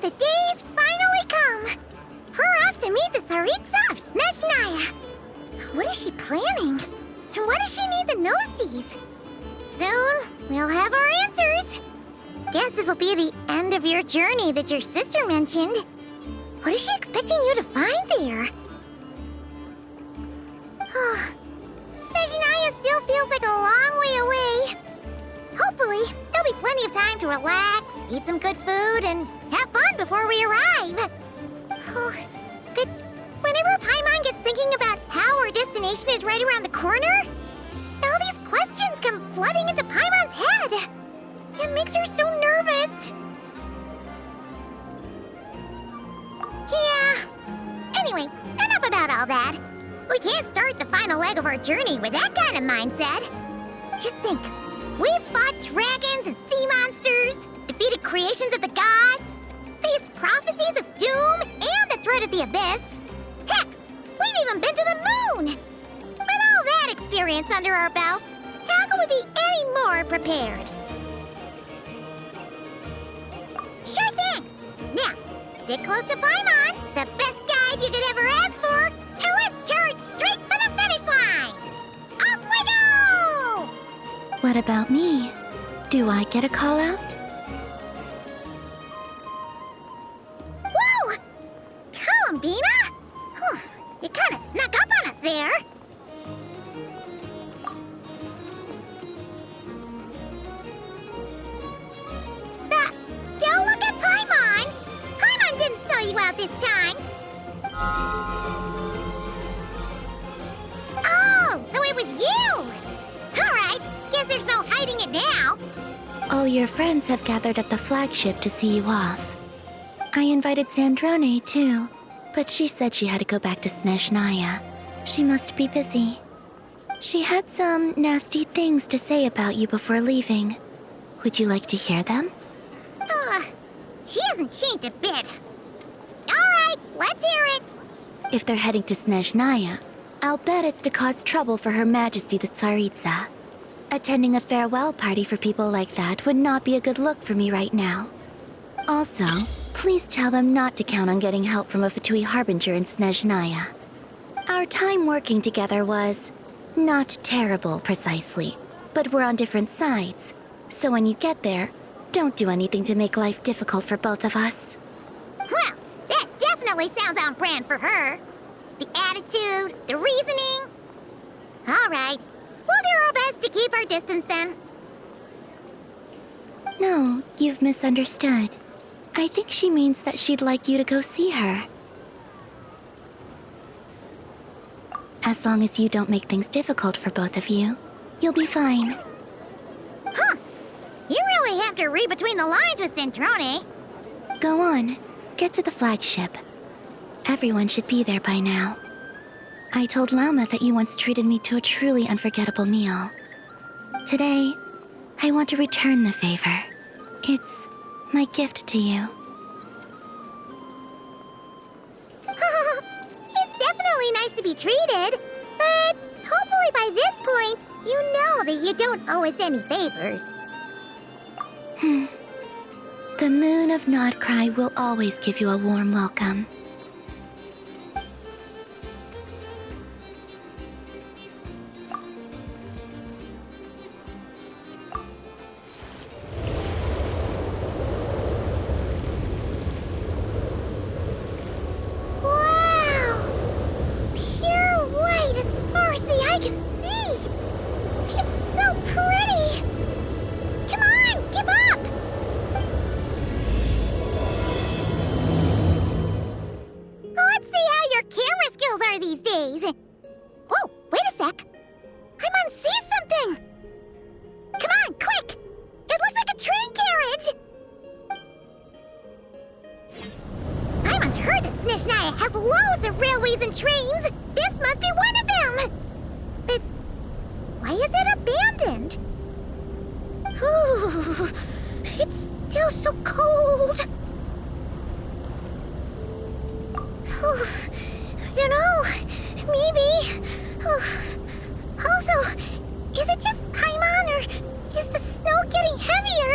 The day's finally come! We're off to meet the Tsaritsa of Snezhnaya! What is she planning? And why does she need the gnosies? Soon, we'll have our answers! Guess this'll be the end of your journey that your sister mentioned. What is she expecting you to find there? Snezhnaya still feels like a long way away. Hopefully, there'll be plenty of time to relax, eat some good food, and have fun before we arrive. But whenever Paimon gets thinking about how our destination is right around the corner, all these questions come flooding into Paimon's head. It makes her so nervous. Yeah. Anyway, enough about all that. We can't start the final leg of our journey with that kind of mindset. Just think. We've fought dragons and sea monsters, defeated creations of the gods, faced prophecies of doom and the threat of the abyss. Heck, we've even been to the moon! With all that experience under our belts, how can we be any more prepared? Sure thing! Now, stick close to Paimon, the best guide you could ever ask for, and let's charge straight for the finish line! Off we go! What about me? Do I get a call out? Whoa! Columbina? You kinda snuck up on us there. Don't look at Paimon! Paimon didn't sell you out this time! Oh, so it was you! Alright, guess there's no hiding it now. All your friends have gathered at the flagship to see you off. I invited Sandrone too, but she said she had to go back to Snezhnaya. She must be busy. She had some nasty things to say about you before leaving. Would you like to hear them? She hasn't changed a bit. Alright, let's hear it. If they're heading to Snezhnaya, I'll bet it's to cause trouble for Her Majesty the Tsaritsa. Attending a farewell party for people like that would not be a good look for me right now. Also, please tell them not to count on getting help from a Fatui Harbinger in Snezhnaya. Our time working together was not terrible, precisely, but we're on different sides. So when you get there, don't do anything to make life difficult for both of us. Well, that definitely sounds on brand for her. The attitude, the reasoning. All right, we'll do our best to keep our distance then. No, you've misunderstood. I think she means that she'd like you to go see her. As long as you don't make things difficult for both of you, you'll be fine. Huh. You really have to read between the lines with Sandrone. Go on. Get to the flagship. Everyone should be there by now. I told Lauma that you once treated me to a truly unforgettable meal. Today, I want to return the favor. It's my gift to you. It's definitely nice to be treated, but hopefully by this point, you know that you don't owe us any favors. The moon of Nodcry will always give you a warm welcome. Wow! Pure white as far as the eye can see! It's so pretty! Come on, give up! Let's see how your camera skills are these days. Whoa, wait a sec. Paimon sees something! Come on, quick! It looks like a train carriage! Paimon's heard that Snezhnaya has loads of railways and trains! This must be one of them! But why is it abandoned? Ooh, it's still so cold! I don't know. Maybe. Also, is it just Paimon or is the snow getting heavier?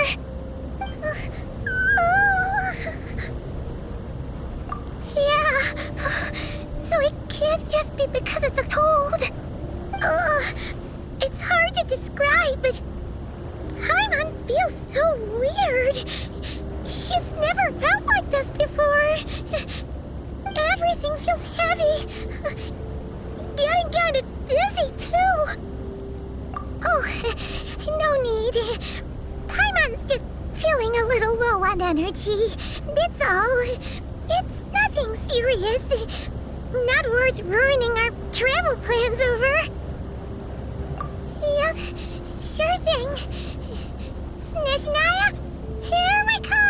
She's never felt like this before. Everything feels heavy. Getting kinda dizzy, too. Oh, no need. Paimon's just feeling a little low on energy. That's all. It's nothing serious. Not worth ruining our travel plans over. Yep, sure thing. Snezhnaya, here we come!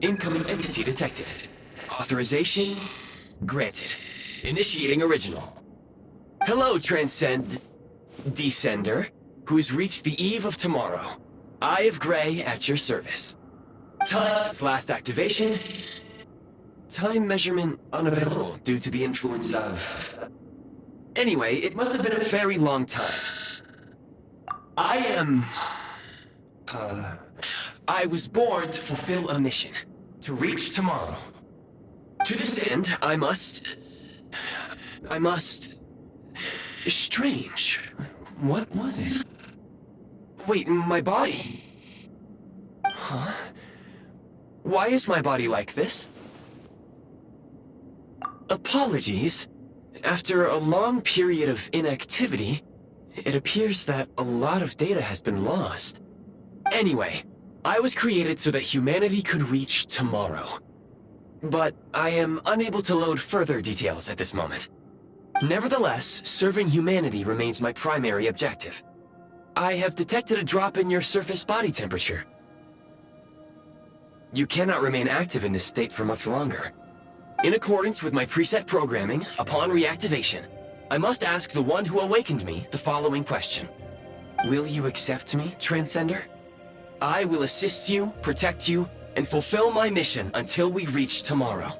Incoming entity detected. Authorization granted. Initiating original. Hello, Descender, who's reached the eve of tomorrow. Eye of Grey at your service. Time since last activation. Time measurement unavailable due to the influence of... Anyway, it must have been a very long time. I was born to fulfill a mission. To reach tomorrow. To this end, I must... Strange. What was it? Wait, my body? Huh? Why is my body like this? Apologies. After a long period of inactivity, it appears that a lot of data has been lost. Anyway, I was created so that humanity could reach tomorrow. But I am unable to load further details at this moment. Nevertheless, serving humanity remains my primary objective. I have detected a drop in your surface body temperature. You cannot remain active in this state for much longer. In accordance with my preset programming, upon reactivation, I must ask the one who awakened me the following question. Will you accept me, Transcender? I will assist you, protect you, and fulfill my mission until we reach tomorrow.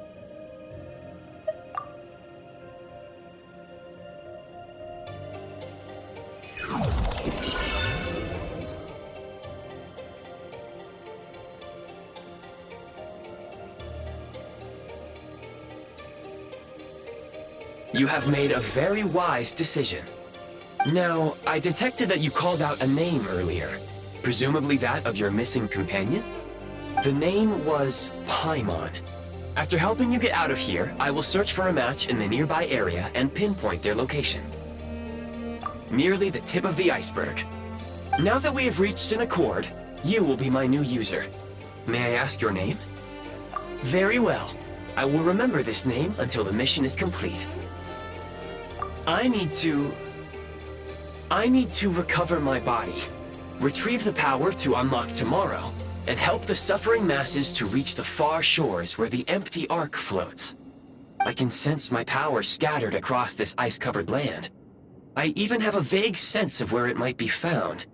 You have made a very wise decision. Now, I detected that you called out a name earlier. Presumably that of your missing companion? The name was Paimon. After helping you get out of here, I will search for a match in the nearby area and pinpoint their location. Merely the tip of the iceberg. Now that we have reached an accord, you will be my new user. May I ask your name? Very well. I will remember this name until the mission is complete. I need to recover my body, retrieve the power to unlock tomorrow, and help the suffering masses to reach the far shores where the empty Ark floats. I can sense my power scattered across this ice-covered land. I even have a vague sense of where it might be found.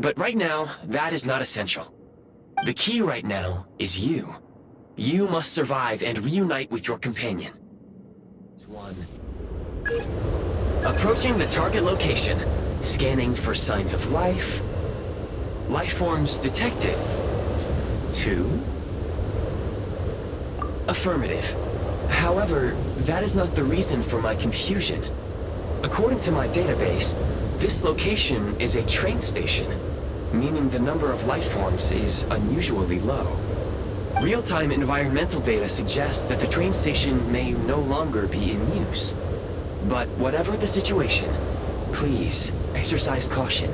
But right now, that is not essential. The key right now is you. You must survive and reunite with your companion. One. Approaching the target location, scanning for signs of life. Life forms detected. 2. Affirmative. However, that is not the reason for my confusion. According to my database, this location is a train station, meaning the number of life forms is unusually low. Real-time environmental data suggests that the train station may no longer be in use. But whatever the situation, please exercise caution.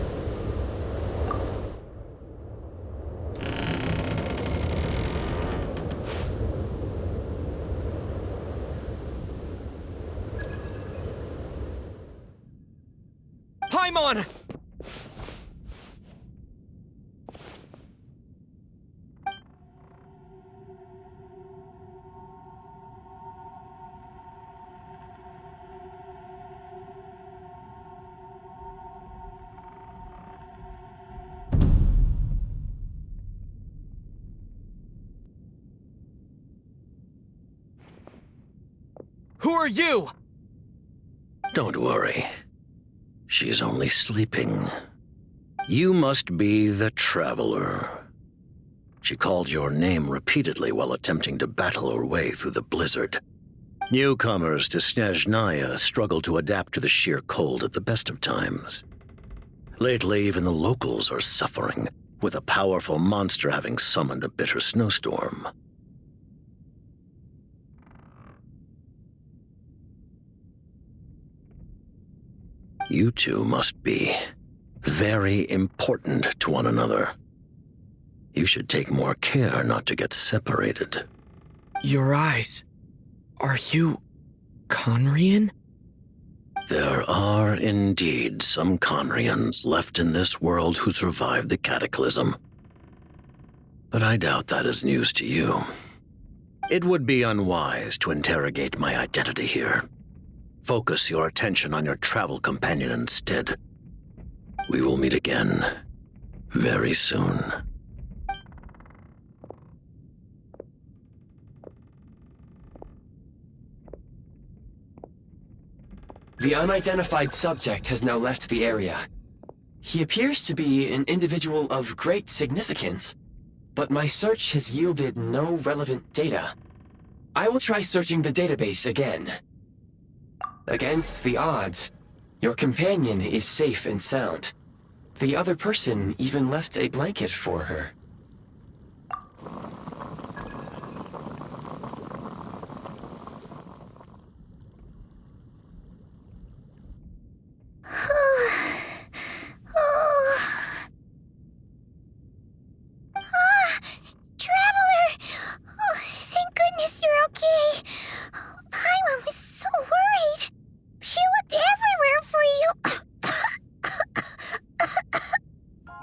Paimon! Who are are you? Don't worry. She's only sleeping. You must be the Traveler. She called your name repeatedly while attempting to battle her way through the blizzard. Newcomers to Snezhnaya struggle to adapt to the sheer cold at the best of times. Lately, even the locals are suffering, with a powerful monster having summoned a bitter snowstorm. You two must be very important to one another. You should take more care not to get separated. Your eyes. Are you Conrian? There are indeed some Conrians left in this world who survived the cataclysm. But I doubt that is news to you. It would be unwise to interrogate my identity here. Focus your attention on your travel companion instead. We will meet again very soon. The unidentified subject has now left the area. He appears to be an individual of great significance, but my search has yielded no relevant data. I will try searching the database again. Against the odds, your companion is safe and sound. The other person even left a blanket for her.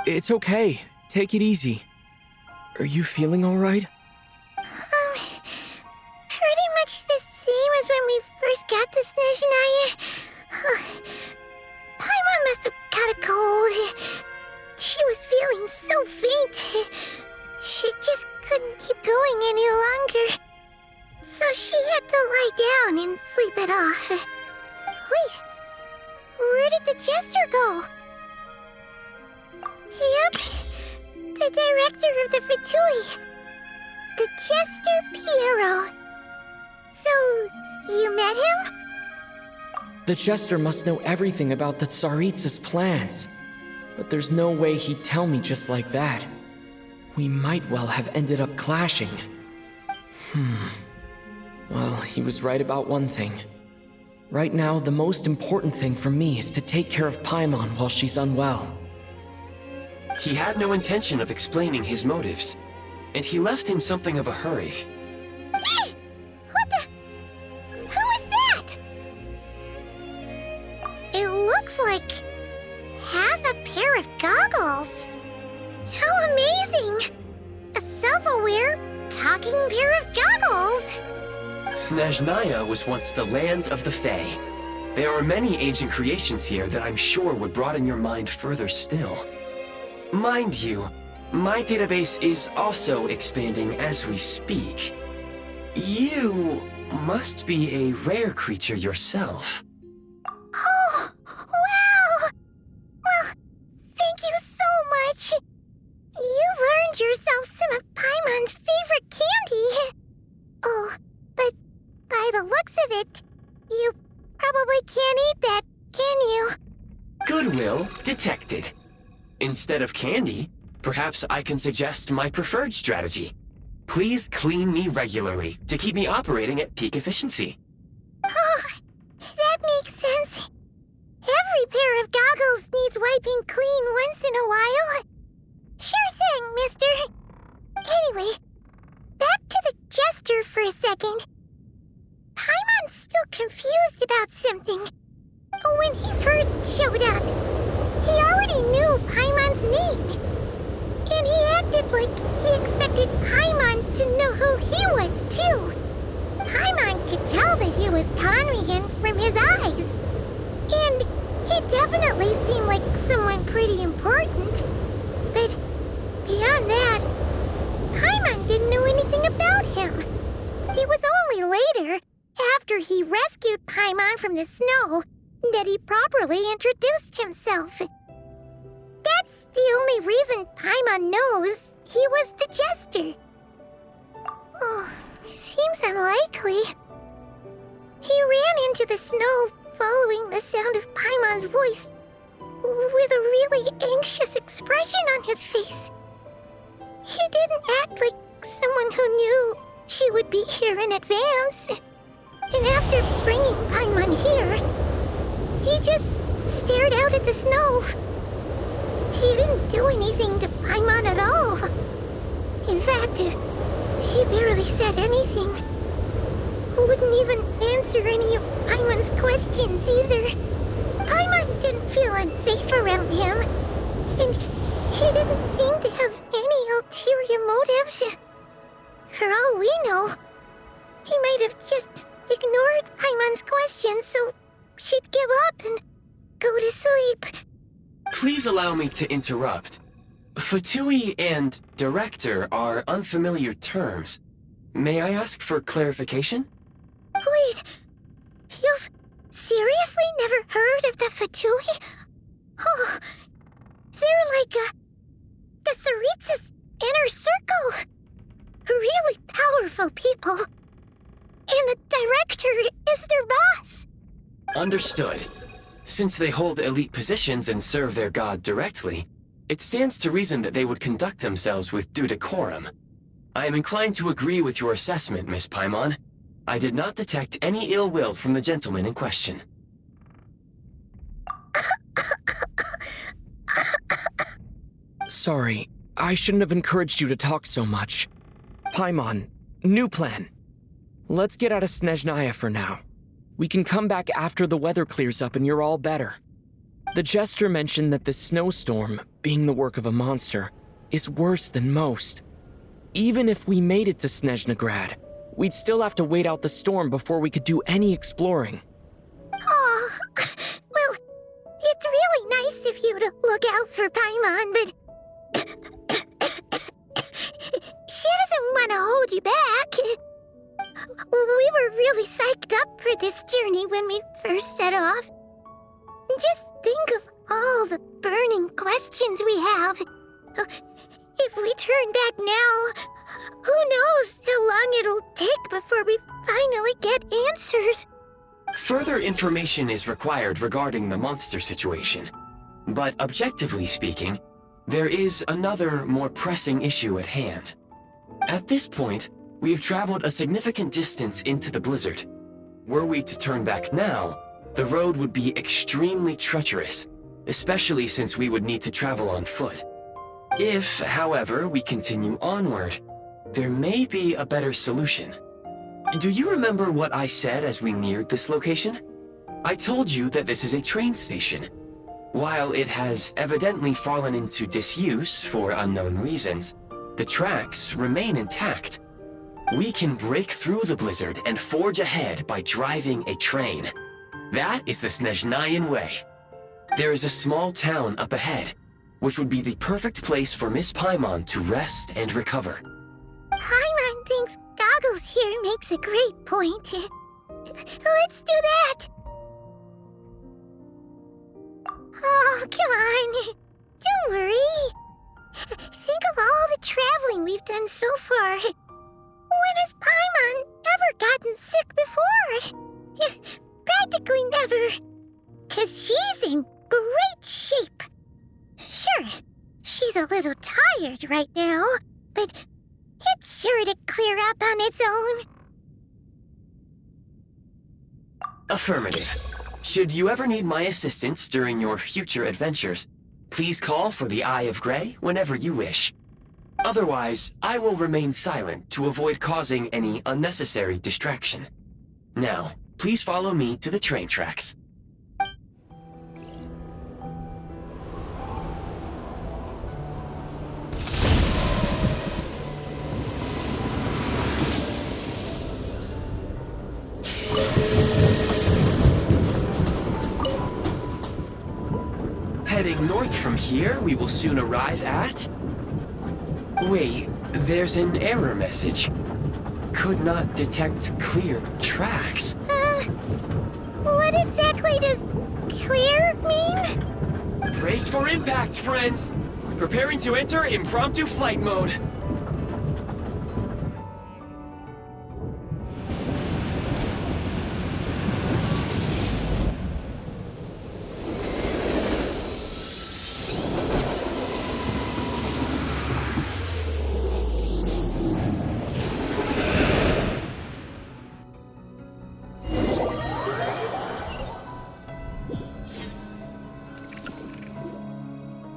It's okay. Take it easy. Are you feeling all right? Pretty much the same as when we first got to Snezhnaya. Paimon must have got a cold. She was feeling so faint. She just couldn't keep going any longer. So she had to lie down and sleep it off. Wait, where did the jester go? Yep, the director of the VII. The Jester Piero. So, you met him? The Jester must know everything about the Tsaritsa's plans. But there's no way he'd tell me just like that. We might well have ended up clashing. Well, he was right about one thing. Right now, the most important thing for me is to take care of Paimon while she's unwell. He had no intention of explaining his motives, and he left in something of a hurry. Hey! What the... Who is that? It looks like... half a pair of goggles. How amazing! A self-aware, talking pair of goggles! Snezhnaya was once the land of the Fae. There are many ancient creations here that I'm sure would broaden your mind further still. Mind you, my database is also expanding as we speak. You must be a rare creature yourself. Oh, wow! Well, thank you so much. You've earned yourself some of Paimon's favorite candy. Oh, but by the looks of it, you probably can't eat that, can you? Goodwill detected. Instead of candy, perhaps I can suggest my preferred strategy. Please clean me regularly to keep me operating at peak efficiency. Oh, that makes sense. Every pair of goggles needs wiping clean once in a while. Sure thing, mister. Anyway, back to the Jester for a second. Paimon's still confused about something. When he first showed up, he already knew Paimon's name. And he acted like he expected Paimon to know who he was, too. Paimon could tell that he was Conrian from his eyes. And he definitely seemed like someone pretty important. But beyond that, Paimon didn't know anything about him. It was only later, after he rescued Paimon from the snow, that he properly introduced himself. That's the only reason Paimon knows he was the jester. Oh, seems unlikely. He ran into the snow following the sound of Paimon's voice, with a really anxious expression on his face. He didn't act like someone who knew she would be here in advance. And after bringing Paimon here, he just stared out at the snow. He didn't do anything to Paimon at all. In fact, he barely said anything. Wouldn't even answer any of Paimon's questions either. Paimon didn't feel unsafe around him, and he didn't seem to have any ulterior motives. For all we know, he might have just ignored Paimon's questions so she'd give up and go to sleep. Please allow me to interrupt. Fatui and director are unfamiliar terms. May I ask for clarification? Wait, you've seriously never heard of the Fatui? Oh, they're like the Tsaritsa's inner circle. Really powerful people. And the director is their boss. Understood. Since they hold elite positions and serve their god directly, it stands to reason that they would conduct themselves with due decorum. I am inclined to agree with your assessment, Miss Paimon. I did not detect any ill will from the gentleman in question. Sorry, I shouldn't have encouraged you to talk so much. Paimon, new plan. Let's get out of Snezhnaya for now. We can come back after the weather clears up and you're all better. The jester mentioned that this snowstorm, being the work of a monster, is worse than most. Even if we made it to Snezhnegrad, we'd still have to wait out the storm before we could do any exploring. Oh, well, it's really nice of you to look out for Paimon, but she doesn't want to hold you back. We were really psyched up for this journey when we first set off. Just think of all the burning questions we have. If we turn back now, who knows how long it'll take before we finally get answers. Further information is required regarding the monster situation. But objectively speaking, there is another, more pressing issue at hand. At this point, we have traveled a significant distance into the blizzard. Were we to turn back now, the road would be extremely treacherous, especially since we would need to travel on foot. If, however, we continue onward, there may be a better solution. Do you remember what I said as we neared this location? I told you that this is a train station. While it has evidently fallen into disuse for unknown reasons, the tracks remain intact. We can break through the blizzard and forge ahead by driving a train. That is the Snezhnayan way. There is a small town up ahead, which would be the perfect place for Miss Paimon to rest and recover. Paimon thinks Goggles here makes a great point. Let's do that! Oh, come on. Don't worry. Think of all the traveling we've done so far. When has Paimon ever gotten sick before? Practically never. 'Cause she's in great shape. Sure, she's a little tired right now, but it's sure to clear up on its own. Affirmative. Should you ever need my assistance during your future adventures, please call for the Eye of Grey whenever you wish. Otherwise, I will remain silent to avoid causing any unnecessary distraction. Now, please follow me to the train tracks. Heading north from here, we will soon arrive at... Wait, there's an error message. Could not detect clear tracks. What exactly does clear mean? Brace for impact, friends! Preparing to enter impromptu flight mode.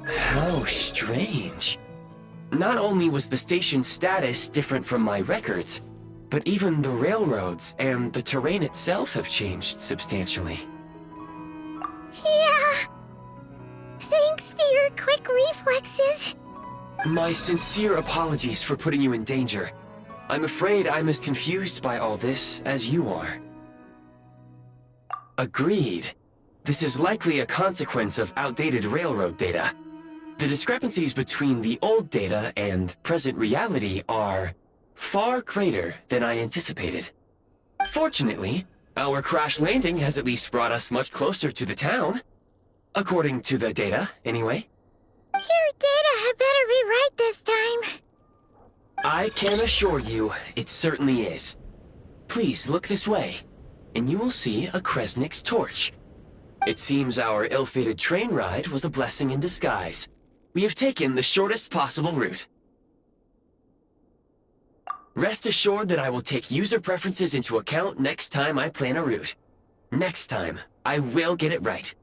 How strange. Not only was the station's status different from my records, but even the railroads and the terrain itself have changed substantially. Yeah. Thanks to your quick reflexes. My sincere apologies for putting you in danger. I'm afraid I'm as confused by all this as you are. Agreed. This is likely a consequence of outdated railroad data. The discrepancies between the old data and present reality are far greater than I anticipated. Fortunately, our crash landing has at least brought us much closer to the town. According to the data, anyway. Your data had better be right this time. I can assure you, it certainly is. Please look this way, and you will see a Kresnik's torch. It seems our ill-fated train ride was a blessing in disguise. We have taken the shortest possible route. Rest assured that I will take user preferences into account next time I plan a route. Next time, I will get it right.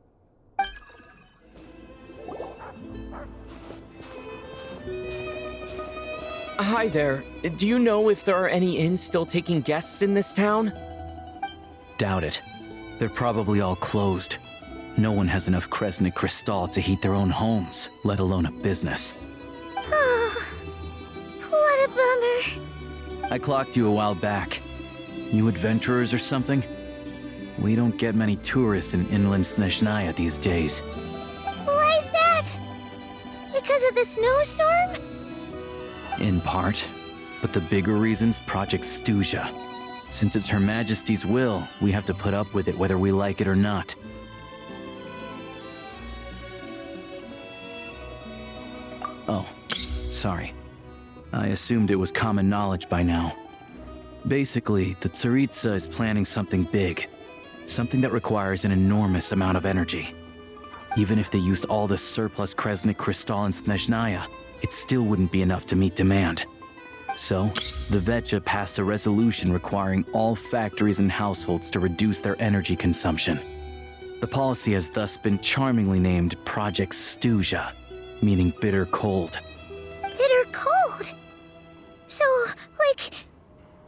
Hi there. Do you know if there are any inns still taking guests in this town? Doubt it. They're probably all closed. No one has enough Kresnik Crystal to heat their own homes, let alone a business. Oh, what a bummer. I clocked you a while back. You adventurers or something? We don't get many tourists in inland Snezhnaya these days. Why is that? Because of the snowstorm? In part. But the bigger reason's Project Stuzha. Since it's Her Majesty's will, we have to put up with it whether we like it or not. Oh, sorry. I assumed it was common knowledge by now. Basically, the Tsaritsa is planning something big. Something that requires an enormous amount of energy. Even if they used all the surplus Kresnik Crystal in Snezhnaya, it still wouldn't be enough to meet demand. So, the VII passed a resolution requiring all factories and households to reduce their energy consumption. The policy has thus been charmingly named Project Stuzha, meaning bitter cold. Bitter cold? So, like,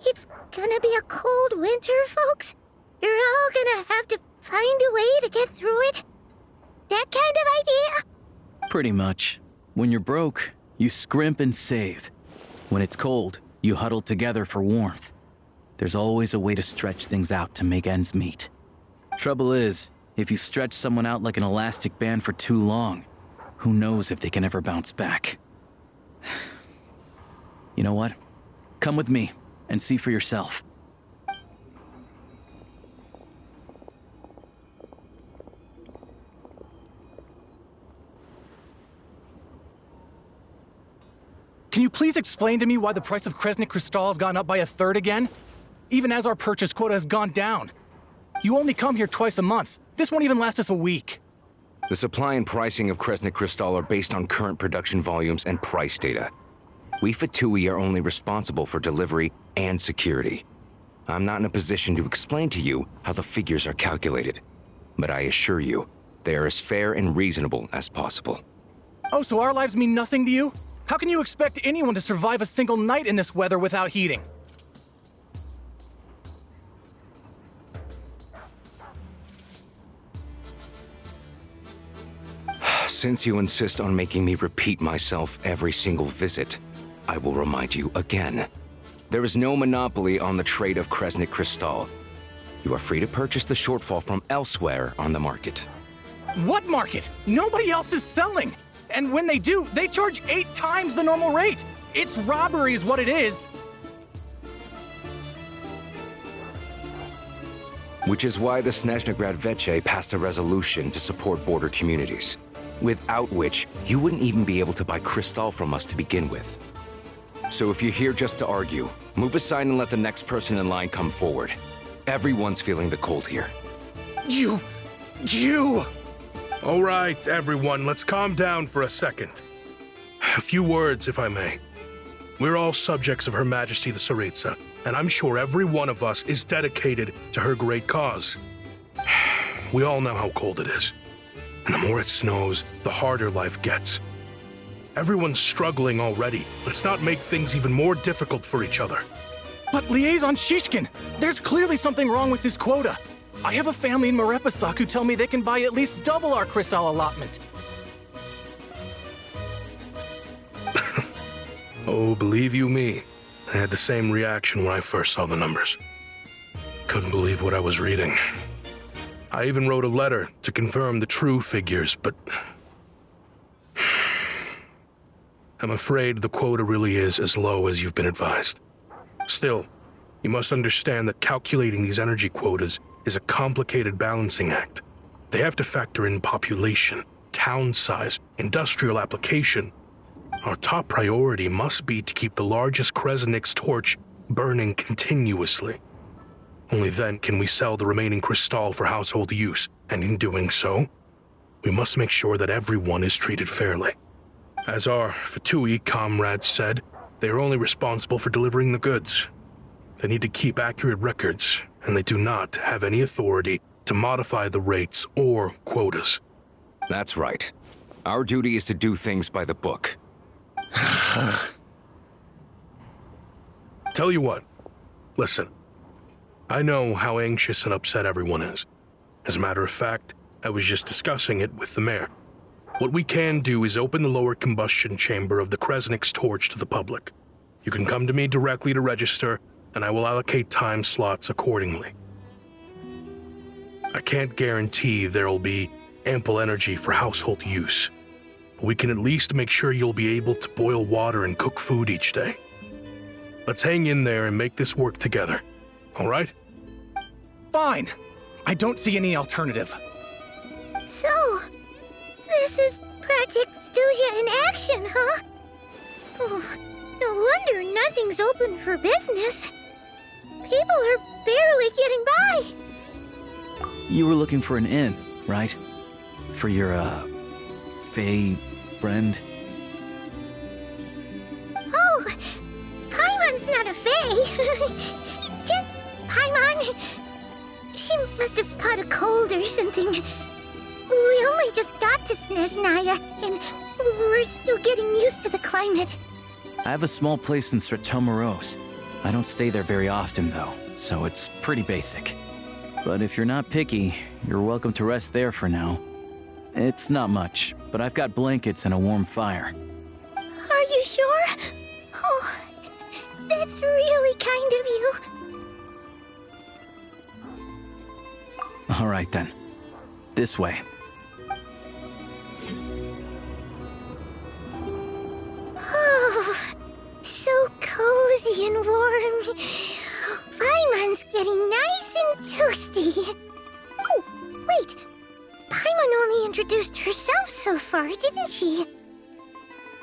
it's gonna be a cold winter, folks? You're all gonna have to find a way to get through it? That kind of idea? Pretty much. When you're broke, you scrimp and save. When it's cold, you huddle together for warmth. There's always a way to stretch things out to make ends meet. Trouble is, if you stretch someone out like an elastic band for too long, who knows if they can ever bounce back. You know what? Come with me and see for yourself. Can you please explain to me why the price of Kresnik Crystal has gone up by 1/3 again? Even as our purchase quota has gone down. You only come here twice a month. This won't even last us a week. The supply and pricing of Kresnik Crystal are based on current production volumes and price data. We Fatui are only responsible for delivery and security. I'm not in a position to explain to you how the figures are calculated, but I assure you, they are as fair and reasonable as possible. Oh, so our lives mean nothing to you? How can you expect anyone to survive a single night in this weather without heating? Since you insist on making me repeat myself every single visit, I will remind you again. There is no monopoly on the trade of Kresnik Crystal. You are free to purchase the shortfall from elsewhere on the market. What market? Nobody else is selling! And when they do, they charge 8 times the normal rate! It's robbery is what it is! Which is why the Snezhnegrad VII passed a resolution to support border communities, without which you wouldn't even be able to buy crystal from us to begin with. So if you're here just to argue, move aside and let the next person in line come forward. Everyone's feeling the cold here. You! All right, everyone, let's calm down for a second. A few words, if I may. We're all subjects of Her Majesty the Tsaritsa, and I'm sure every one of us is dedicated to her great cause. We all know how cold it is, and the more it snows, the harder life gets. Everyone's struggling already. Let's not make things even more difficult for each other. But Liaison Shishkin, there's clearly something wrong with this quota. I have a family in Marepasak who tell me they can buy at least double our crystal allotment. Oh, believe you me, I had the same reaction when I first saw the numbers. Couldn't believe what I was reading. I even wrote a letter to confirm the true figures, but I'm afraid the quota really is as low as you've been advised. Still, you must understand that calculating these energy quotas is a complicated balancing act. They have to factor in population, town size, industrial application. Our top priority must be to keep the largest Kresnik's torch burning continuously. Only then can we sell the remaining crystal for household use, and in doing so, we must make sure that everyone is treated fairly. As our Fatui comrades said, they are only responsible for delivering the goods. They need to keep accurate records, and they do not have any authority to modify the rates or quotas. That's right. Our duty is to do things by the book. Tell you what, listen. I know how anxious and upset everyone is. As a matter of fact, I was just discussing it with the mayor. What we can do is open the lower combustion chamber of the Kresnik's torch to the public. You can come to me directly to register, and I will allocate time slots accordingly. I can't guarantee there'll be ample energy for household use, but we can at least make sure you'll be able to boil water and cook food each day. Let's hang in there and make this work together, all right? Fine. I don't see any alternative. So, this is Project Stuja in action, huh? Oh, no wonder nothing's open for business. People are barely getting by. You were looking for an inn, right? For your, Fae friend? Oh, Paimon's not a fae. Just Paimon. She must have caught a cold or something. We only just got to Snezhnaya, and we're still getting used to the climate. I have a small place in Stratomaros. I don't stay there very often, though, so it's pretty basic. But if you're not picky, you're welcome to rest there for now. It's not much, but I've got blankets and a warm fire. Are you sure? Oh, that's really kind of you. All right, then. This way. Oh, so cozy and warm. Paimon's getting nice and toasty. Oh, wait. Paimon only introduced herself so far, didn't she?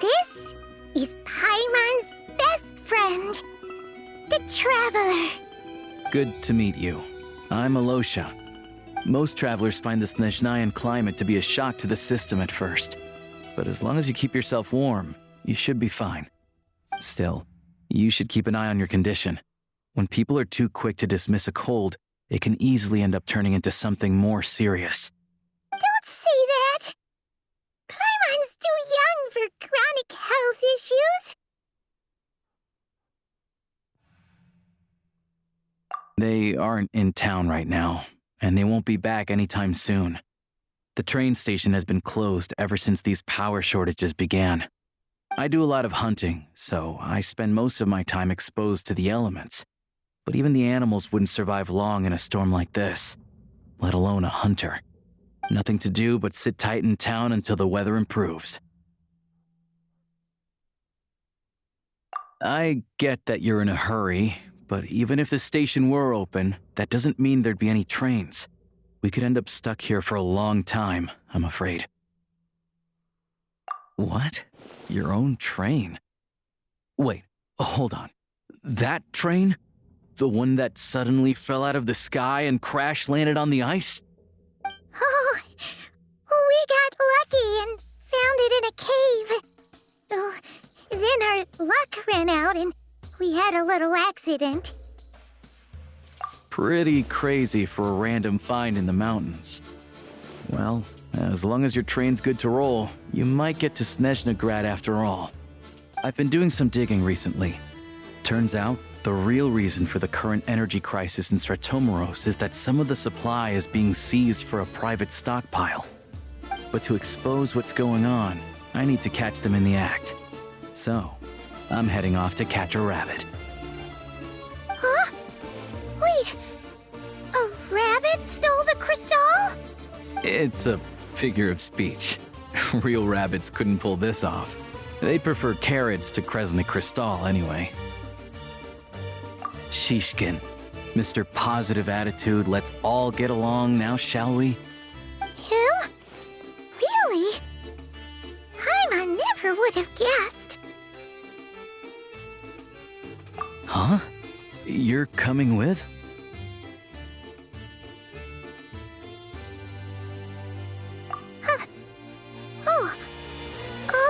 This is Paimon's best friend, the Traveler. Good to meet you. I'm Alosha. Most travelers find the Snezhnayan climate to be a shock to the system at first. But as long as you keep yourself warm, you should be fine. Still, you should keep an eye on your condition. When people are too quick to dismiss a cold, it can easily end up turning into something more serious. Don't say that! Paimon's too young for chronic health issues. They aren't in town right now, and they won't be back anytime soon. The train station has been closed ever since these power shortages began. I do a lot of hunting, so I spend most of my time exposed to the elements. But even the animals wouldn't survive long in a storm like this, let alone a hunter. Nothing to do but sit tight in town until the weather improves. I get that you're in a hurry, but even if the station were open, that doesn't mean there'd be any trains. We could end up stuck here for a long time, I'm afraid. What? Your own train? Wait, hold on. That train? The one that suddenly fell out of the sky and crash landed on the ice? Oh, we got lucky and found it in a cave. Oh, then our luck ran out and we had a little accident. Pretty crazy for a random find in the mountains. Well, as long as your train's good to roll, you might get to Snezhnegrad after all. I've been doing some digging recently. Turns out, the real reason for the current energy crisis in Stratomeros is that some of the supply is being seized for a private stockpile. But to expose what's going on, I need to catch them in the act. So, I'm heading off to catch a rabbit. Huh? Wait, a rabbit stole the crystal? It's a figure of speech. Real rabbits couldn't pull this off. They prefer carrots to Kresnik Crystal anyway. Shishkin, Mr. Positive Attitude, let's all get along now, shall we? Him? Really? I never would have guessed. Huh? You're coming with? Oh,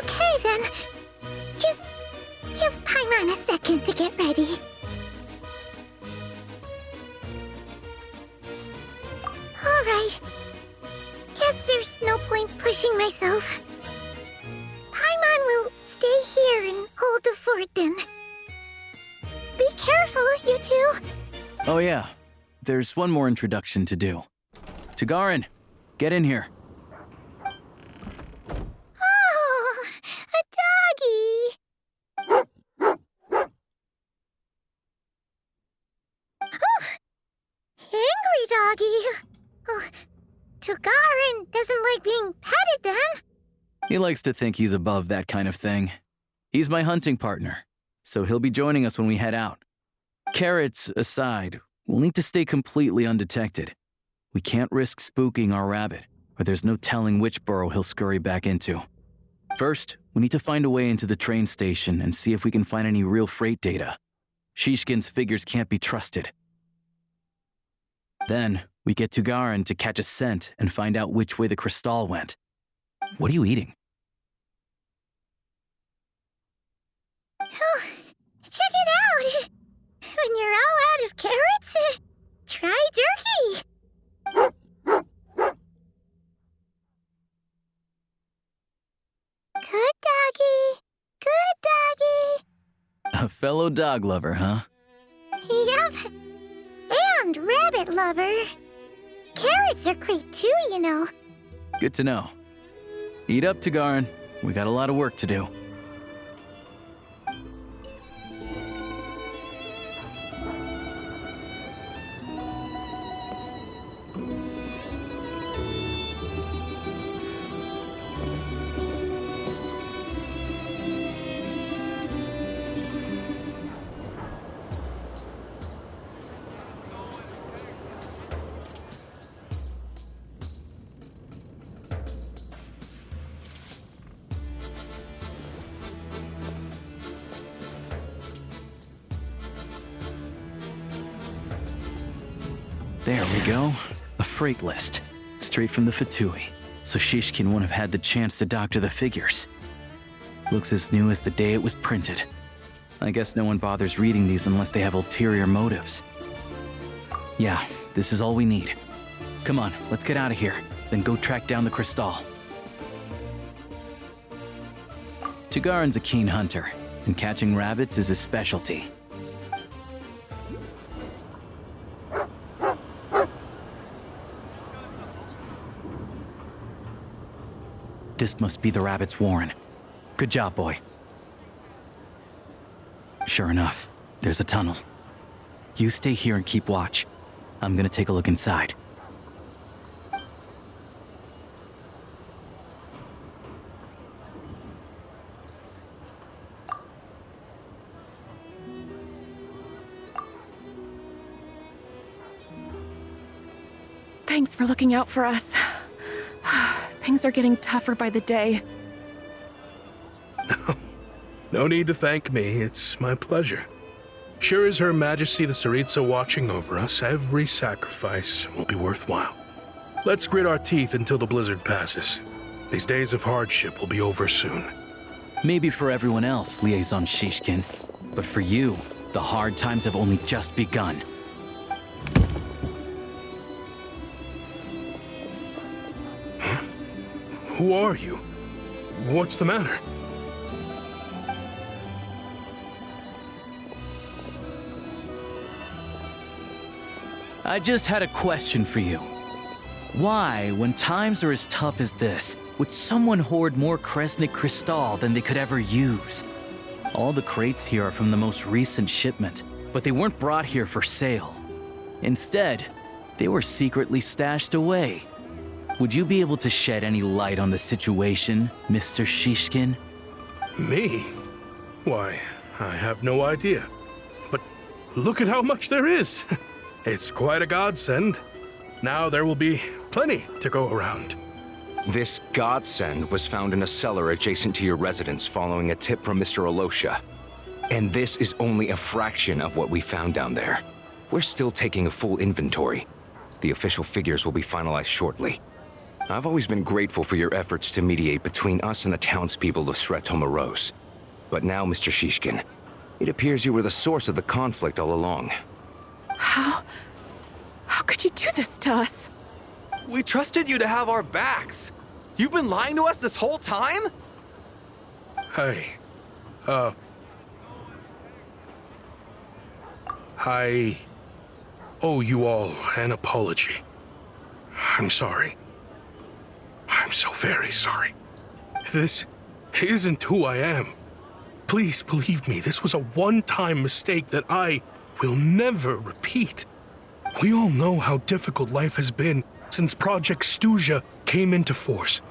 okay then. Just give Paimon a second to get ready. Alright. Guess there's no point pushing myself. Paimon will stay here and hold the fort then. Be careful, you two. Oh yeah, there's one more introduction to do. Tagarin, get in here. Oh, a doggy. Oh, angry doggy. Oh, Tagarin doesn't like being petted then. He likes to think he's above that kind of thing. He's my hunting partner, so he'll be joining us when we head out. Carrots aside, we'll need to stay completely undetected. We can't risk spooking our rabbit, or there's no telling which burrow he'll scurry back into. First, we need to find a way into the train station and see if we can find any real freight data. Shishkin's figures can't be trusted. Then, we get Tugarin to catch a scent and find out which way the crystal went. What are you eating? Oh, check it out. When you're all out of carrots, try jerky. Good doggy. Good doggy. A fellow dog lover, huh? Yup. And rabbit lover. Carrots are great too, you know. Good to know. Eat up, Tugarin. We got a lot of work to do. There we go. A freight list. Straight from the Fatui. So Shishkin wouldn't have had the chance to doctor the figures. Looks as new as the day it was printed. I guess no one bothers reading these unless they have ulterior motives. Yeah, this is all we need. Come on, let's get out of here. Then go track down the crystal. Tugarin's a keen hunter, and catching rabbits is his specialty. This must be the rabbit's warren. Good job, boy. Sure enough, there's a tunnel. You stay here and keep watch. I'm gonna take a look inside. Thanks for looking out for us. Things are getting tougher by the day. No need to thank me, it's my pleasure. Sure as Her Majesty the Tsaritsa watching over us, every sacrifice will be worthwhile. Let's grit our teeth until the blizzard passes. These days of hardship will be over soon. Maybe for everyone else, Liaison Shishkin, but for you, the hard times have only just begun. Huh? Who are you? What's the matter? I just had a question for you. Why, when times are as tough as this, would someone hoard more Kresnik Crystal than they could ever use? All the crates here are from the most recent shipment, but they weren't brought here for sale. Instead, they were secretly stashed away. Would you be able to shed any light on the situation, Mr. Shishkin? Me? Why, I have no idea. But look at how much there is! It's quite a godsend. Now there will be plenty to go around. This godsend was found in a cellar adjacent to your residence following a tip from Mr. Alosha. And this is only a fraction of what we found down there. We're still taking a full inventory. The official figures will be finalized shortly. I've always been grateful for your efforts to mediate between us and the townspeople of Sretomaros. But now, Mr. Shishkin, it appears you were the source of the conflict all along. How could you do this to us? We trusted you to have our backs. You've been lying to us this whole time? Hey, I owe you all an apology. I'm sorry. I'm so very sorry. This isn't who I am. Please believe me, this was a one-time mistake that I will never repeat. We all know how difficult life has been since Project Stuja came into force.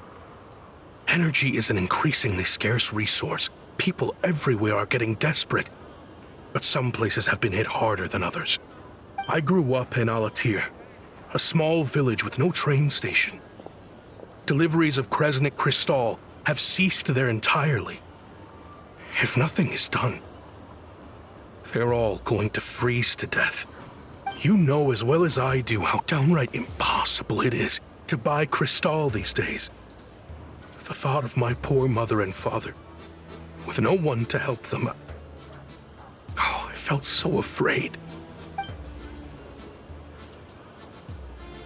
Energy is an increasingly scarce resource. People everywhere are getting desperate, but some places have been hit harder than others. I grew up in Alatir, a small village with no train station. Deliveries of Kresnik Crystal have ceased there entirely. If nothing is done, they're all going to freeze to death. You know as well as I do how downright impossible it is to buy Crystal these days. The thought of my poor mother and father, with no one to help them, I felt so afraid.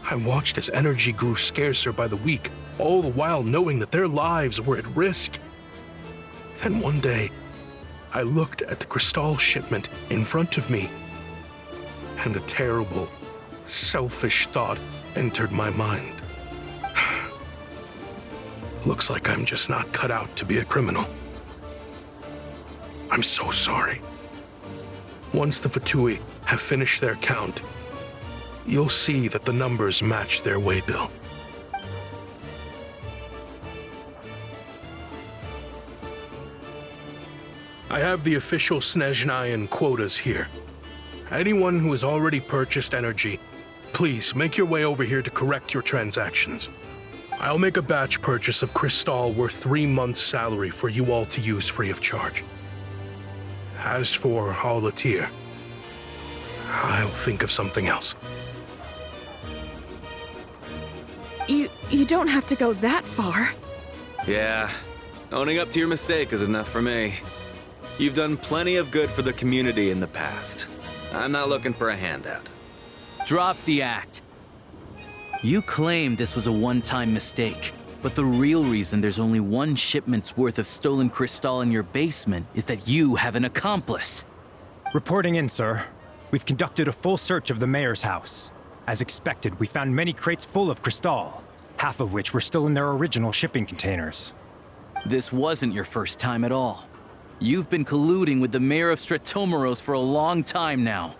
I watched as energy grew scarcer by the week, all the while knowing that their lives were at risk. Then one day, I looked at the Crystal shipment in front of me, and a terrible, selfish thought entered my mind. Looks like I'm just not cut out to be a criminal. I'm so sorry. Once the Fatui have finished their count, you'll see that the numbers match their waybill. I have the official Snezhnayan quotas here. Anyone who has already purchased energy, please make your way over here to correct your transactions. I'll make a batch purchase of Crystal worth 3 months' salary for you all to use free of charge. As for Alatir, I'll think of something else. You don't have to go that far. Yeah, owning up to your mistake is enough for me. You've done plenty of good for the community in the past. I'm not looking for a handout. Drop the act. You claim this was a one-time mistake, but the real reason there's only 1 shipment's worth of stolen Crystal in your basement is that you have an accomplice. Reporting in, sir. We've conducted a full search of the mayor's house. As expected, we found many crates full of Crystal, half of which were still in their original shipping containers. This wasn't your first time at all. You've been colluding with the mayor of Sretomaros for a long time now.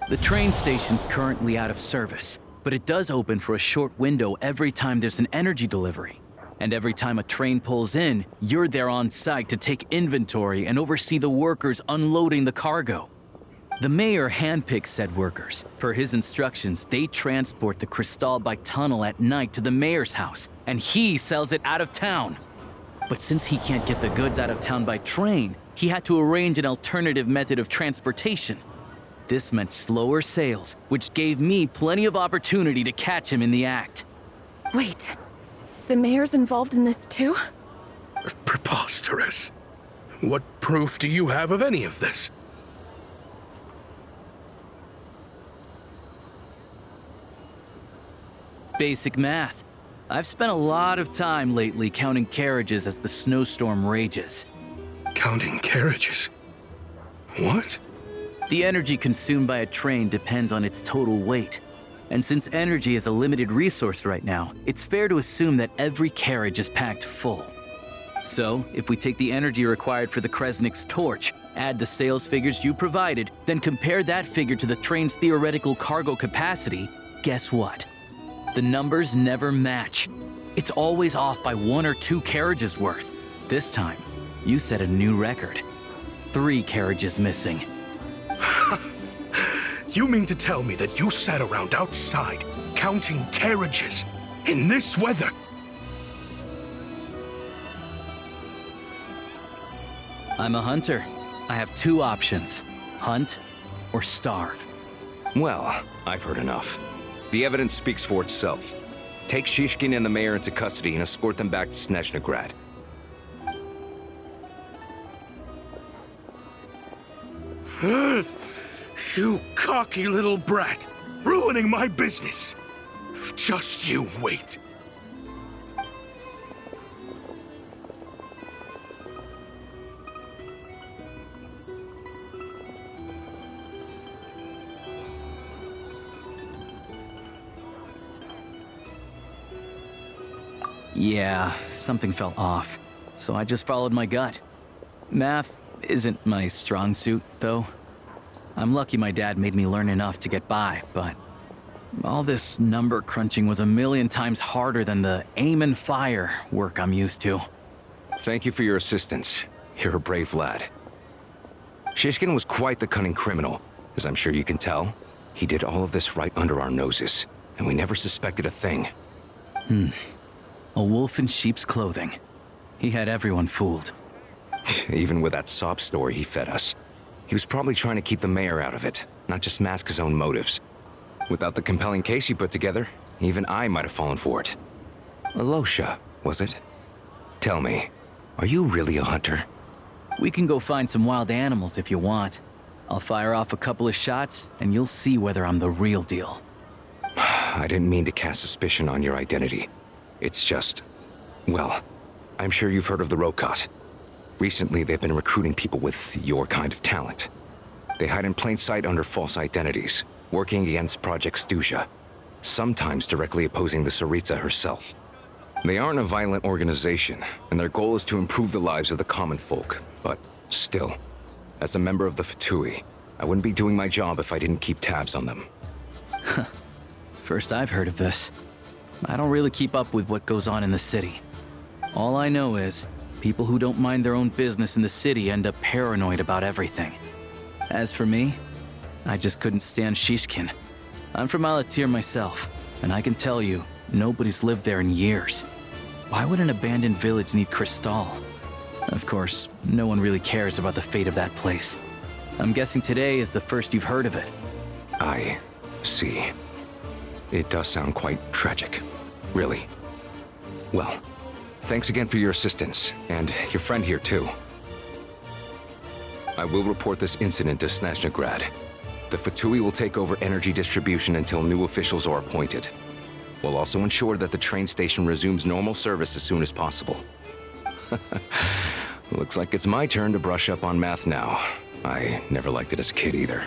The train station's currently out of service, but it does open for a short window every time there's an energy delivery. And every time a train pulls in, you're there on site to take inventory and oversee the workers unloading the cargo. The mayor handpicks said workers. Per his instructions, they transport the crystal by tunnel at night to the mayor's house, and he sells it out of town. But since he can't get the goods out of town by train, he had to arrange an alternative method of transportation. This meant slower sales, which gave me plenty of opportunity to catch him in the act. Wait, the mayor's involved in this too? Preposterous. What proof do you have of any of this? Basic math. I've spent a lot of time lately counting carriages as the snowstorm rages. Counting carriages? What? The energy consumed by a train depends on its total weight. And since energy is a limited resource right now, it's fair to assume that every carriage is packed full. So, if we take the energy required for the Kresnik's torch, add the sales figures you provided, then compare that figure to the train's theoretical cargo capacity, guess what? The numbers never match. It's always off by 1 or 2 carriages worth. This time, you set a new record. 3 carriages missing. You mean to tell me that you sat around outside, counting carriages, in this weather? I'm a hunter. I have 2 options. Hunt or starve. Well, I've heard enough. The evidence speaks for itself. Take Shishkin and the mayor into custody and escort them back to Snezhnograd. You cocky little brat! Ruining my business! Just you wait! Yeah, something felt off, so I just followed my gut. Math isn't my strong suit, though. I'm lucky my dad made me learn enough to get by, but all this number crunching was a million times harder than the aim and fire work I'm used to. Thank you for your assistance. You're a brave lad. Shishkin was quite the cunning criminal, as I'm sure you can tell. He did all of this right under our noses, and we never suspected a thing. A wolf in sheep's clothing. He had everyone fooled. Even with that sob story he fed us. He was probably trying to keep the mayor out of it, not just mask his own motives. Without the compelling case you put together, even I might have fallen for it. Alosha, was it? Tell me, are you really a hunter? We can go find some wild animals if you want. I'll fire off a couple of shots, and you'll see whether I'm the real deal. I didn't mean to cast suspicion on your identity. It's just... well, I'm sure you've heard of the Rokot. Recently, they've been recruiting people with your kind of talent. They hide in plain sight under false identities, working against Project Stuja, sometimes directly opposing the Tsaritsa herself. They aren't a violent organization, and their goal is to improve the lives of the common folk. But still, as a member of the Fatui, I wouldn't be doing my job if I didn't keep tabs on them. First I've heard of this. I don't really keep up with what goes on in the city. All I know is, people who don't mind their own business in the city end up paranoid about everything. As for me, I just couldn't stand Shishkin. I'm from Alatir myself, and I can tell you, nobody's lived there in years. Why would an abandoned village need Crystal? Of course, no one really cares about the fate of that place. I'm guessing today is the first you've heard of it. I see. It does sound quite tragic. Really. Well, thanks again for your assistance, and your friend here too. I will report this incident to Snezhnograd. The Fatui will take over energy distribution until new officials are appointed. We'll also ensure that the train station resumes normal service as soon as possible. Looks like it's my turn to brush up on math now. I never liked it as a kid either.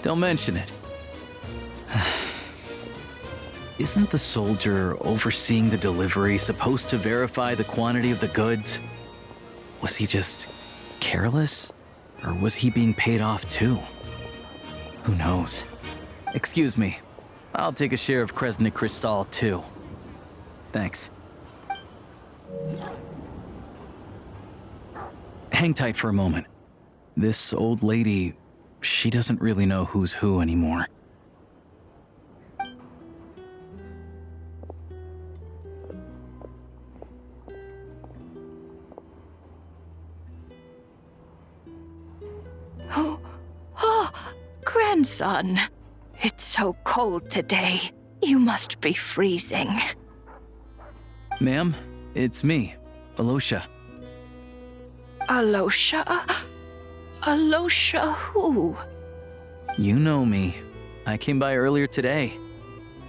Don't mention it. Isn't the soldier overseeing the delivery supposed to verify the quantity of the goods? Was he just careless? Or was he being paid off too? Who knows? Excuse me. I'll take a share of Kresnik Crystal, too. Thanks. Hang tight for a moment. This old lady, she doesn't really know who's who anymore. Oh, grandson. It's so cold today. You must be freezing. Ma'am, it's me, Alosha. Alosha? Alosha who? You know me. I came by earlier today.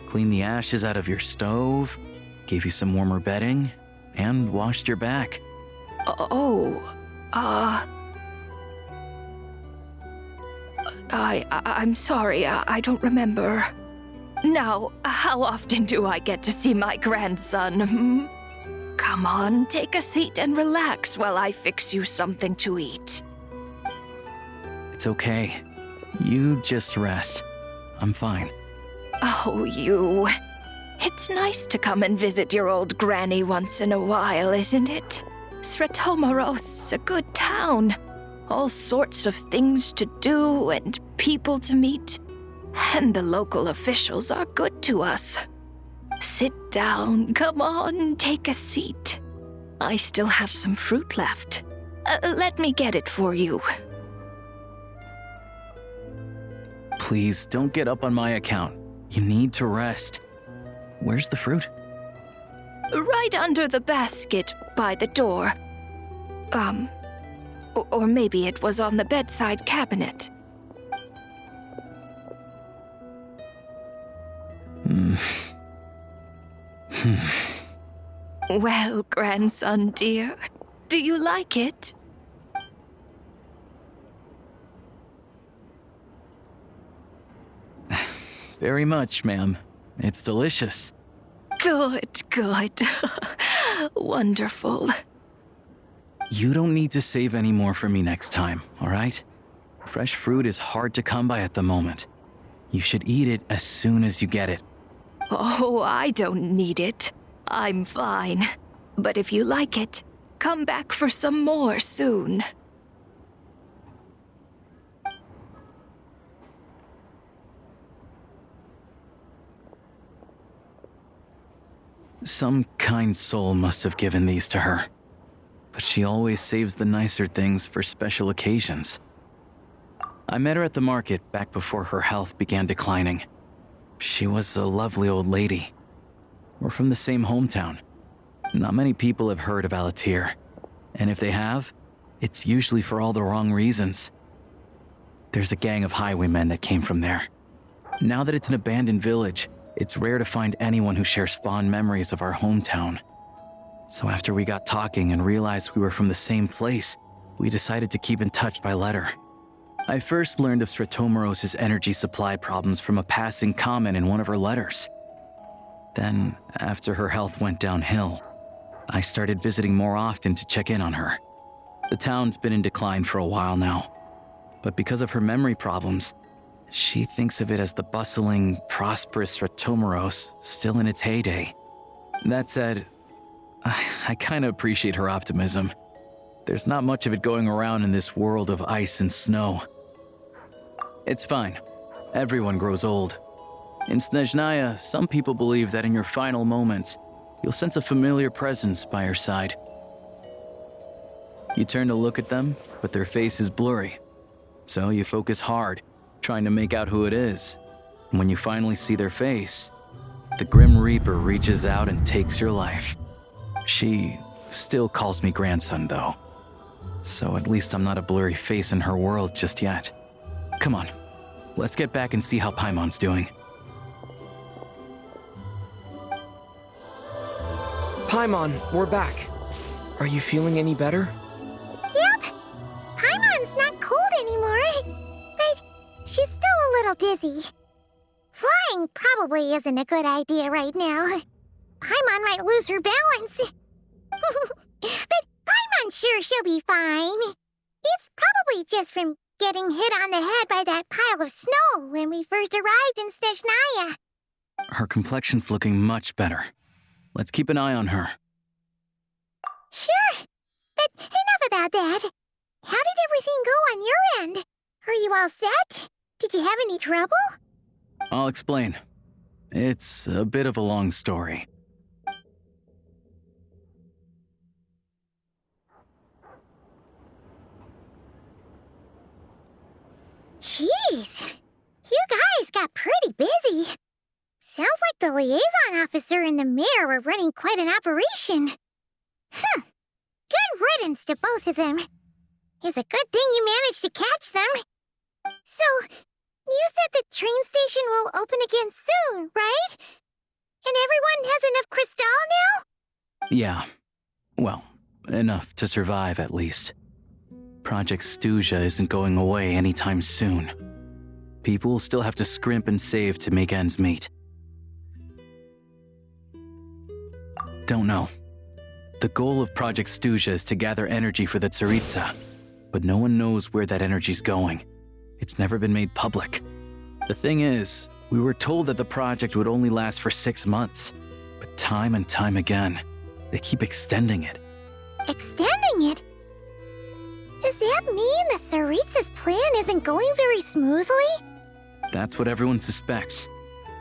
Cleaned the ashes out of your stove, gave you some warmer bedding, and washed your back. I'm sorry, I don't remember. Now, how often do I get to see my grandson, hmm? Come on, take a seat and relax while I fix you something to eat. It's okay. You just rest. I'm fine. Oh, you. It's nice to come and visit your old granny once in a while, isn't it? Sretomaros, a good town. All sorts of things to do and people to meet. And the local officials are good to us. Sit down, come on, take a seat. I still have some fruit left. Let me get it for you. Please, don't get up on my account. You need to rest. Where's the fruit? Right under the basket by the door. Or maybe it was on the bedside cabinet. Well, grandson dear, do you like it? Very much, ma'am. It's delicious. Good, good. Wonderful. You don't need to save any more for me next time, all right? Fresh fruit is hard to come by at the moment. You should eat it as soon as you get it. Oh, I don't need it. I'm fine. But if you like it, come back for some more soon. Some kind soul must have given these to her. But she always saves the nicer things for special occasions. I met her at the market back before her health began declining. She was a lovely old lady. We're from the same hometown. Not many people have heard of Alatir. And if they have, it's usually for all the wrong reasons. There's a gang of highwaymen that came from there. Now that it's an abandoned village, it's rare to find anyone who shares fond memories of our hometown. So after we got talking and realized we were from the same place, we decided to keep in touch by letter. I first learned of Sretomaros' energy supply problems from a passing comment in one of her letters. Then, after her health went downhill, I started visiting more often to check in on her. The town's been in decline for a while now, but because of her memory problems, she thinks of it as the bustling, prosperous Sretomaros still in its heyday. That said, I kinda appreciate her optimism. There's not much of it going around in this world of ice and snow. It's fine. Everyone grows old. In Snezhnaya, some people believe that in your final moments, you'll sense a familiar presence by your side. You turn to look at them, but their face is blurry. So you focus hard, trying to make out who it is. And when you finally see their face, the Grim Reaper reaches out and takes your life. She still calls me grandson, though. So at least I'm not a blurry face in her world just yet. Come on, let's get back and see how Paimon's doing. Paimon, we're back. Are you feeling any better? Yep. Paimon's not cold anymore, but she's still a little dizzy. Flying probably isn't a good idea right now. Paimon might lose her balance. But Paimon's sure she'll be fine. It's probably just from getting hit on the head by that pile of snow when we first arrived in Snezhnaya. Her complexion's looking much better. Let's keep an eye on her. Sure, but enough about that. How did everything go on your end? Are you all set? Did you have any trouble? I'll explain. It's a bit of a long story. Jeez, you guys got pretty busy. Sounds like the liaison officer and the mayor were running quite an operation. Good riddance to both of them. It's a good thing you managed to catch them. So, you said the train station will open again soon, right? And everyone has enough crystal now? Yeah. Well, enough to survive at least. Project Stuja isn't going away anytime soon. People will still have to scrimp and save to make ends meet. Don't know. The goal of Project Stuja is to gather energy for the Tsaritsa, but no one knows where that energy's going. It's never been made public. The thing is, we were told that the project would only last for 6 months, but time and time again, they keep extending it. Extending it? Does that mean the Tsaritsa's plan isn't going very smoothly? That's what everyone suspects.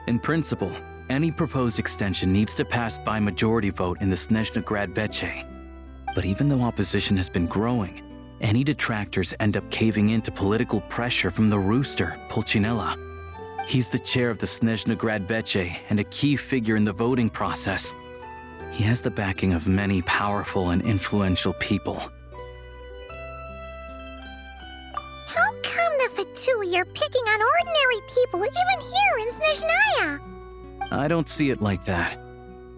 In principle, any proposed extension needs to pass by majority vote in the Snezhnegrad Veche. But even though opposition has been growing, any detractors end up caving into political pressure from the rooster, Pulcinella. He's the chair of the Snezhnegrad Veche and a key figure in the voting process. He has the backing of many powerful and influential people. How come the Fatui are picking on ordinary people even here in Snezhnaya? I don't see it like that.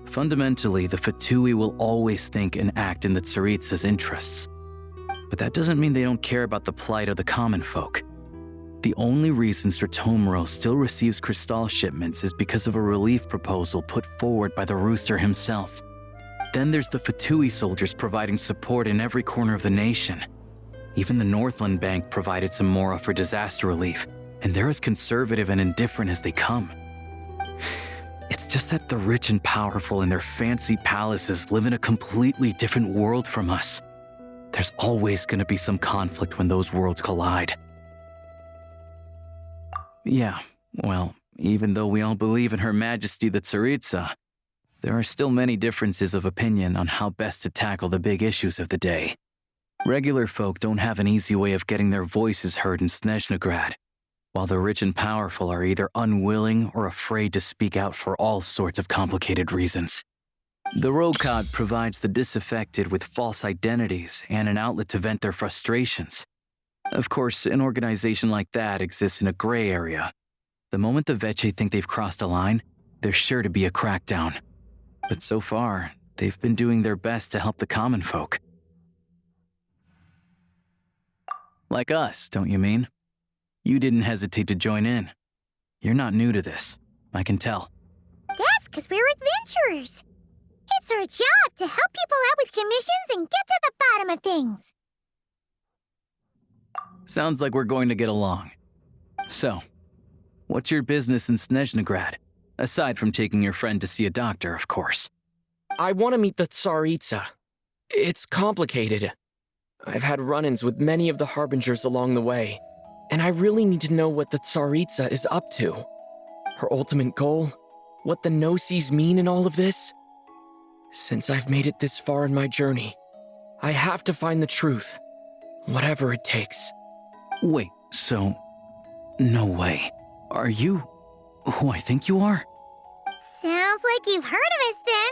Fundamentally, the Fatui will always think and act in the Tsaritsa's interests. But that doesn't mean they don't care about the plight of the common folk. The only reason Stratomero still receives crystal shipments is because of a relief proposal put forward by the rooster himself. Then there's the Fatui soldiers providing support in every corner of the nation. Even the Northland Bank provided some mora for disaster relief, and they're as conservative and indifferent as they come. It's just that the rich and powerful in their fancy palaces live in a completely different world from us. There's always going to be some conflict when those worlds collide. Yeah, well, even though we all believe in Her Majesty the Tsaritsa, there are still many differences of opinion on how best to tackle the big issues of the day. Regular folk don't have an easy way of getting their voices heard in Snezhnegrad, while the rich and powerful are either unwilling or afraid to speak out for all sorts of complicated reasons. The Rokad provides the disaffected with false identities and an outlet to vent their frustrations. Of course, an organization like that exists in a gray area. The moment the Veche think they've crossed a line, there's sure to be a crackdown. But so far, they've been doing their best to help the common folk. Like us, don't you mean? You didn't hesitate to join in. You're not new to this, I can tell. That's because we're adventurers. It's our job to help people out with commissions and get to the bottom of things. Sounds like we're going to get along. So, what's your business in Snezhnegrad? Aside from taking your friend to see a doctor, of course. I want to meet the Tsaritsa. It's complicated. I've had run-ins with many of the Harbingers along the way, and I really need to know what the Tsaritsa is up to. Her ultimate goal? What the no-sees mean in all of this? Since I've made it this far in my journey, I have to find the truth, whatever it takes. Wait, so... No way. Are you who I think you are? Sounds like you've heard of us then.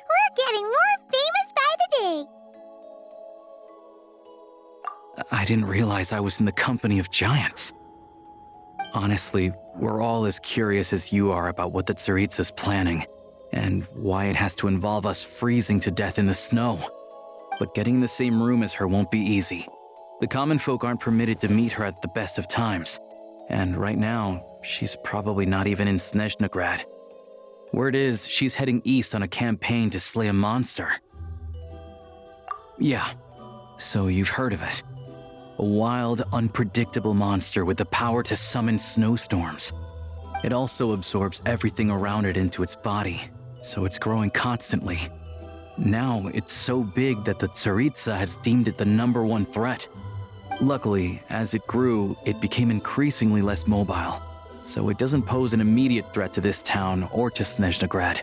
We're getting more famous by the day. I didn't realize I was in the company of giants. Honestly, we're all as curious as you are about what the Tsaritsa's planning, and why it has to involve us freezing to death in the snow. But getting in the same room as her won't be easy. The common folk aren't permitted to meet her at the best of times, and right now, she's probably not even in Snezhnegrad. Word is, she's heading east on a campaign to slay a monster. Yeah, so you've heard of it. A wild, unpredictable monster with the power to summon snowstorms. It also absorbs everything around it into its body, so it's growing constantly. Now it's so big that the Tsaritsa has deemed it the #1 threat. Luckily, as it grew, it became increasingly less mobile, so it doesn't pose an immediate threat to this town or to Snezhnegrad.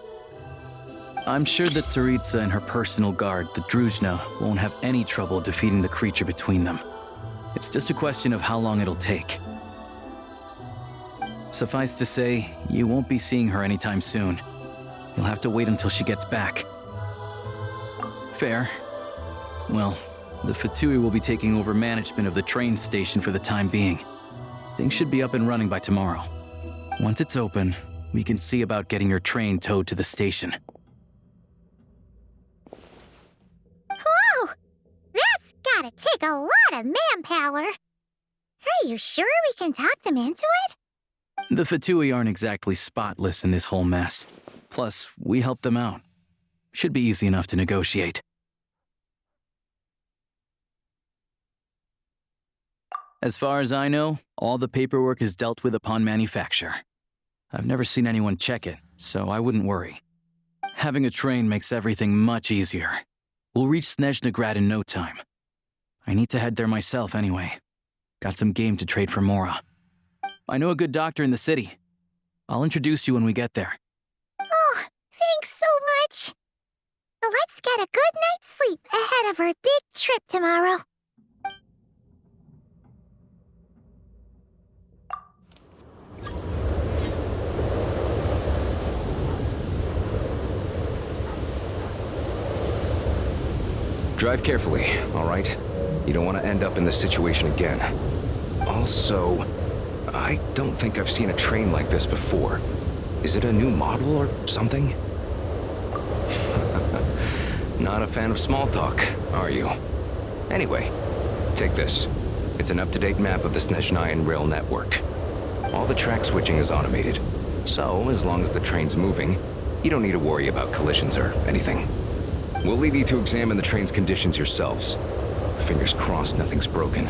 I'm sure that Tsaritsa and her personal guard, the Druzhna, won't have any trouble defeating the creature between them. It's just a question of how long it'll take. Suffice to say, you won't be seeing her anytime soon. You'll have to wait until she gets back. Fair. Well, the Fatui will be taking over management of the train station for the time being. Things should be up and running by tomorrow. Once it's open, we can see about getting your train towed to the station. Whoa! That's gotta take a lot of manpower. Are you sure we can talk them into it? The Fatui aren't exactly spotless in this whole mess. Plus, we helped them out. Should be easy enough to negotiate. As far as I know, all the paperwork is dealt with upon manufacture. I've never seen anyone check it, so I wouldn't worry. Having a train makes everything much easier. We'll reach Snezhnegrad in no time. I need to head there myself anyway. Got some game to trade for Mora. I know a good doctor in the city. I'll introduce you when we get there. Oh, thanks so much. Let's get a good night's sleep ahead of our big trip tomorrow. Drive carefully, all right? You don't want to end up in this situation again. Also, I don't think I've seen a train like this before. Is it a new model or something? Not a fan of small talk, are you? Anyway, take this. It's an up-to-date map of the Snezhnayan rail network. All the track switching is automated, so as long as the train's moving, you don't need to worry about collisions or anything. We'll leave you to examine the train's conditions yourselves. Fingers crossed nothing's broken.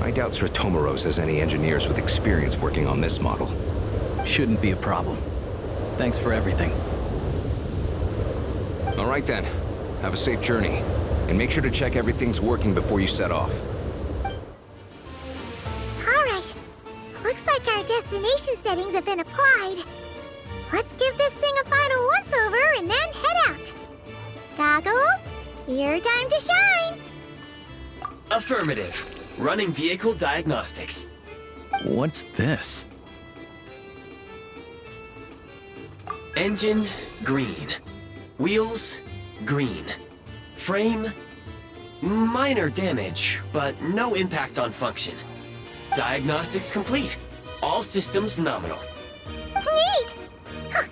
I doubt Sratomaros has any engineers with experience working on this model. Shouldn't be a problem. Thanks for everything. All right then. Have a safe journey. And make sure to check everything's working before you set off. Alright. Looks like our destination settings have been applied. Let's give this thing a final once-over and then head out. Goggles, your time to shine! Affirmative. Running vehicle diagnostics. What's this? Engine, green. Wheels, green. Frame, minor damage, but no impact on function. Diagnostics complete. All systems nominal. Neat! Huh.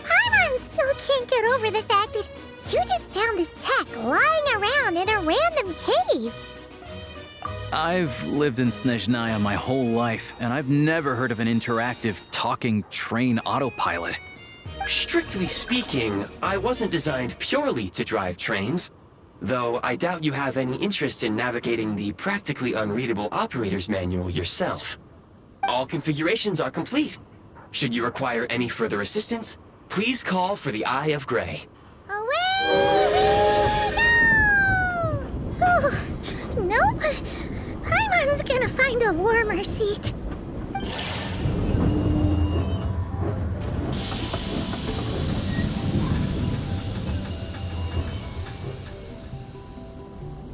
Paimon still can't get over the fact that you just found this tech lying around in a random cave. I've lived in Snezhnaya my whole life, and I've never heard of an interactive, talking train autopilot. Strictly speaking, I wasn't designed purely to drive trains, though I doubt you have any interest in navigating the practically unreadable operator's manual yourself. All configurations are complete. Should you require any further assistance, please call for the Eye of Grey. Away we go! Oh, nope. Paimon's gonna find a warmer seat.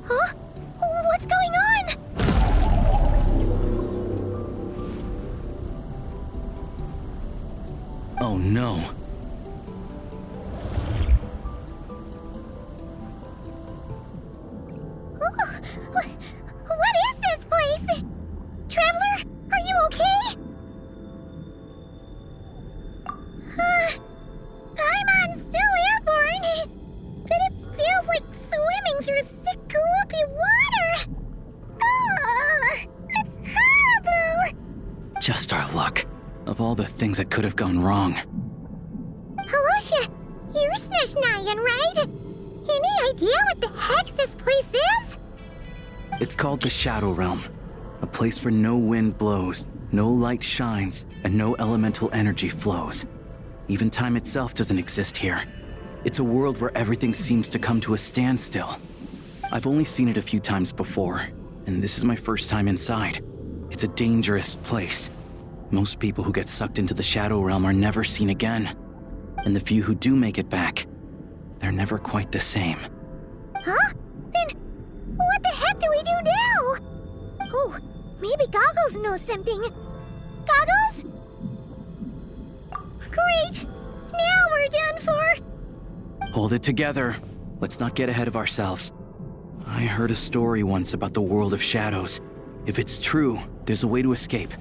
Huh? What's going on? Oh no. What is this place? Traveler, are you okay? Paimon's still airborne, but it feels like swimming through thick, gloopy water. Ugh, it's horrible. Just our luck. Of all the things that could have gone wrong. Halosha, you're Snezhnayan, right? Any idea what the heck this place is? It's called the Shadow Realm. A place where no wind blows, no light shines, and no elemental energy flows. Even time itself doesn't exist here. It's a world where everything seems to come to a standstill. I've only seen it a few times before, and this is my first time inside. It's a dangerous place. Most people who get sucked into the Shadow Realm are never seen again. And the few who do make it back, they're never quite the same. Huh? Then what the heck do we do now? Oh, maybe Goggles knows something. Goggles? Great! Now we're done for! Hold it together. Let's not get ahead of ourselves. I heard a story once about the world of shadows. If it's true, there's a way to escape.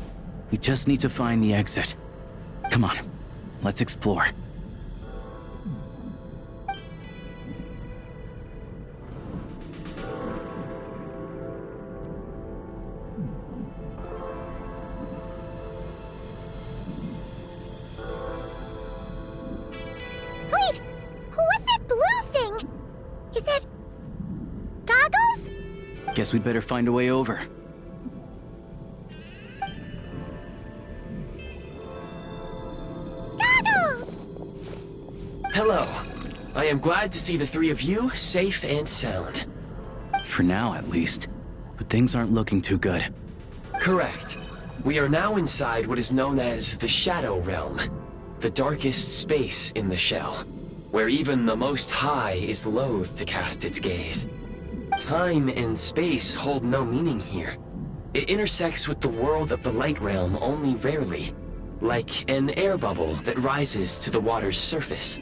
We just need to find the exit. Come on, let's explore. Wait! What's that blue thing? Is that... Goggles? Guess we'd better find a way over. Goggles! Hello. I am glad to see the three of you safe and sound. For now, at least. But things aren't looking too good. Correct. We are now inside what is known as the Shadow Realm, the darkest space in the shell, where even the Most High is loath to cast its gaze. Time and space hold no meaning here. It intersects with the world of the Light Realm only rarely, like an air bubble that rises to the water's surface.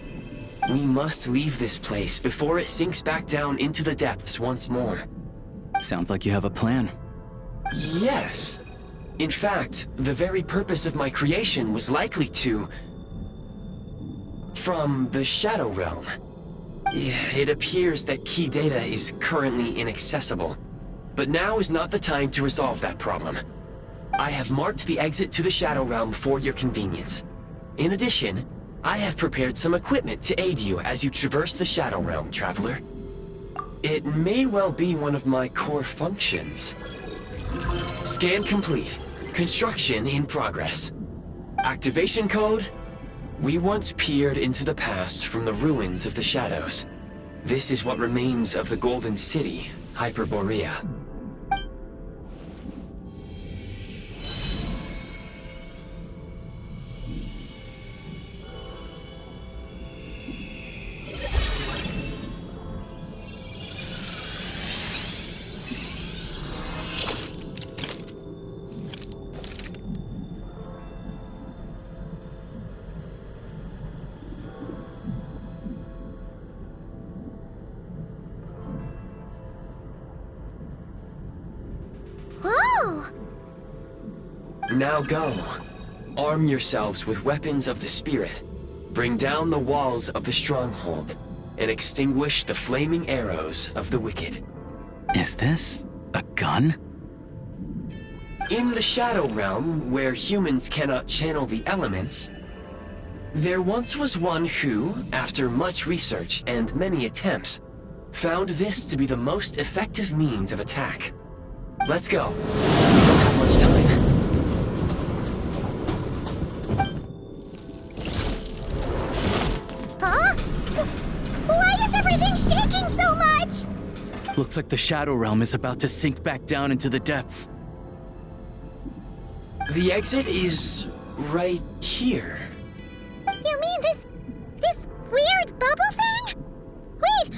We must leave this place before it sinks back down into the depths once more. Sounds like you have a plan. Yes. In fact, the very purpose of my creation was likely to... from the Shadow Realm. It appears that key data is currently inaccessible, but now is not the time to resolve that problem. I have marked the exit to the Shadow Realm for your convenience. In addition, I have prepared some equipment to aid you as you traverse the Shadow Realm, Traveler. It may well be one of my core functions. Scan complete. Construction in progress. Activation code? We once peered into the past from the ruins of the shadows. This is what remains of the Golden City, Hyperborea. Whoa! Now go. Arm yourselves with weapons of the spirit. Bring down the walls of the stronghold, and extinguish the flaming arrows of the wicked. Is this a gun? In the Shadow Realm, where humans cannot channel the elements, there once was one who, after much research and many attempts, found this to be the most effective means of attack. Let's go. We don't have much time. Huh? Why is everything shaking so much? Looks like the Shadow Realm is about to sink back down into the depths. The exit is right here. You mean this weird bubble thing? Wait,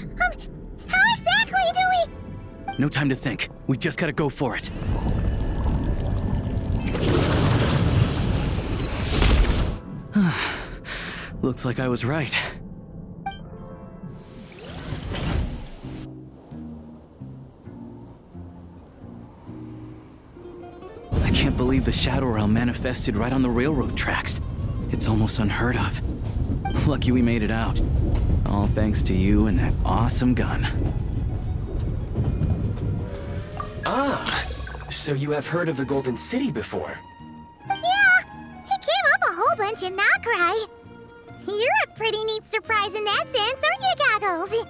how exactly do we... No time to think. We just gotta go for it. Looks like I was right. I can't believe the Shadow Realm manifested right on the railroad tracks. It's almost unheard of. Lucky we made it out. All thanks to you and that awesome gun. Ah, so you have heard of the Golden City before? Yeah, it came up a whole bunch in Nokrai. You're a pretty neat surprise in that sense, aren't you, Goggles?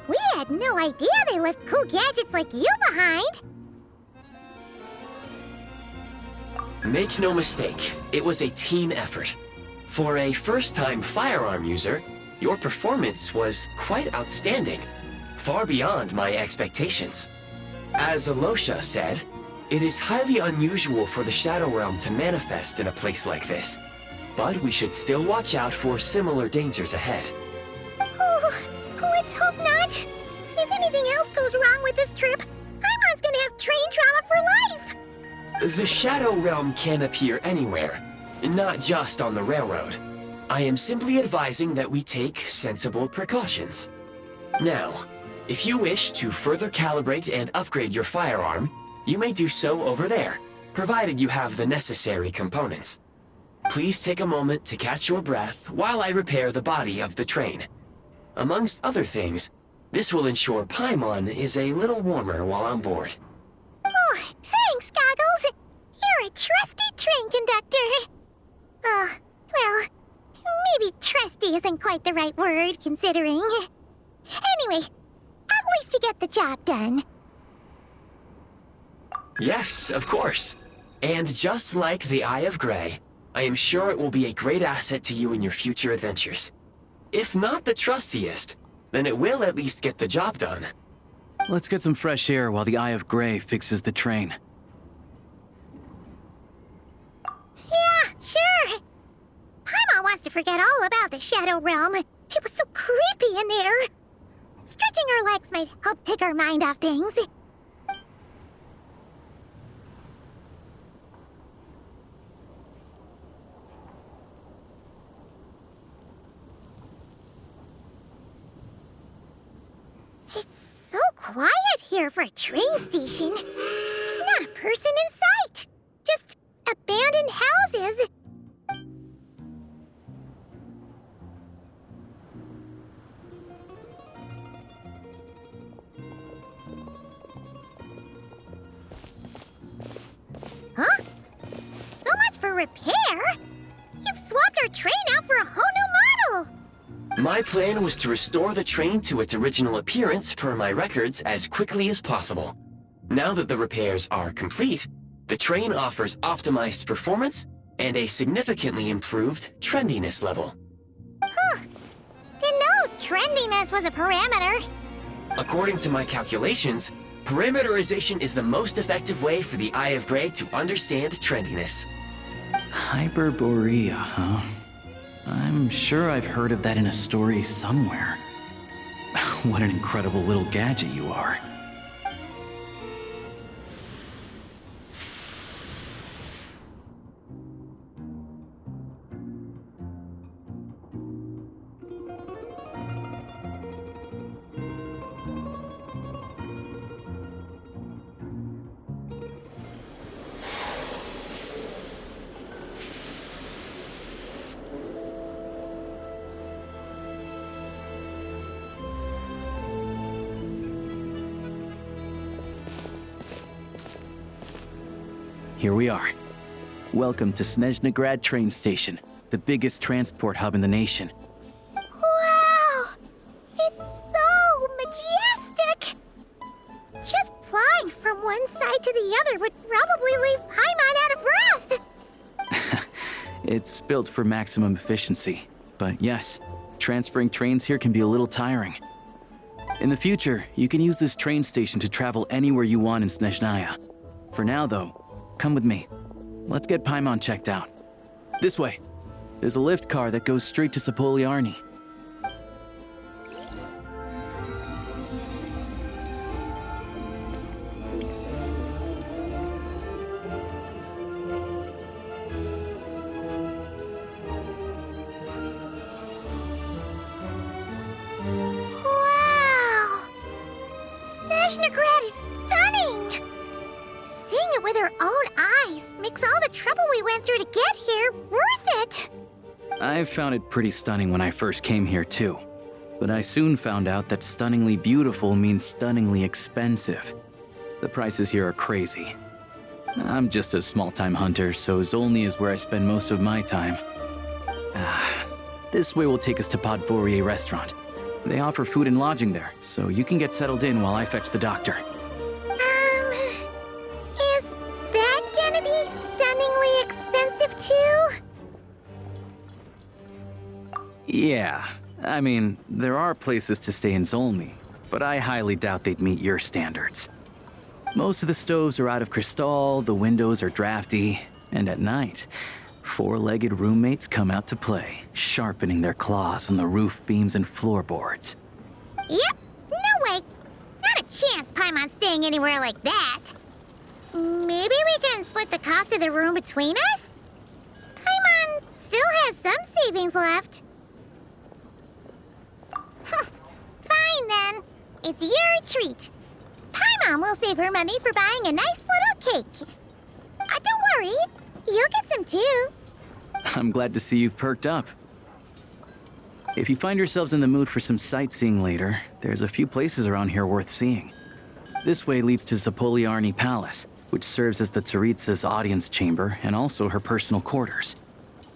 We had no idea they left cool gadgets like you behind. Make no mistake, it was a team effort. For a first-time firearm user, your performance was quite outstanding, far beyond my expectations. As Alosha said, it is highly unusual for the Shadow Realm to manifest in a place like this, but we should still watch out for similar dangers ahead. Oh, let's hope not. If anything else goes wrong with this trip, Paimon's gonna have train trauma for life! The Shadow Realm can appear anywhere, not just on the railroad. I am simply advising that we take sensible precautions. Now, if you wish to further calibrate and upgrade your firearm, you may do so over there, provided you have the necessary components. Please take a moment to catch your breath while I repair the body of the train. Amongst other things, this will ensure Paimon is a little warmer while on board. Oh, thanks, Goggles. You're a trusty train conductor. Well, maybe trusty isn't quite the right word, considering. Anyway, at least you get the job done. Yes, of course. And just like the Eye of Grey, I am sure it will be a great asset to you in your future adventures. If not the trustiest, then it will at least get the job done. Let's get some fresh air while the Eye of Grey fixes the train. Yeah, sure. Paimon wants to forget all about the Shadow Realm. It was so creepy in there. Stretching our legs might help take our mind off things. It's so quiet here for a train station. Not a person in sight. Just abandoned houses. Huh? So much for repair? You've swapped our train out for a whole new model! My plan was to restore the train to its original appearance per my records as quickly as possible. Now that the repairs are complete, the train offers optimized performance and a significantly improved trendiness level. Huh. Didn't know trendiness was a parameter. According to my calculations, parameterization is the most effective way for the Eye of Grey to understand trendiness. Hyperborea, huh? I'm sure I've heard of that in a story somewhere. What an incredible little gadget you are. Here we are. Welcome to Snezhnegrad train station, the biggest transport hub in the nation. Wow! It's so majestic! Just flying from one side to the other would probably leave Paimon out of breath! It's built for maximum efficiency, but yes, transferring trains here can be a little tiring. In the future, you can use this train station to travel anywhere you want in Snezhnaya. For now, though, come with me. Let's get Paimon checked out. This way. There's a lift car that goes straight to Sapoliarny. Wow! Snezhnegrad is stunning! Seeing it with our own eyes makes all the trouble we went through to get here worth it! I found it pretty stunning when I first came here too. But I soon found out that stunningly beautiful means stunningly expensive. The prices here are crazy. I'm just a small-time hunter, so Zolny is where I spend most of my time. This way will take us to Podvorier restaurant. They offer food and lodging there, so you can get settled in while I fetch the doctor. Is that gonna be stunningly Yeah, I mean, there are places to stay in Zolny, but I highly doubt they'd meet your standards. Most of the stoves are out of crystal, the windows are drafty, and at night, four-legged roommates come out to play, sharpening their claws on the roof beams and floorboards. Yep, no way. Not a chance Paimon's staying anywhere like that. Maybe we can split the cost of the room between us? Paimon still has some savings left. Fine then. It's your treat. Paimon will save her money for buying a nice little cake. Don't worry, you'll get some too. I'm glad to see you've perked up. If you find yourselves in the mood for some sightseeing later, there's a few places around here worth seeing. This way leads to Zapoliarny Palace, which serves as the Tsaritsa's audience chamber and also her personal quarters.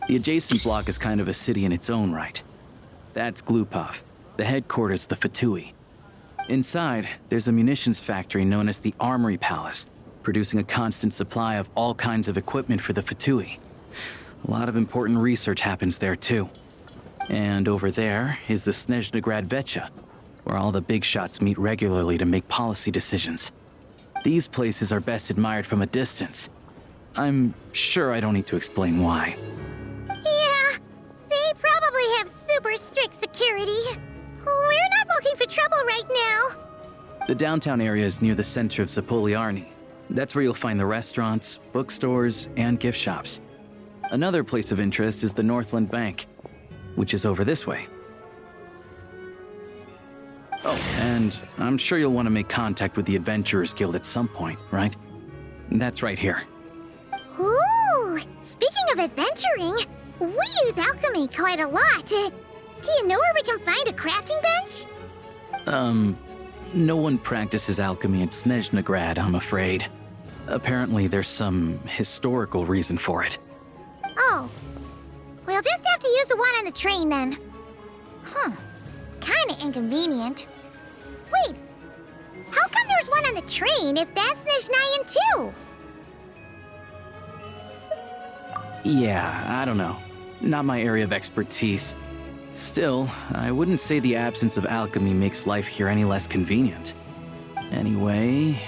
The adjacent block is kind of a city in its own right. That's Glupov, the headquarters of the Fatui. Inside, there's a munitions factory known as the Armory Palace, producing a constant supply of all kinds of equipment for the Fatui. A lot of important research happens there too. And over there is the Snezhnegrad Vecha, where all the big shots meet regularly to make policy decisions. These places are best admired from a distance. I'm sure I don't need to explain why. Yeah, they probably have super strict security. We're not looking for trouble right now. The downtown area is near the center of Zapoliarny. That's where you'll find the restaurants, bookstores, and gift shops. Another place of interest is the Northland Bank, which is over this way. Oh, and I'm sure you'll want to make contact with the Adventurers Guild at some point, right? That's right here. Ooh, speaking of adventuring, we use alchemy quite a lot. Do you know where we can find a crafting bench? No one practices alchemy in Snezhnegrad, I'm afraid. Apparently there's some historical reason for it. Oh, we'll just have to use the one on the train then. Kinda inconvenient. Wait, how come there's one on the train if that's Snezhnayan too? Yeah, I don't know. Not my area of expertise. Still, I wouldn't say the absence of alchemy makes life here any less convenient. Anyway...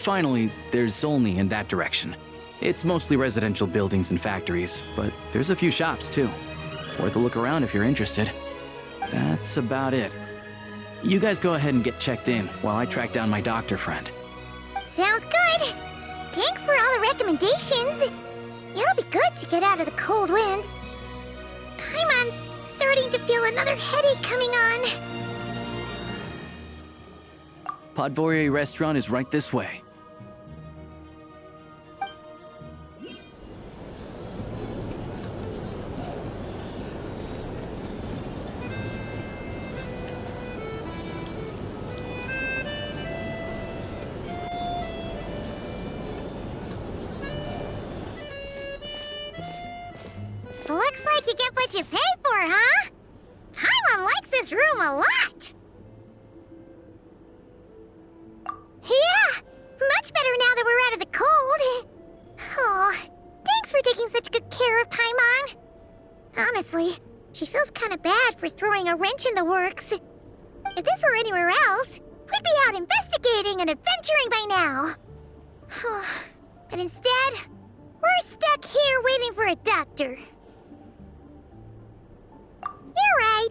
Finally, there's Zolny in that direction. It's mostly residential buildings and factories, but there's a few shops too. Worth a look around if you're interested. That's about it. You guys go ahead and get checked in while I track down my doctor friend. Sounds good. Thanks for all the recommendations. It'll be good to get out of the cold wind. Paimon's starting to feel another headache coming on. Podvorye restaurant is right this way. Looks like you get what you pay for, huh? Paimon likes this room a lot. Yeah, much better now that we're out of the cold. Oh, thanks for taking such good care of Paimon. Honestly, she feels kind of bad for throwing a wrench in the works. If this were anywhere else, we'd be out investigating and adventuring by now. But instead, we're stuck here waiting for a doctor. You're right.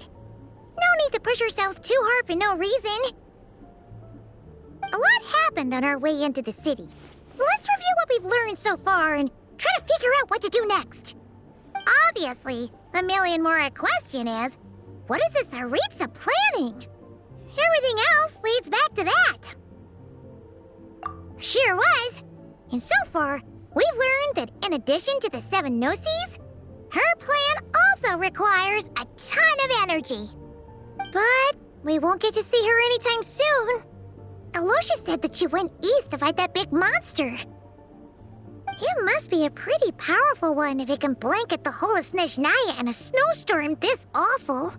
No need to push ourselves too hard for no reason. A lot happened on our way into the city. Let's review what we've learned so far and try to figure out what to do next. Obviously, the million-more question is, what is the Tsaritsa planning? Everything else leads back to that. Sure was. And so far, we've learned that in addition to the 7 Gnosis, her plan also requires a ton of energy. But we won't get to see her anytime soon. Aloysia said that she went east to fight that big monster. It must be a pretty powerful one if it can blanket the whole of Snezhnaya in a snowstorm this awful.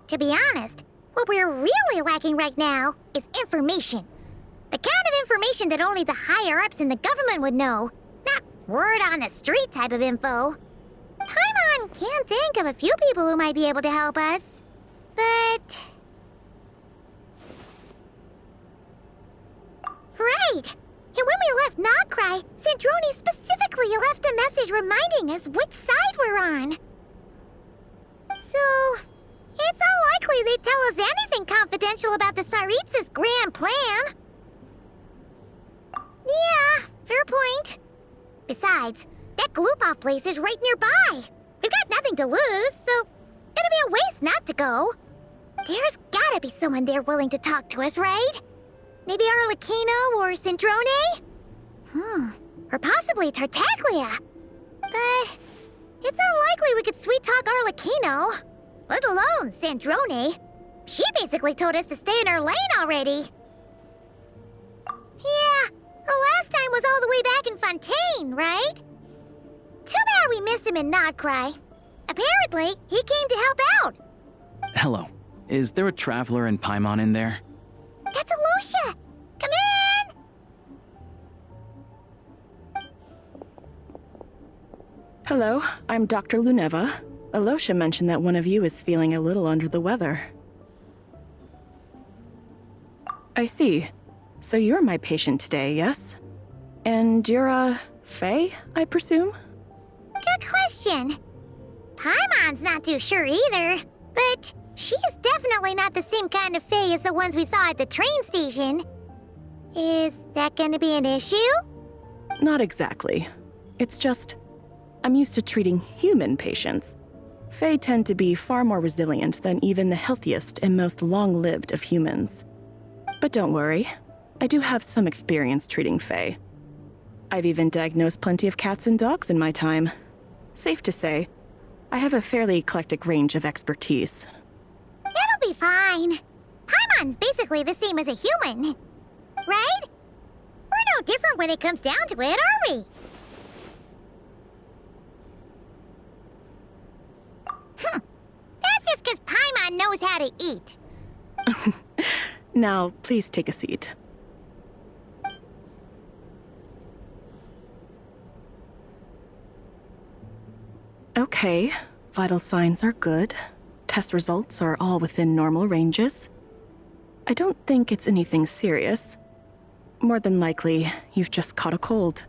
To be honest, what we're really lacking right now is information. The kind of information that only the higher-ups in the government would know, not word on the street type of info. Paimon can think of a few people who might be able to help us. But... Right! And when we left Nogcry, Sandrone specifically left a message reminding us which side we're on. So, it's unlikely they'd tell us anything confidential about the Tsaritsa's grand plan. Yeah, fair point. Besides, that Glupov place is right nearby. We've got nothing to lose, so it'd be a waste not to go. There's gotta be someone there willing to talk to us, right? Maybe Arlecchino or Sandrone? Or possibly Tartaglia. But it's unlikely we could sweet-talk Arlecchino, let alone Sandrone. She basically told us to stay in her lane already. Yeah, the last time was all the way back in Fontaine, right? Too bad we missed him in Nogcry. Apparently, he came to help out. Hello. Is there a traveler in Paimon in there? That's Alosha! Come in! Hello, I'm Dr. Luneva. Alosha mentioned that one of you is feeling a little under the weather. I see. So you're my patient today, yes? And you're, Faye, I presume? Good question. Paimon's not too sure either, but she's definitely not the same kind of Fae as the ones we saw at the train station. Is that gonna be an issue? Not exactly. It's just, I'm used to treating human patients. Fae tend to be far more resilient than even the healthiest and most long-lived of humans. But don't worry, I do have some experience treating Fae. I've even diagnosed plenty of cats and dogs in my time. Safe to say, I have a fairly eclectic range of expertise. It'll be fine. Paimon's basically the same as a human. Right? We're no different when it comes down to it, are we? That's just because Paimon knows how to eat. Now, please take a seat. Okay, vital signs are good. Test results are all within normal ranges. I don't think it's anything serious. More than likely, you've just caught a cold.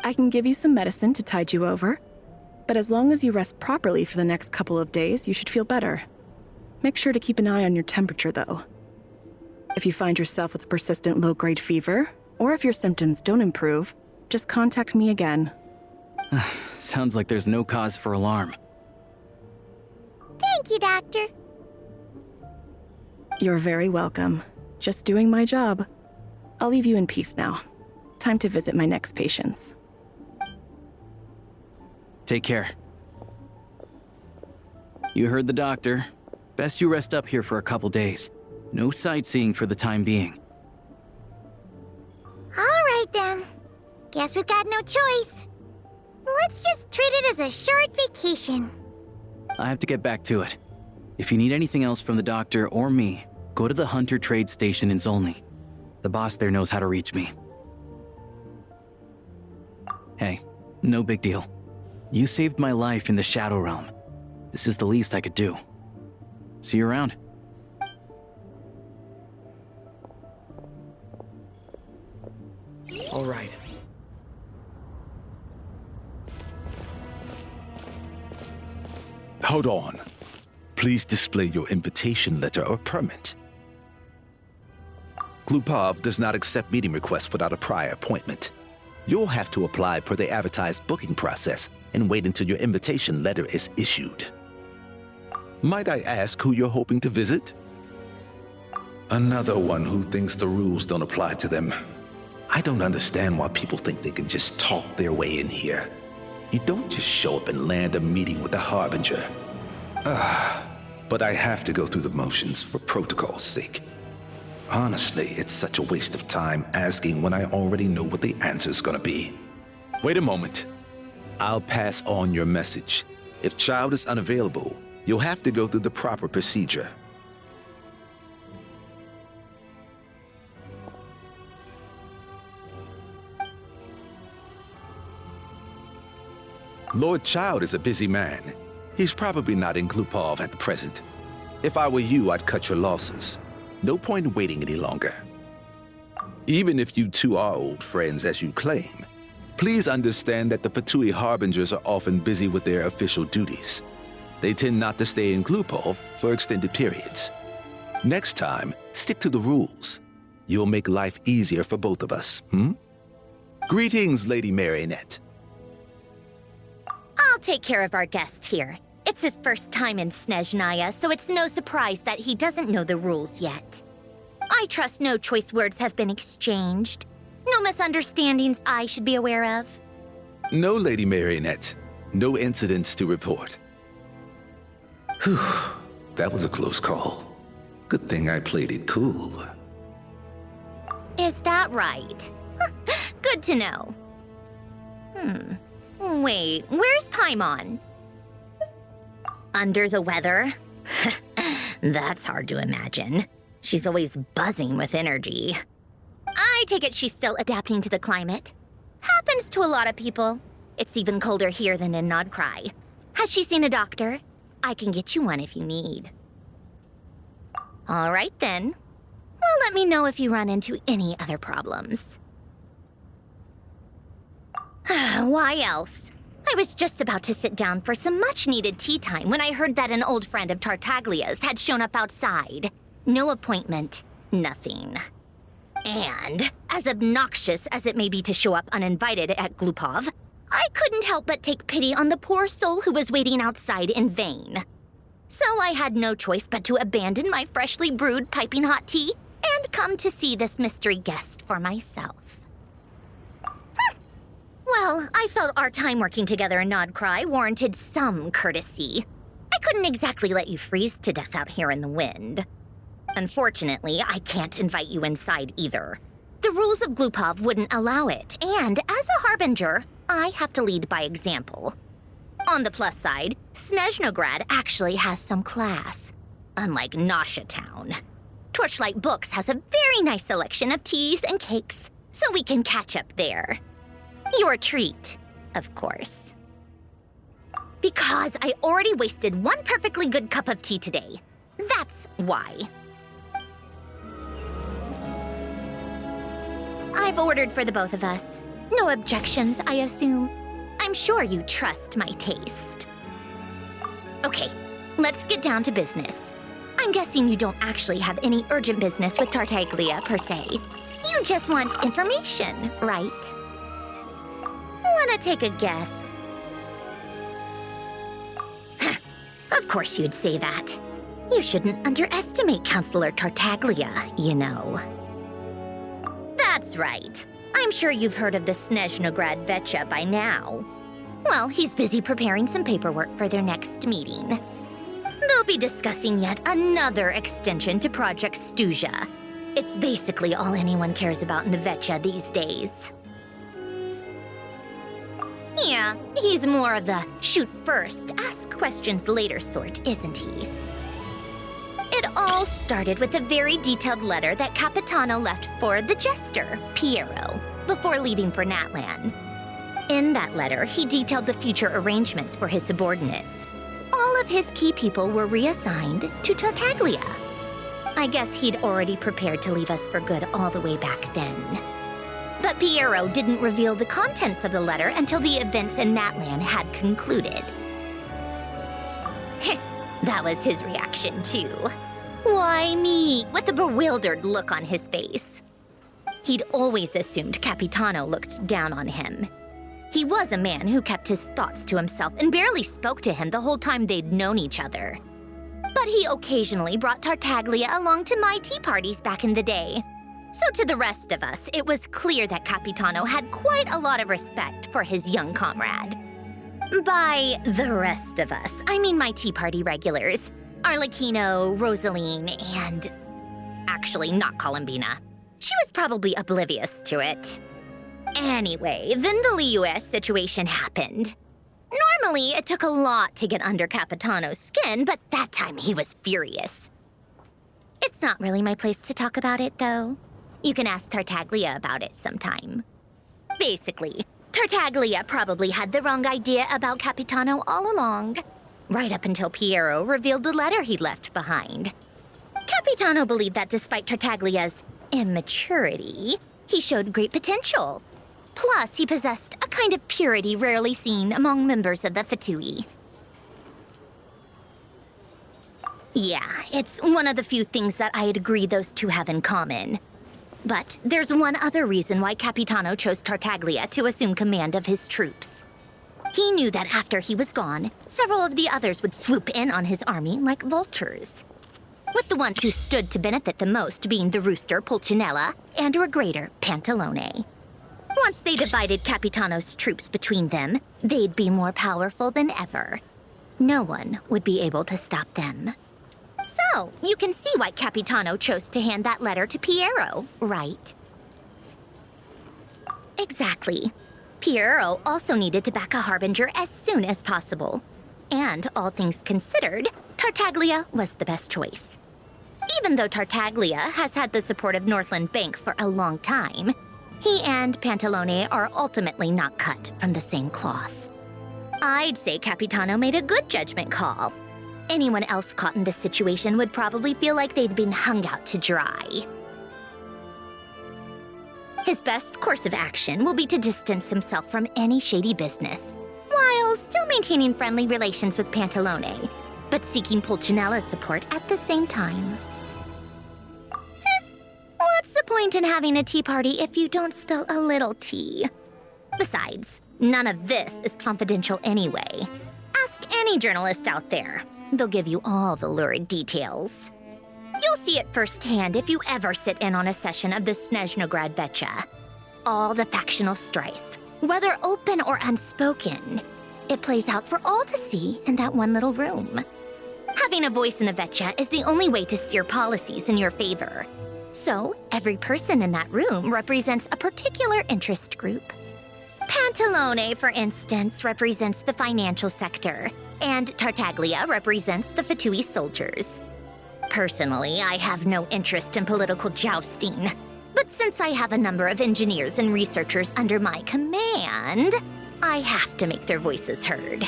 I can give you some medicine to tide you over, but as long as you rest properly for the next couple of days, you should feel better. Make sure to keep an eye on your temperature, though. If you find yourself with a persistent low-grade fever, or if your symptoms don't improve, just contact me again. Sounds like there's no cause for alarm. Thank you, Doctor. You're very welcome. Just doing my job. I'll leave you in peace now. Time to visit my next patients. Take care. You heard the doctor. Best you rest up here for a couple days. No sightseeing for the time being. All right, then. Guess we've got no choice. Let's just treat it as a short vacation. I have to get back to it. If you need anything else from the doctor or me, go to the Hunter Trade Station in Zolny. The boss there knows how to reach me. Hey, no big deal. You saved my life in the Shadow Realm. This is the least I could do. See you around. All right. Hold on. Please display your invitation letter or permit. Glupov does not accept meeting requests without a prior appointment. You'll have to apply per the advertised booking process and wait until your invitation letter is issued. Might I ask who you're hoping to visit? Another one who thinks the rules don't apply to them. I don't understand why people think they can just talk their way in here. You don't just show up and land a meeting with the Harbinger. But I have to go through the motions for protocol's sake. Honestly, it's such a waste of time asking when I already know what the answer's gonna be. Wait a moment. I'll pass on your message. If Child is unavailable, you'll have to go through the proper procedure. Lord Child is a busy man. He's probably not in Glupov at the present. If I were you, I'd cut your losses. No point in waiting any longer. Even if you two are old friends as you claim, please understand that the Fatui Harbingers are often busy with their official duties. They tend not to stay in Glupov for extended periods. Next time, stick to the rules. You'll make life easier for both of us, Greetings, Lady Marionette. I'll take care of our guest here. It's his first time in Snezhnaya, so it's no surprise that he doesn't know the rules yet. I trust no choice words have been exchanged. No misunderstandings I should be aware of. No, Lady Marionette. No incidents to report. Whew, that was a close call. Good thing I played it cool. Is that right? Good to know. Wait, where's Paimon? Under the weather? That's hard to imagine. She's always buzzing with energy. I take it she's still adapting to the climate. Happens to a lot of people. It's even colder here than in Nodcry. Has she seen a doctor? I can get you one if you need. All right then. Well, let me know if you run into any other problems. Why else? I was just about to sit down for some much-needed tea time when I heard that an old friend of Tartaglia's had shown up outside. No appointment, nothing. And, as obnoxious as it may be to show up uninvited at Glupov, I couldn't help but take pity on the poor soul who was waiting outside in vain. So I had no choice but to abandon my freshly brewed piping hot tea and come to see this mystery guest for myself. Well, I felt our time working together in Nodcry warranted some courtesy. I couldn't exactly let you freeze to death out here in the wind. Unfortunately, I can't invite you inside either. The rules of Glupov wouldn't allow it, and as a harbinger, I have to lead by example. On the plus side, Snezhnograd actually has some class, unlike Nasha Town. Torchlight Books has a very nice selection of teas and cakes, so we can catch up there. Your treat, of course. Because I already wasted one perfectly good cup of tea today. That's why. I've ordered for the both of us. No objections, I assume. I'm sure you trust my taste. Okay, let's get down to business. I'm guessing you don't actually have any urgent business with Tartaglia, per se. You just want information, right? Wanna take a guess? Of course you'd say that. You shouldn't underestimate Counselor Tartaglia, you know. That's right. I'm sure you've heard of the Snezhnograd Vecha by now. Well, he's busy preparing some paperwork for their next meeting. They'll be discussing yet another extension to Project Stuzha. It's basically all anyone cares about in the Vecha these days. Yeah, he's more of the shoot first, ask questions later sort, isn't he? It all started with a very detailed letter that Capitano left for the jester, Piero, before leaving for Natlan. In that letter, he detailed the future arrangements for his subordinates. All of his key people were reassigned to Tartaglia. I guess he'd already prepared to leave us for good all the way back then. But Piero didn't reveal the contents of the letter until the events in Natlan had concluded. That was his reaction, too. Why me? With a bewildered look on his face. He'd always assumed Capitano looked down on him. He was a man who kept his thoughts to himself and barely spoke to him the whole time they'd known each other. But he occasionally brought Tartaglia along to my tea parties back in the day. So to the rest of us, it was clear that Capitano had quite a lot of respect for his young comrade. By the rest of us, I mean my tea party regulars. Arlecchino, Rosaline, and... actually, not Columbina. She was probably oblivious to it. Anyway, then the Liu-S situation happened. Normally, it took a lot to get under Capitano's skin, but that time he was furious. It's not really my place to talk about it, though. You can ask Tartaglia about it sometime. Basically, Tartaglia probably had the wrong idea about Capitano all along. right up until Piero revealed the letter he'd left behind. Capitano believed that despite Tartaglia's immaturity, he showed great potential. Plus, he possessed a kind of purity rarely seen among members of the Fatui. Yeah, it's one of the few things that I'd agree those two have in common. But there's one other reason why Capitano chose Tartaglia to assume command of his troops. He knew that after he was gone, several of the others would swoop in on his army like vultures. With the ones who stood to benefit the most being the rooster Pulcinella and Regrator Pantalone. Once they divided Capitano's troops between them, they'd be more powerful than ever. No one would be able to stop them. So, you can see why Capitano chose to hand that letter to Piero, right? Exactly. Piero also needed to back a harbinger as soon as possible. And, all things considered, Tartaglia was the best choice. Even though Tartaglia has had the support of Northland Bank for a long time, he and Pantalone are ultimately not cut from the same cloth. I'd say Capitano made a good judgment call. Anyone else caught in this situation would probably feel like they'd been hung out to dry. His best course of action will be to distance himself from any shady business, while still maintaining friendly relations with Pantalone, but seeking Pulcinella's support at the same time. What's the point in having a tea party if you don't spill a little tea? Besides, none of this is confidential anyway. Ask any journalist out there. They'll give you all the lurid details. You'll see it firsthand if you ever sit in on a session of the Snezhnograd Vecha. All the factional strife, whether open or unspoken, it plays out for all to see in that one little room. Having a voice in the Vecha is the only way to steer policies in your favor. So, every person in that room represents a particular interest group. Pantalone, for instance, represents the financial sector, and Tartaglia represents the Fatui soldiers. Personally, I have no interest in political jousting, but since I have a number of engineers and researchers under my command, I have to make their voices heard.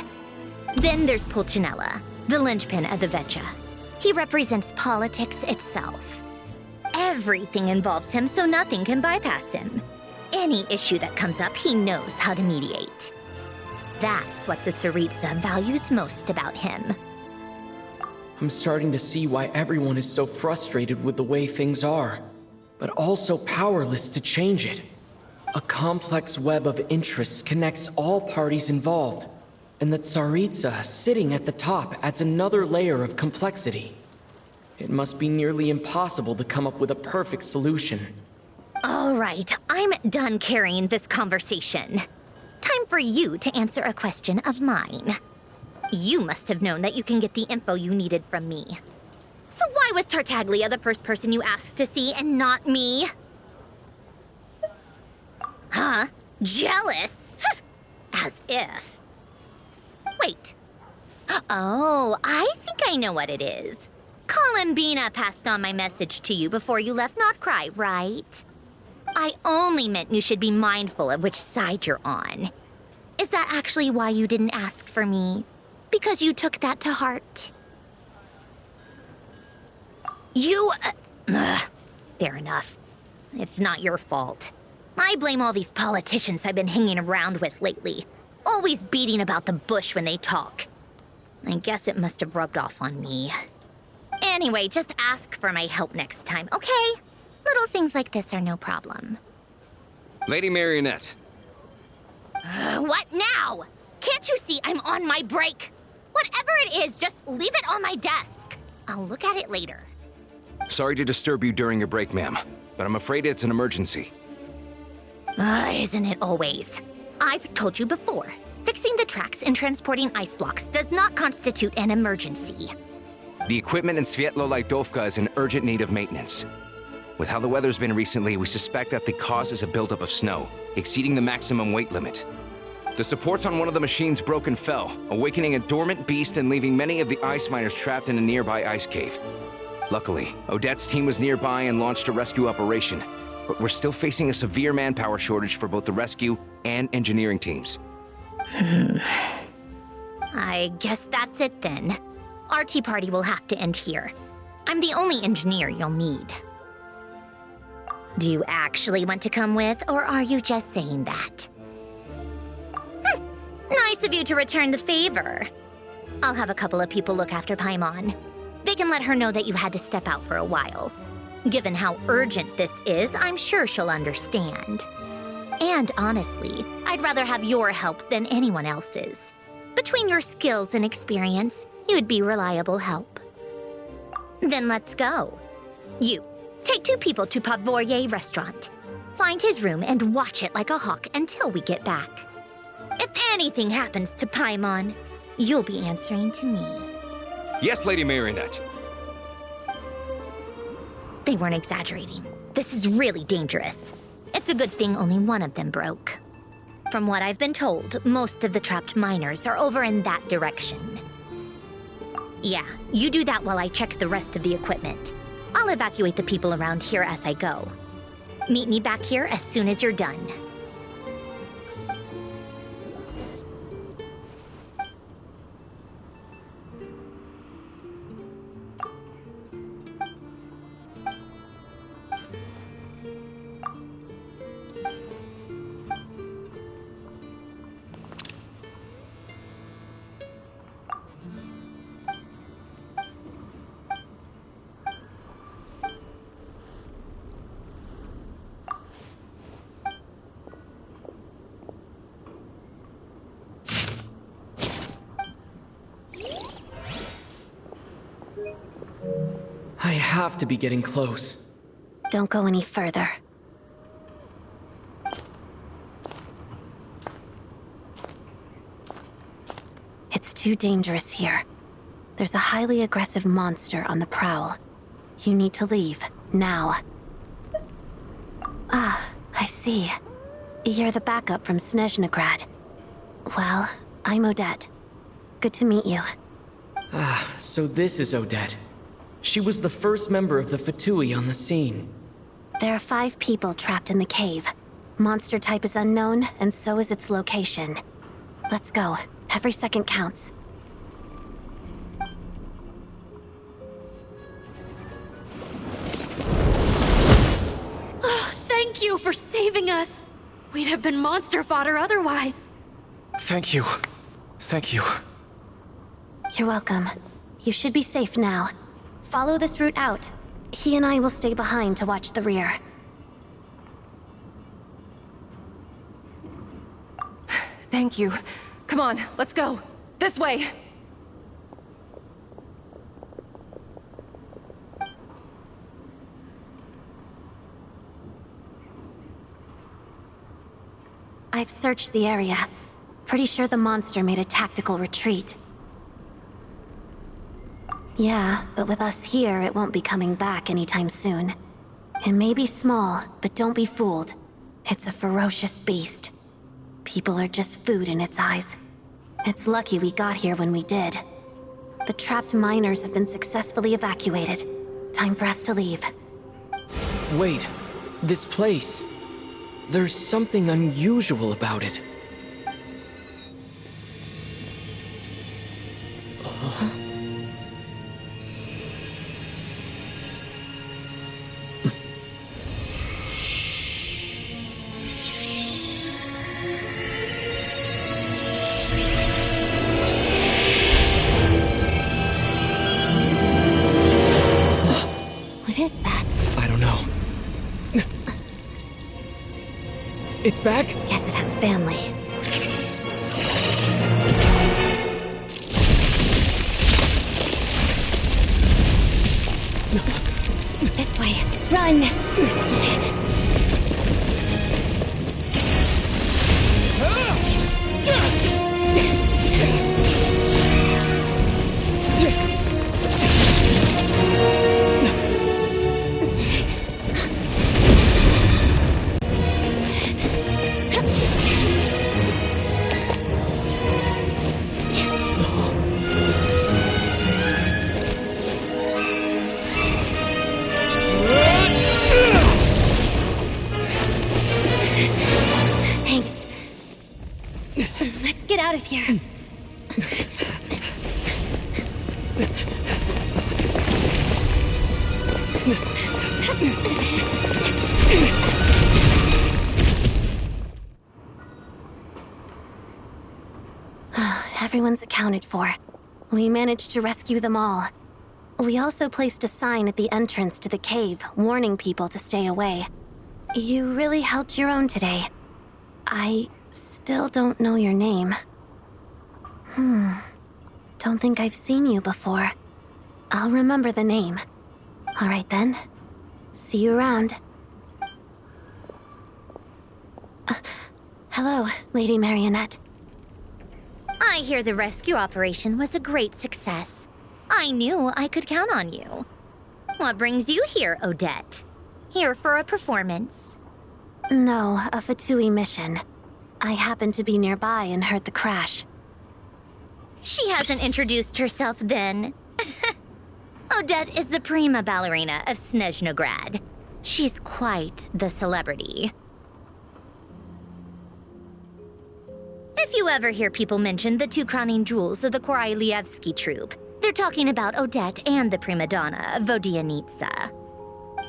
Then there's Pulcinella, the linchpin of the Vecha. He represents politics itself. Everything involves him, so nothing can bypass him. Any issue that comes up, he knows how to mediate. That's what the Tsaritsa values most about him. I'm starting to see why everyone is so frustrated with the way things are, but also powerless to change it. A complex web of interests connects all parties involved, and the Tsaritsa sitting at the top adds another layer of complexity. It must be nearly impossible to come up with a perfect solution. All right, I'm done carrying this conversation. Time for you to answer a question of mine. You must have known that you can get the info you needed from me. So why was Tartaglia the first person you asked to see and not me? Huh? Jealous? As if. Wait. Oh, I think I know what it is. Columbina passed on my message to you before you left Notcry, right? I only meant you should be mindful of which side you're on. Is that actually why you didn't ask for me? Because you took that to heart? Fair enough. It's not your fault. I blame all these politicians I've been hanging around with lately. Always beating about the bush when they talk. I guess it must have rubbed off on me. Anyway, just ask for my help next time, okay? Little things like this are no problem. Lady Marionette. What now? Can't you see I'm on my break? Whatever it is, just leave it on my desk. I'll look at it later. Sorry to disturb you during your break, ma'am, but I'm afraid it's an emergency. Isn't it always? I've told you before, fixing the tracks and transporting ice blocks does not constitute an emergency. The equipment in Svietlo-Laidovka is in urgent need of maintenance. With how the weather's been recently, we suspect that the cause is a buildup of snow, exceeding the maximum weight limit. The supports on one of the machines broke and fell, awakening a dormant beast and leaving many of the ice miners trapped in a nearby ice cave. Luckily, Odette's team was nearby and launched a rescue operation, but we're still facing a severe manpower shortage for both the rescue and engineering teams. I guess that's it then. Our tea party will have to end here. I'm the only engineer you'll need. Do you actually want to come with, or are you just saying that? Nice of you to return the favor. I'll have a couple of people look after Paimon. They can let her know that you had to step out for a while. Given how urgent this is, I'm sure she'll understand. And honestly, I'd rather have your help than anyone else's. Between your skills and experience, you'd be reliable help. Then let's go. You, take 2 people to Pavoyer restaurant. Find his room and watch it like a hawk until we get back. If anything happens to Paimon, you'll be answering to me. Yes, Lady Marionette. They weren't exaggerating. This is really dangerous. It's a good thing only one of them broke. From what I've been told, most of the trapped miners are over in that direction. Yeah, you do that while I check the rest of the equipment. I'll evacuate the people around here as I go. Meet me back here as soon as you're done. I have to be getting close. Don't go any further. It's too dangerous here. There's a highly aggressive monster on the prowl. You need to leave, now. Ah, I see. You're the backup from Snezhnegrad. Well, I'm Odette. Good to meet you. Ah, so this is Odette. She was the first member of the Fatui on the scene. There are 5 people trapped in the cave. Monster type is unknown, and so is its location. Let's go. Every second counts. Oh, thank you for saving us. We'd have been monster fodder otherwise. Thank you. Thank you. You're welcome. You should be safe now. Follow this route out. He and I will stay behind to watch the rear. Thank you. Come on, let's go. This way. I've searched the area. Pretty sure the monster made a tactical retreat. Yeah, but with us here, it won't be coming back anytime soon. It may be small, but don't be fooled. It's a ferocious beast. People are just food in its eyes. It's lucky we got here when we did. The trapped miners have been successfully evacuated. Time for us to leave. Wait, this place. There's something unusual about it. What is that? I don't know. It's back? Guess it has family. This way. Run! Thanks. Let's get out of here. Everyone's accounted for. We managed to rescue them all. We also placed a sign at the entrance to the cave, warning people to stay away. You really held your own today. I still don't know your name. Don't think I've seen you before. I'll remember the name. All right then. See you around. Hello, Lady Marionette. I hear the rescue operation was a great success. I knew I could count on you. What brings you here, Odette? Here for a performance? No, a Fatui mission. I happened to be nearby and heard the crash. She hasn't introduced herself then. Odette is the prima ballerina of Snezhnograd. She's quite the celebrity. If you ever hear people mention the two crowning jewels of the Korailievsky troupe, they're talking about Odette and the prima donna, Vodianitsa.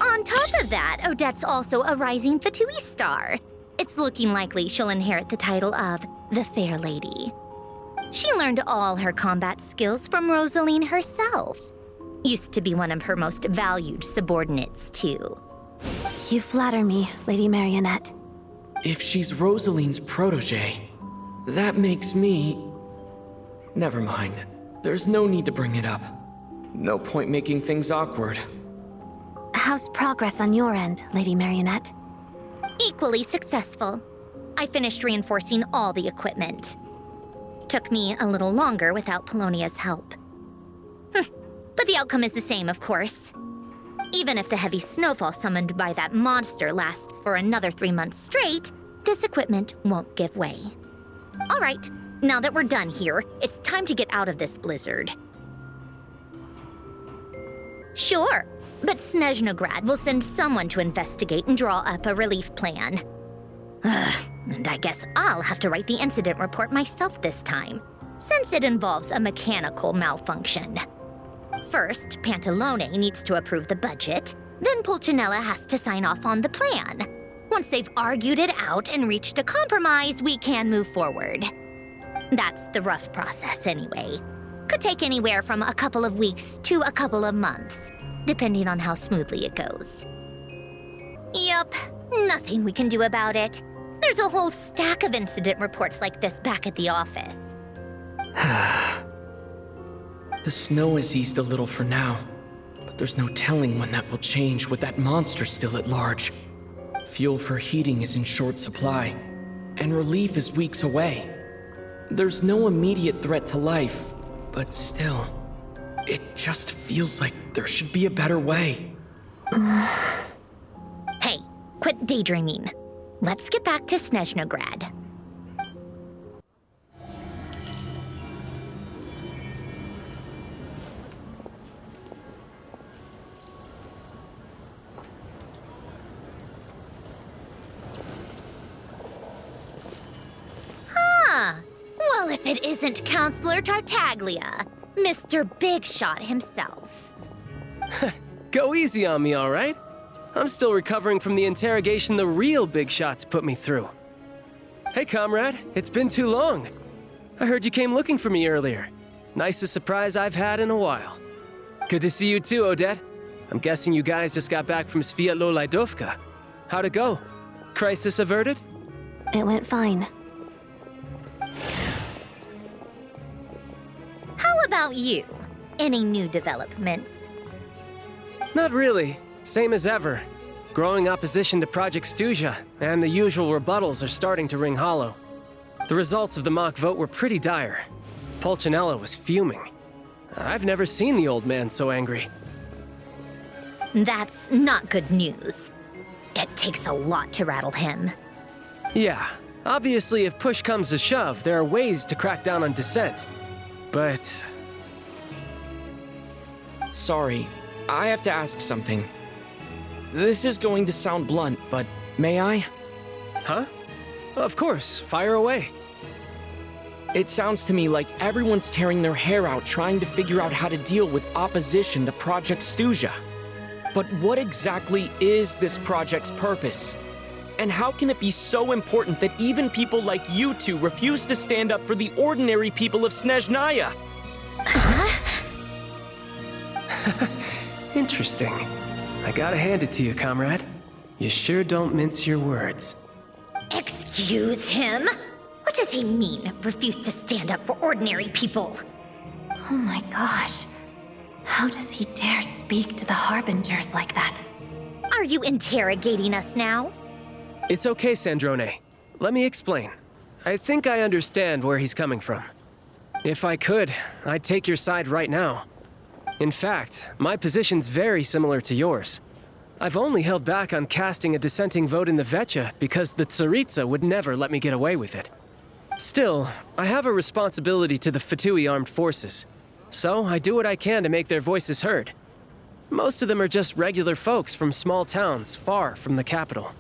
On top of that, Odette's also a rising Fatui star. It's looking likely she'll inherit the title of the Fair Lady. She learned all her combat skills from Rosaline herself. Used to be one of her most valued subordinates, too. You flatter me, Lady Marionette. If she's Rosaline's protege, that makes me... Never mind. There's no need to bring it up. No point making things awkward. How's progress on your end, Lady Marionette? Equally successful. I finished reinforcing all the equipment. Took me a little longer without Polonia's help. But the outcome is the same, of course. Even if the heavy snowfall summoned by that monster lasts for another 3 months straight, this equipment won't give way. All right, now that we're done here, it's time to get out of this blizzard. Sure, but Snezhnograd will send someone to investigate and draw up a relief plan. And I guess I'll have to write the incident report myself this time, since it involves a mechanical malfunction. First, Pantalone needs to approve the budget, then Pulcinella has to sign off on the plan. Once they've argued it out and reached a compromise, we can move forward. That's the rough process anyway. Could take anywhere from a couple of weeks to a couple of months, depending on how smoothly it goes. Yup, nothing we can do about it. There's a whole stack of incident reports like this back at the office. The snow has eased a little for now, but there's no telling when that will change with that monster still at large. Fuel for heating is in short supply, and relief is weeks away. There's no immediate threat to life, but still, it just feels like there should be a better way. Hey, quit daydreaming. Let's get back to Snezhnograd. Well, if it isn't Counselor Tartaglia, Mr. Big Shot himself. Go easy on me, all right? I'm still recovering from the interrogation the real Big Shots put me through. Hey, comrade, it's been too long. I heard you came looking for me earlier. Nicest surprise I've had in a while. Good to see you too, Odette. I'm guessing you guys just got back from Sviatlo Laidovka. How'd it go? Crisis averted? It went fine. How about you? Any new developments? Not really. Same as ever. Growing opposition to Project Stuja, and the usual rebuttals are starting to ring hollow. The results of the mock vote were pretty dire. Pulcinella was fuming. I've never seen the old man so angry. That's not good news. It takes a lot to rattle him. Yeah, obviously if push comes to shove, there are ways to crack down on dissent. But... Sorry, I have to ask something. This is going to sound blunt, but may I? Huh? Of course, fire away. It sounds to me like everyone's tearing their hair out trying to figure out how to deal with opposition to Project Stuja. But what exactly is this project's purpose? And how can it be so important that even people like you two refuse to stand up for the ordinary people of Snezhnaya? Interesting. I gotta hand it to you, comrade. You sure don't mince your words. Excuse him? What does he mean, refuse to stand up for ordinary people? Oh my gosh. How does he dare speak to the Harbingers like that? Are you interrogating us now? It's okay, Sandrone. Let me explain. I think I understand where he's coming from. If I could, I'd take your side right now. In fact, my position's very similar to yours. I've only held back on casting a dissenting vote in the Vetcha because the Tsaritsa would never let me get away with it. Still, I have a responsibility to the Fatui armed forces, so I do what I can to make their voices heard. Most of them are just regular folks from small towns far from the capital.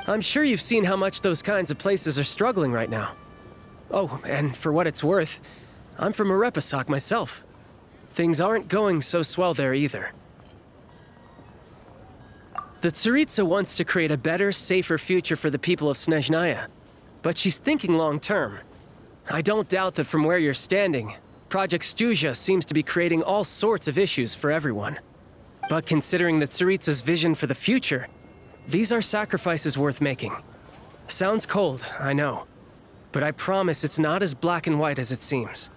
I'm sure you've seen how much those kinds of places are struggling right now. Oh, and for what it's worth, I'm from Arepasak myself. Things aren't going so swell there either. The Tsaritsa wants to create a better, safer future for the people of Snezhnaya, but she's thinking long term. I don't doubt that from where you're standing, Project Stuzha seems to be creating all sorts of issues for everyone. But considering the Tsaritsa's vision for the future, these are sacrifices worth making. Sounds cold, I know, but I promise it's not as black and white as it seems.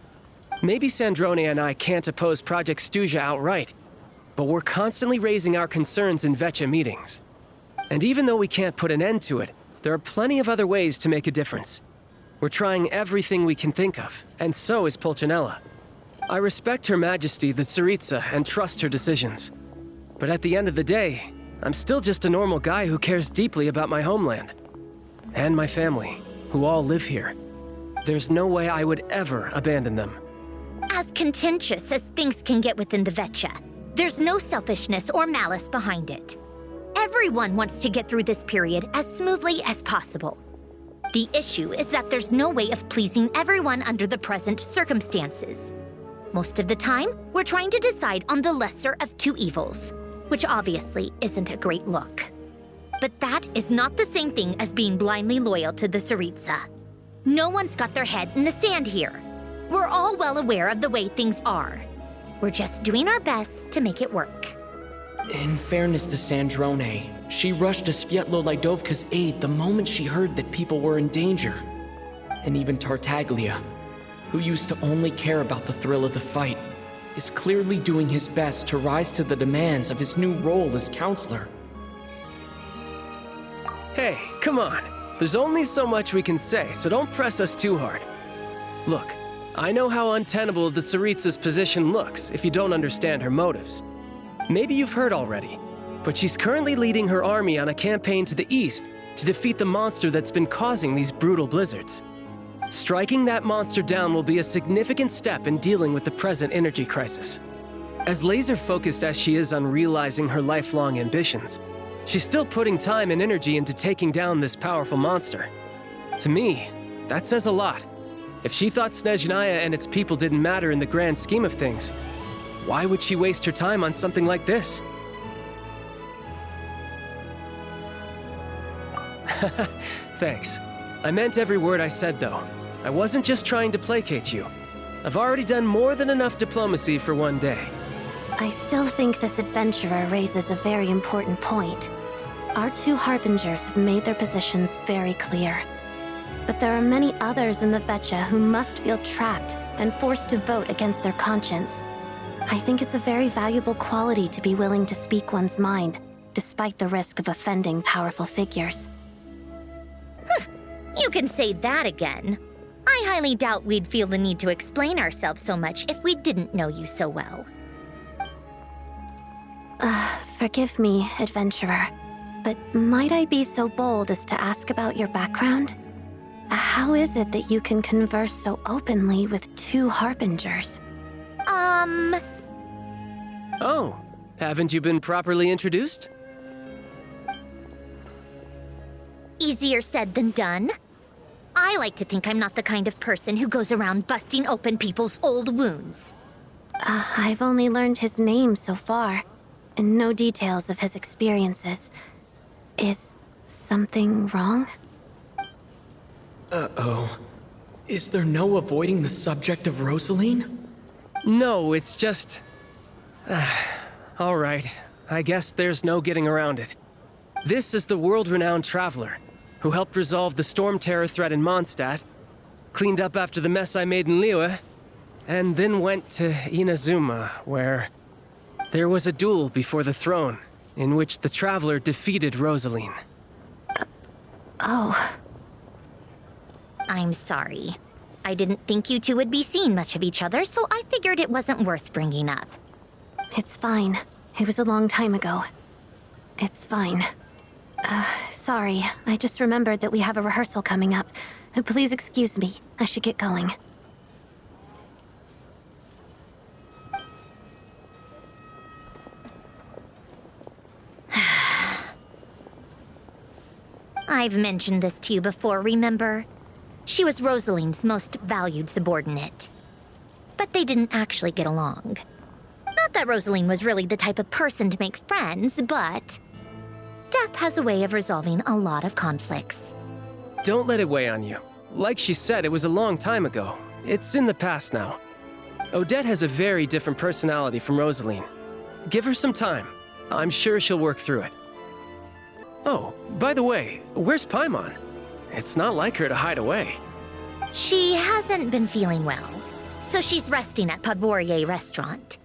Maybe Sandrone and I can't oppose Project Stuzha outright, but we're constantly raising our concerns in Vetcha meetings. And even though we can't put an end to it, there are plenty of other ways to make a difference. We're trying everything we can think of, and so is Pulcinella. I respect Her Majesty the Tsaritsa and trust her decisions. But at the end of the day, I'm still just a normal guy who cares deeply about my homeland. And my family, who all live here. There's no way I would ever abandon them. As contentious as things can get within the Vetcha, there's no selfishness or malice behind it. Everyone wants to get through this period as smoothly as possible. The issue is that there's no way of pleasing everyone under the present circumstances. Most of the time, we're trying to decide on the lesser of two evils, which obviously isn't a great look. But that is not the same thing as being blindly loyal to the Tsaritsa. No one's got their head in the sand here. We're all well aware of the way things are. We're just doing our best to make it work. In fairness to Sandrone, she rushed to Svietlo Lidovka's aid the moment she heard that people were in danger. And even Tartaglia, who used to only care about the thrill of the fight, is clearly doing his best to rise to the demands of his new role as counselor. Hey, come on. There's only so much we can say, so don't press us too hard. Look, I know how untenable the Tsaritsa's position looks if you don't understand her motives. Maybe you've heard already, but she's currently leading her army on a campaign to the east to defeat the monster that's been causing these brutal blizzards. Striking that monster down will be a significant step in dealing with the present energy crisis. As laser-focused as she is on realizing her lifelong ambitions, she's still putting time and energy into taking down this powerful monster. To me, that says a lot. If she thought Snezhnaya and its people didn't matter in the grand scheme of things, why would she waste her time on something like this? Thanks. I meant every word I said, though. I wasn't just trying to placate you. I've already done more than enough diplomacy for one day. I still think this adventurer raises a very important point. Our two Harbingers have made their positions very clear. But there are many others in the Vetcha who must feel trapped and forced to vote against their conscience. I think it's a very valuable quality to be willing to speak one's mind, despite the risk of offending powerful figures. You can say that again. I highly doubt we'd feel the need to explain ourselves so much if we didn't know you so well. Forgive me, adventurer, but might I be so bold as to ask about your background? How is it that you can converse so openly with two Harbingers? Oh, haven't you been properly introduced? Easier said than done. I like to think I'm not the kind of person who goes around busting open people's old wounds. I've only learned his name so far. and no details of his experiences. Is something wrong? Uh-oh. Is there no avoiding the subject of Rosaline? No, it's just... all right. I guess there's no getting around it. This is the world-renowned traveler who helped resolve the storm terror threat in Mondstadt, cleaned up after the mess I made in Liyue, and then went to Inazuma, where there was a duel before the throne in which the traveler defeated Rosaline. Oh. I'm sorry. I didn't think you two would be seeing much of each other, so I figured it wasn't worth bringing up. It's fine. It was a long time ago. It's fine. Sorry. I just remembered that we have a rehearsal coming up. Please excuse me. I should get going. I've mentioned this to you before, remember? She was Rosaline's most valued subordinate. But they didn't actually get along. Not that Rosaline was really the type of person to make friends, but death has a way of resolving a lot of conflicts. Don't let it weigh on you. Like she said, it was a long time ago. It's in the past now. Odette has a very different personality from Rosaline. Give her some time. I'm sure she'll work through it. Oh, by the way, where's Paimon? It's not like her to hide away. She hasn't been feeling well, so she's resting at Podvorier restaurant.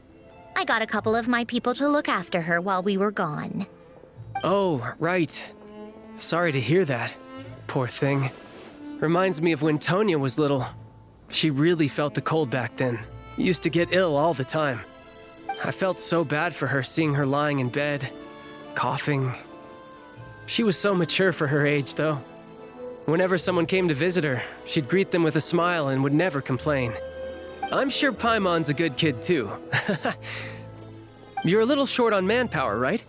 I got a couple of my people to look after her while we were gone. Oh, right. Sorry to hear that. Poor thing. Reminds me of when Tonya was little. She really felt the cold back then. Used to get ill all the time. I felt so bad for her seeing her lying in bed, coughing. She was so mature for her age, though. Whenever someone came to visit her, she'd greet them with a smile and would never complain. I'm sure Paimon's a good kid, too. You're a little short on manpower, right?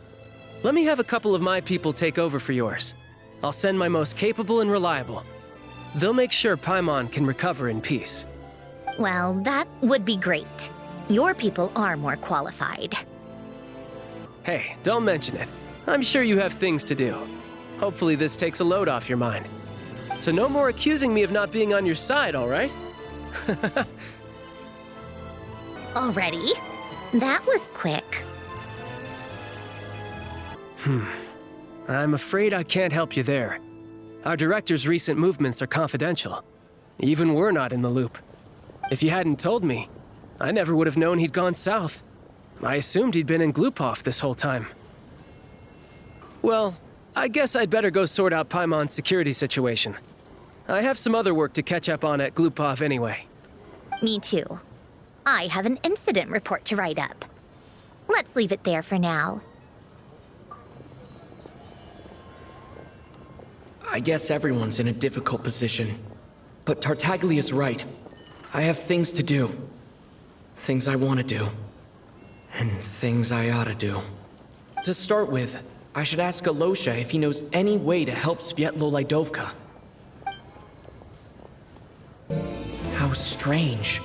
Let me have a couple of my people take over for yours. I'll send my most capable and reliable. They'll make sure Paimon can recover in peace. Well, that would be great. Your people are more qualified. Hey, don't mention it. I'm sure you have things to do. Hopefully this takes a load off your mind. So no more accusing me of not being on your side, all right? Already? That was quick. I'm afraid I can't help you there. Our director's recent movements are confidential. Even we're not in the loop. If you hadn't told me, I never would have known he'd gone south. I assumed he'd been in Glupov this whole time. Well, I guess I'd better go sort out Paimon's security situation. I have some other work to catch up on at Glupov anyway. Me too. I have an incident report to write up. Let's leave it there for now. I guess everyone's in a difficult position. But Tartaglia's right. I have things to do. Things I want to do. And things I ought to do. To start with, I should ask Alosha if he knows any way to help Svietlolaidovka. How strange.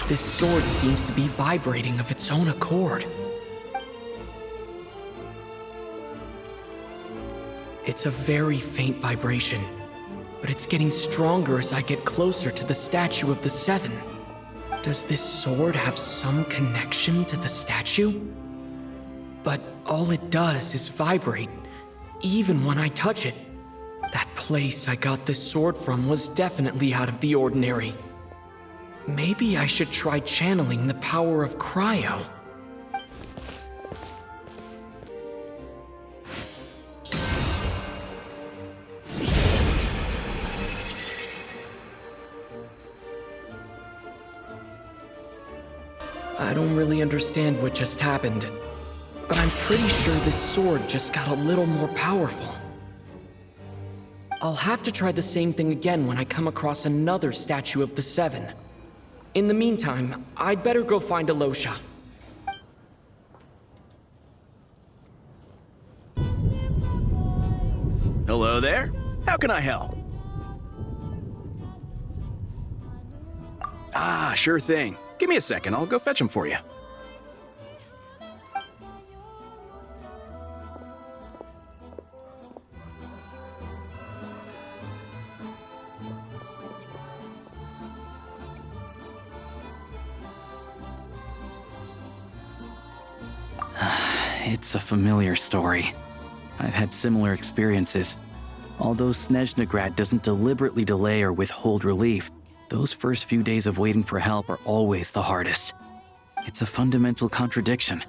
This sword seems to be vibrating of its own accord. It's a very faint vibration, but it's getting stronger as I get closer to the statue of the Seven. Does this sword have some connection to the statue? But all it does is vibrate, even when I touch it. That place I got this sword from was definitely out of the ordinary. Maybe I should try channeling the power of cryo. I don't really understand what just happened, but I'm pretty sure this sword just got a little more powerful. I'll have to try the same thing again when I come across another statue of the Seven. In the meantime, I'd better go find Alosha. Hello there. How can I help? Ah, sure thing. Give me a second, I'll go fetch him for you. It's a familiar story. I've had similar experiences. Although Snezhnegrad doesn't deliberately delay or withhold relief, those first few days of waiting for help are always the hardest. It's a fundamental contradiction.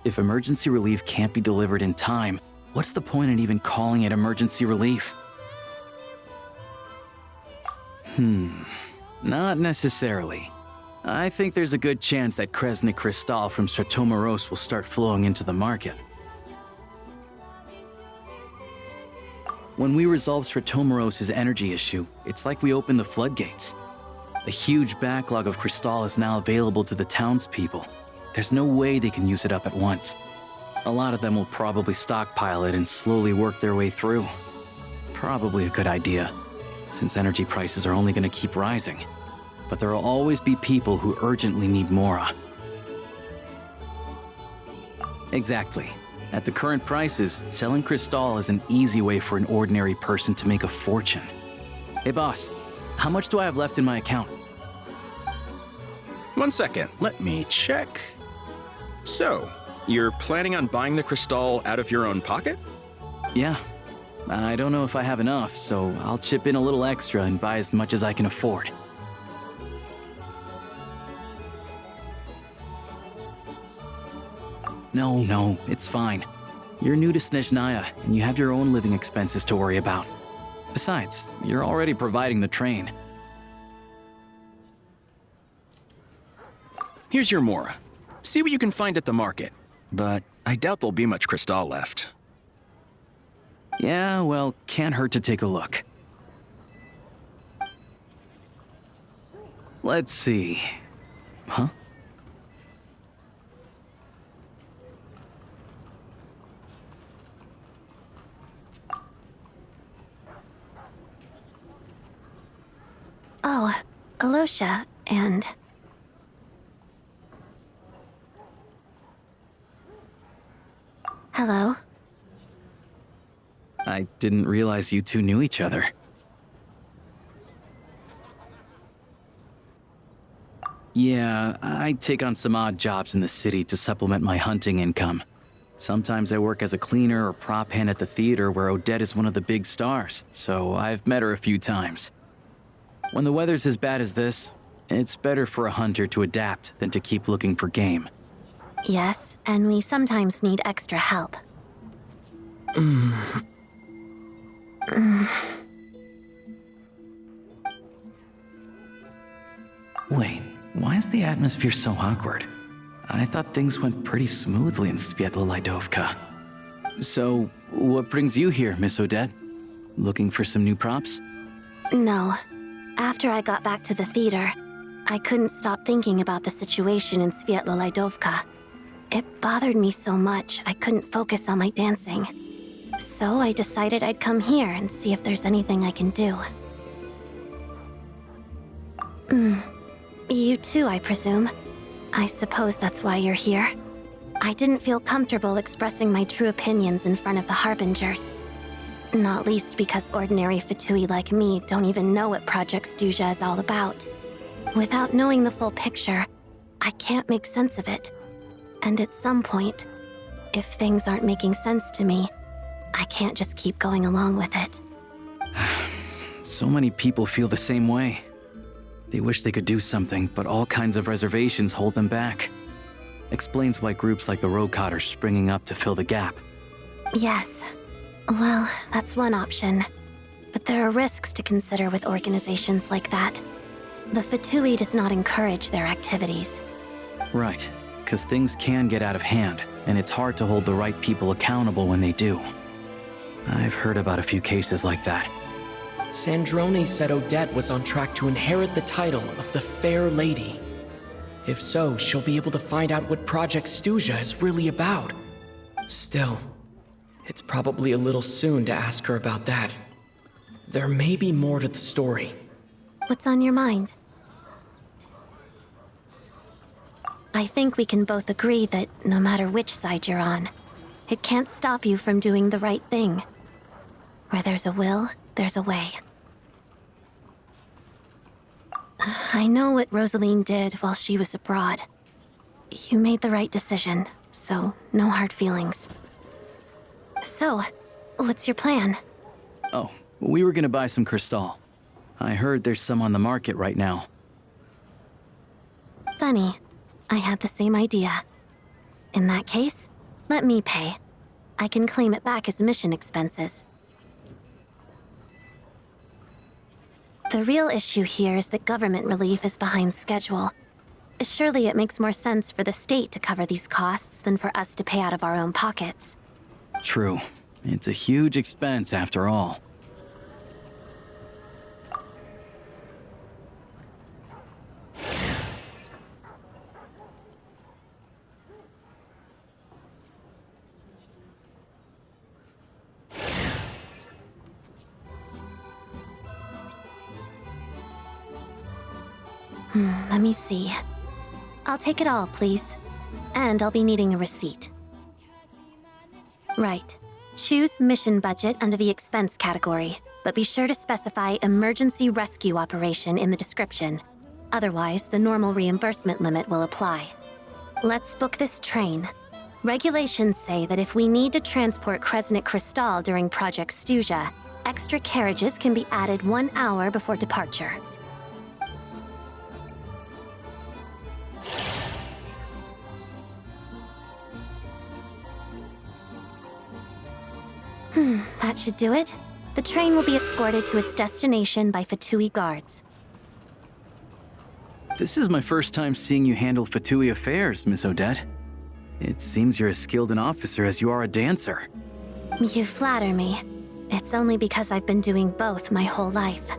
If emergency relief can't be delivered in time, what's the point in even calling it emergency relief? Not necessarily. I think there's a good chance that Kresnik Kristall from Stratomoros will start flowing into the market. When we resolve Stratomoros' energy issue, it's like we open the floodgates. A huge backlog of Kristall is now available to the townspeople. There's no way they can use it up at once. A lot of them will probably stockpile it and slowly work their way through. Probably a good idea, since energy prices are only going to keep rising. But there will always be people who urgently need Mora. Exactly. At the current prices, selling Kristall is an easy way for an ordinary person to make a fortune. Hey boss, how much do I have left in my account? 1 second, let me check. So, you're planning on buying the Kristall out of your own pocket? Yeah. I don't know if I have enough, so I'll chip in a little extra and buy as much as I can afford. No, it's fine. You're new to Snezhnaya, and you have your own living expenses to worry about. Besides, you're already providing the train. Here's your Mora. See what you can find at the market, but I doubt there'll be much Kristall left. Yeah, well, can't hurt to take a look. Let's see. Huh? Oh, Alosha, and... Hello? I didn't realize you two knew each other. Yeah, I take on some odd jobs in the city to supplement my hunting income. Sometimes I work as a cleaner or prop hand at the theater where Odette is one of the big stars, so I've met her a few times. When the weather's as bad as this, it's better for a hunter to adapt than to keep looking for game. Yes, and we sometimes need extra help. Wait, why is the atmosphere so awkward? I thought things went pretty smoothly in Svietla Lidovka. So, what brings you here, Miss Odette? Looking for some new props? No. After I got back to the theater, I couldn't stop thinking about the situation in Svietla Lidovka. It bothered me so much I couldn't focus on my dancing. So I decided I'd come here and see if there's anything I can do. You too, I presume. I suppose that's why you're here. I didn't feel comfortable expressing my true opinions in front of the Harbingers. Not least because ordinary Fatui like me don't even know what Project Stuja is all about. Without knowing the full picture, I can't make sense of it. And at some point, if things aren't making sense to me, I can't just keep going along with it. So many people feel the same way. They wish they could do something, but all kinds of reservations hold them back. Explains why groups like the Rokot are springing up to fill the gap. Yes. Well, that's one option. But there are risks to consider with organizations like that. The Fatui does not encourage their activities. Right, because things can get out of hand, and it's hard to hold the right people accountable when they do. I've heard about a few cases like that. Sandrone said Odette was on track to inherit the title of the Fair Lady. If so, she'll be able to find out what Project Stuja is really about. Still, it's probably a little soon to ask her about that. There may be more to the story. What's on your mind? I think we can both agree that no matter which side you're on, it can't stop you from doing the right thing. Where there's a will, there's a way. I know what Rosaline did while she was abroad. You made the right decision, so no hard feelings. So, what's your plan? Oh, we were gonna buy some Crystal. I heard there's some on the market right now. Funny. I had the same idea. In that case, let me pay. I can claim it back as mission expenses. The real issue here is that government relief is behind schedule. Surely it makes more sense for the state to cover these costs than for us to pay out of our own pockets. True. It's a huge expense after all. Let me see. I'll take it all, please. And I'll be needing a receipt. Right. Choose mission budget under the expense category, but be sure to specify emergency rescue operation in the description. Otherwise, the normal reimbursement limit will apply. Let's book this train. Regulations say that if we need to transport Kresnik Crystal during Project Stuja, extra carriages can be added 1 hour before departure. That should do it. The train will be escorted to its destination by Fatui guards. This is my first time seeing you handle Fatui affairs, Miss Odette. It seems you're as skilled an officer as you are a dancer. You flatter me. It's only because I've been doing both my whole life.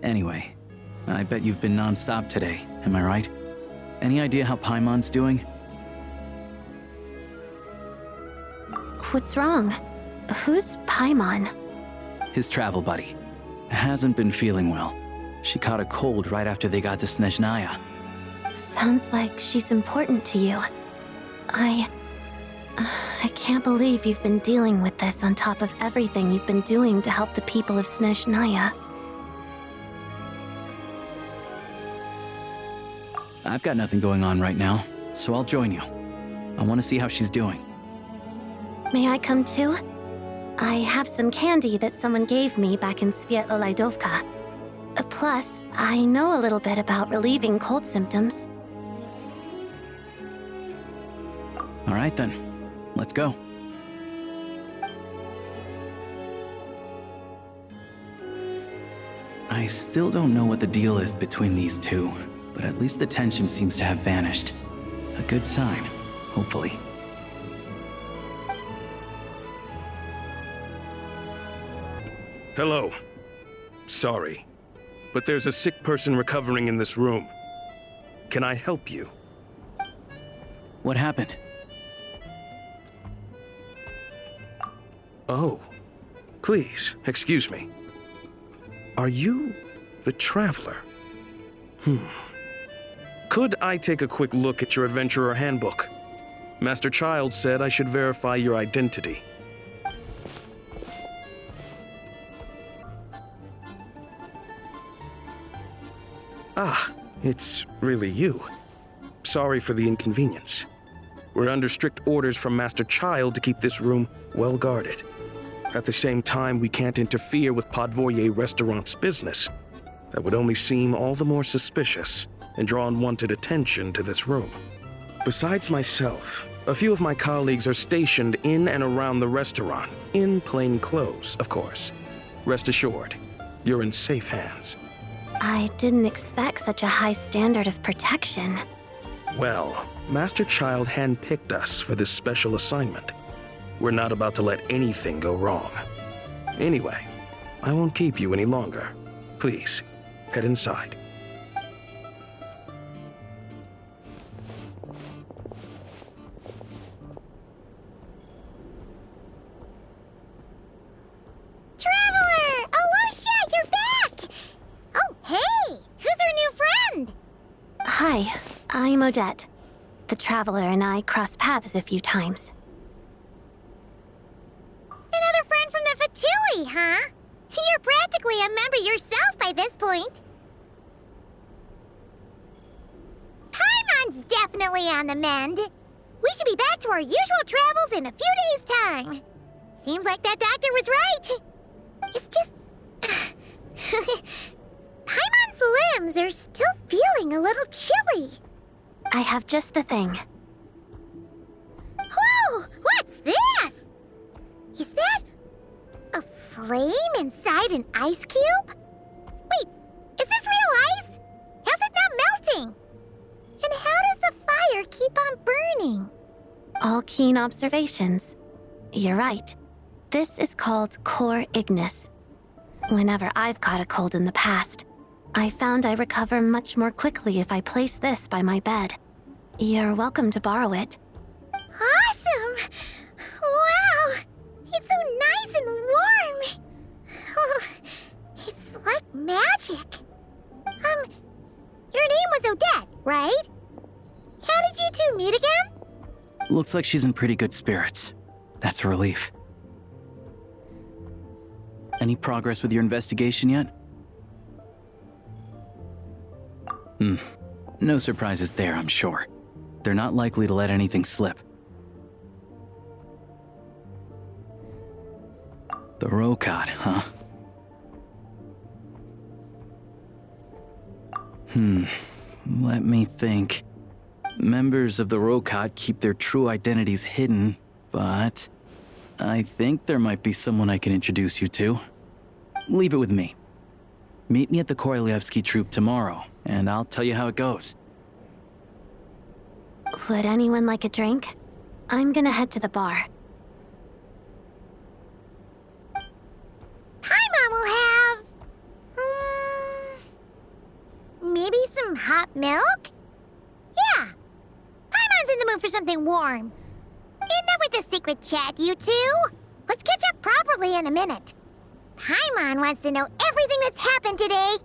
Anyway, I bet you've been non-stop today, am I right? Any idea how Paimon's doing? What's wrong? Who's Paimon? His travel buddy. Hasn't been feeling well. She caught a cold right after they got to Snezhnaya. Sounds like she's important to you. I can't believe you've been dealing with this on top of everything you've been doing to help the people of Snezhnaya. I've got nothing going on right now, so I'll join you. I want to see how she's doing. May I come too? I have some candy that someone gave me back in Svietloleidovka. Plus, I know a little bit about relieving cold symptoms. All right then, let's go. I still don't know what the deal is between these two, but at least the tension seems to have vanished. A good sign, hopefully. Hello. Sorry, but there's a sick person recovering in this room. Can I help you? What happened? Oh, please, excuse me. Are you the Traveler? Could I take a quick look at your Adventurer Handbook? Master Child said I should verify your identity. Ah, it's really you. Sorry for the inconvenience. We're under strict orders from Master Child to keep this room well guarded. At the same time, we can't interfere with Podvoye Restaurant's business. That would only seem all the more suspicious and draw unwanted attention to this room. Besides myself, a few of my colleagues are stationed in and around the restaurant, in plain clothes, of course. Rest assured, you're in safe hands. I didn't expect such a high standard of protection. Well, Master Child handpicked us for this special assignment. We're not about to let anything go wrong. Anyway, I won't keep you any longer. Please, head inside. Hi, I'm Odette. The Traveler and I crossed paths a few times. Another friend from the Fatui, huh? You're practically a member yourself by this point. Paimon's definitely on the mend. We should be back to our usual travels in a few days' time. Seems like that doctor was right. It's just... Paimon's limbs are still feeling a little chilly. I have just the thing. Whoa! What's this? Is that... a flame inside an ice cube? Wait, is this real ice? How's it not melting? And how does the fire keep on burning? All keen observations. You're right. This is called core ignis. Whenever I've caught a cold in the past, I found I recover much more quickly if I place this by my bed. You're welcome to borrow it. Awesome! Wow! It's so nice and warm! Oh, it's like magic. Your name was Odette, right? How did you two meet again? Looks like she's in pretty good spirits. That's a relief. Any progress with your investigation yet? No surprises there, I'm sure. They're not likely to let anything slip. The Rokad, huh? Let me think. Members of the Rokad keep their true identities hidden, but I think there might be someone I can introduce you to. Leave it with me. Meet me at the Korolyevsky Troop tomorrow, and I'll tell you how it goes. Would anyone like a drink? I'm gonna head to the bar. Paimon will have... maybe some hot milk? Yeah. Paimon's in the mood for something warm. Enough with the secret chat, you two. Let's catch up properly in a minute. Paimon wants to know everything that's happened today.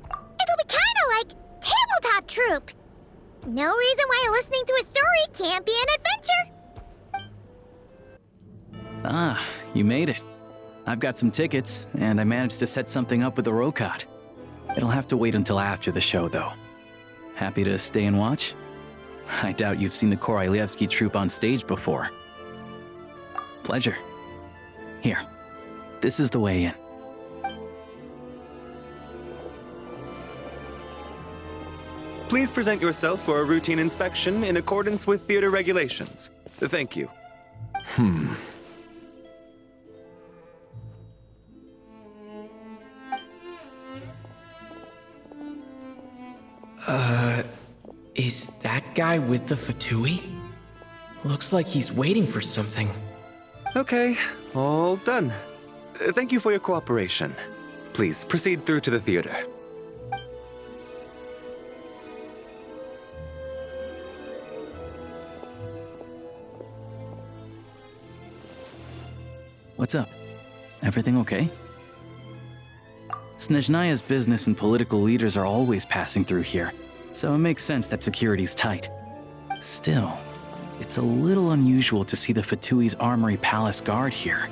It'll be kinda like Tabletop Troop. No reason why listening to a story can't be an adventure. Ah, you made it. I've got some tickets, and I managed to set something up with the Rokad. It'll have to wait until after the show, though. Happy to stay and watch? I doubt you've seen the Korolyevsky Troop on stage before. Pleasure. Here, this is the way in. Please present yourself for a routine inspection in accordance with theater regulations. Thank you. Is that guy with the Fatui? Looks like he's waiting for something. Okay, all done. Thank you for your cooperation. Please proceed through to the theater. What's up? Everything okay? Snezhnaya's business and political leaders are always passing through here, so it makes sense that security's tight. Still, it's a little unusual to see the Fatui's Armory Palace guard here.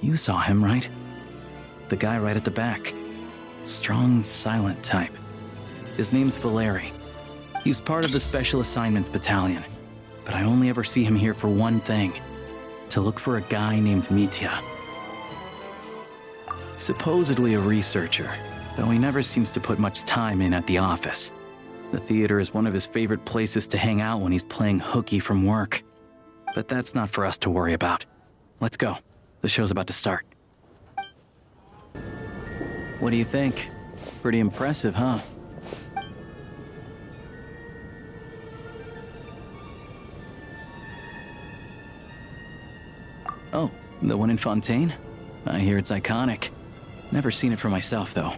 You saw him, right? The guy right at the back. Strong, silent type. His name's Valeri. He's part of the Special Assignments Battalion, but I only ever see him here for one thing: to look for a guy named Mitya. Supposedly a researcher, though he never seems to put much time in at the office. The theater is one of his favorite places to hang out when he's playing hooky from work. But that's not for us to worry about. Let's go. The show's about to start. What do you think? Pretty impressive, huh? Oh, the one in Fontaine? I hear it's iconic. Never seen it for myself, though.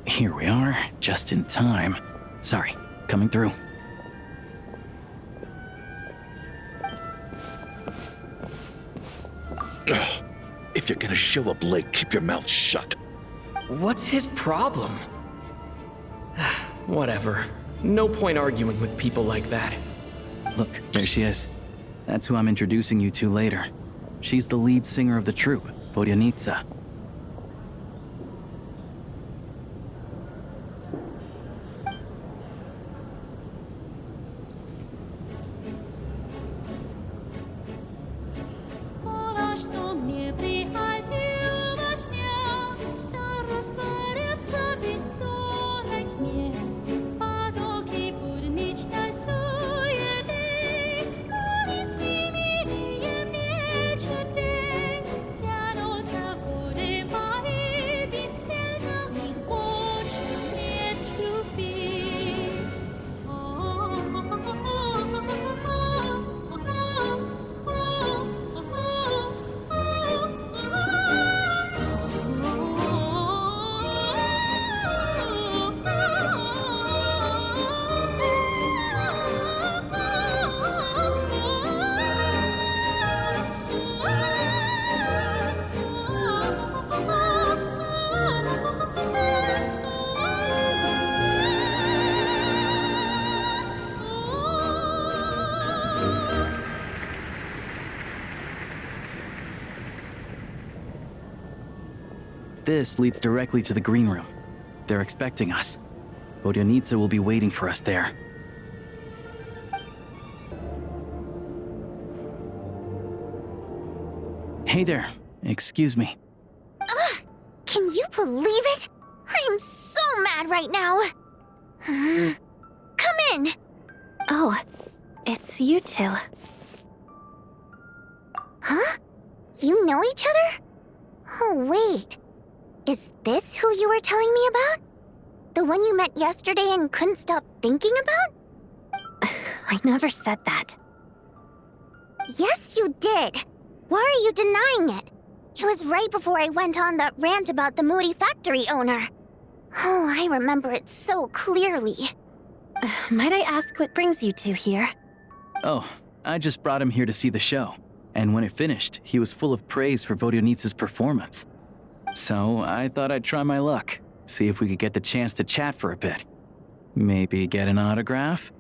Here we are, just in time. Sorry, coming through. If you're gonna show up late, keep your mouth shut. What's his problem? Whatever. No point arguing with people like that. Look, there she is. That's who I'm introducing you to later. She's the lead singer of the troupe, Vodyanitsa. This leads directly to the green room. They're expecting us. Vodyanitsa will be waiting for us there. Hey there. Excuse me. Ugh! Can you believe it? I am so mad right now. Come in. Oh, it's you two. Huh? You know each other? Oh, wait. Is this who you were telling me about? The one you met yesterday and couldn't stop thinking about? I never said that. Yes, you did. Why are you denying it? It was right before I went on that rant about the moody factory owner. Oh, I remember it so clearly. Might I ask what brings you two here? Oh, I just brought him here to see the show. And when it finished, he was full of praise for Vodyanitsa's performance. So I thought I'd try my luck, see if we could get the chance to chat for a bit. Maybe get an autograph?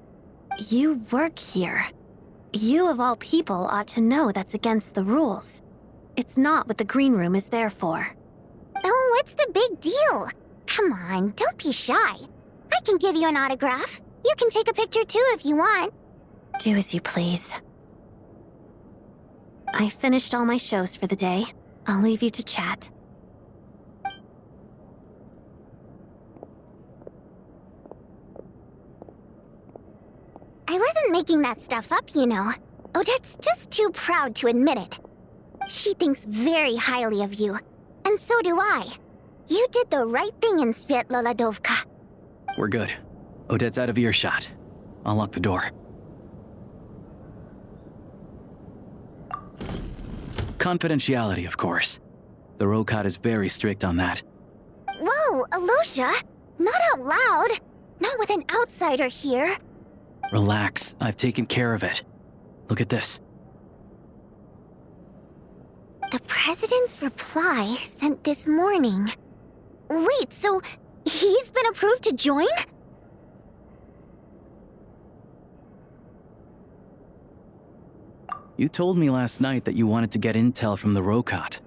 You work here. You of all people ought to know that's against the rules. It's not what the green room is there for. Oh, what's the big deal? Come on, don't be shy. I can give you an autograph. You can take a picture too if you want. Do as you please. I finished all my shows for the day. I'll leave you to chat. I wasn't making that stuff up, you know. Odette's just too proud to admit it. She thinks very highly of you, and so do I. You did the right thing in Svietloladovka. We're good. Odette's out of earshot. I'll lock the door. Confidentiality, of course. The Rokot is very strict on that. Whoa, Alosha! Not out loud! Not with an outsider here! Relax, I've taken care of it. Look at this. The President's reply sent this morning. Wait, so he's been approved to join? You told me last night that you wanted to get intel from the Rokot.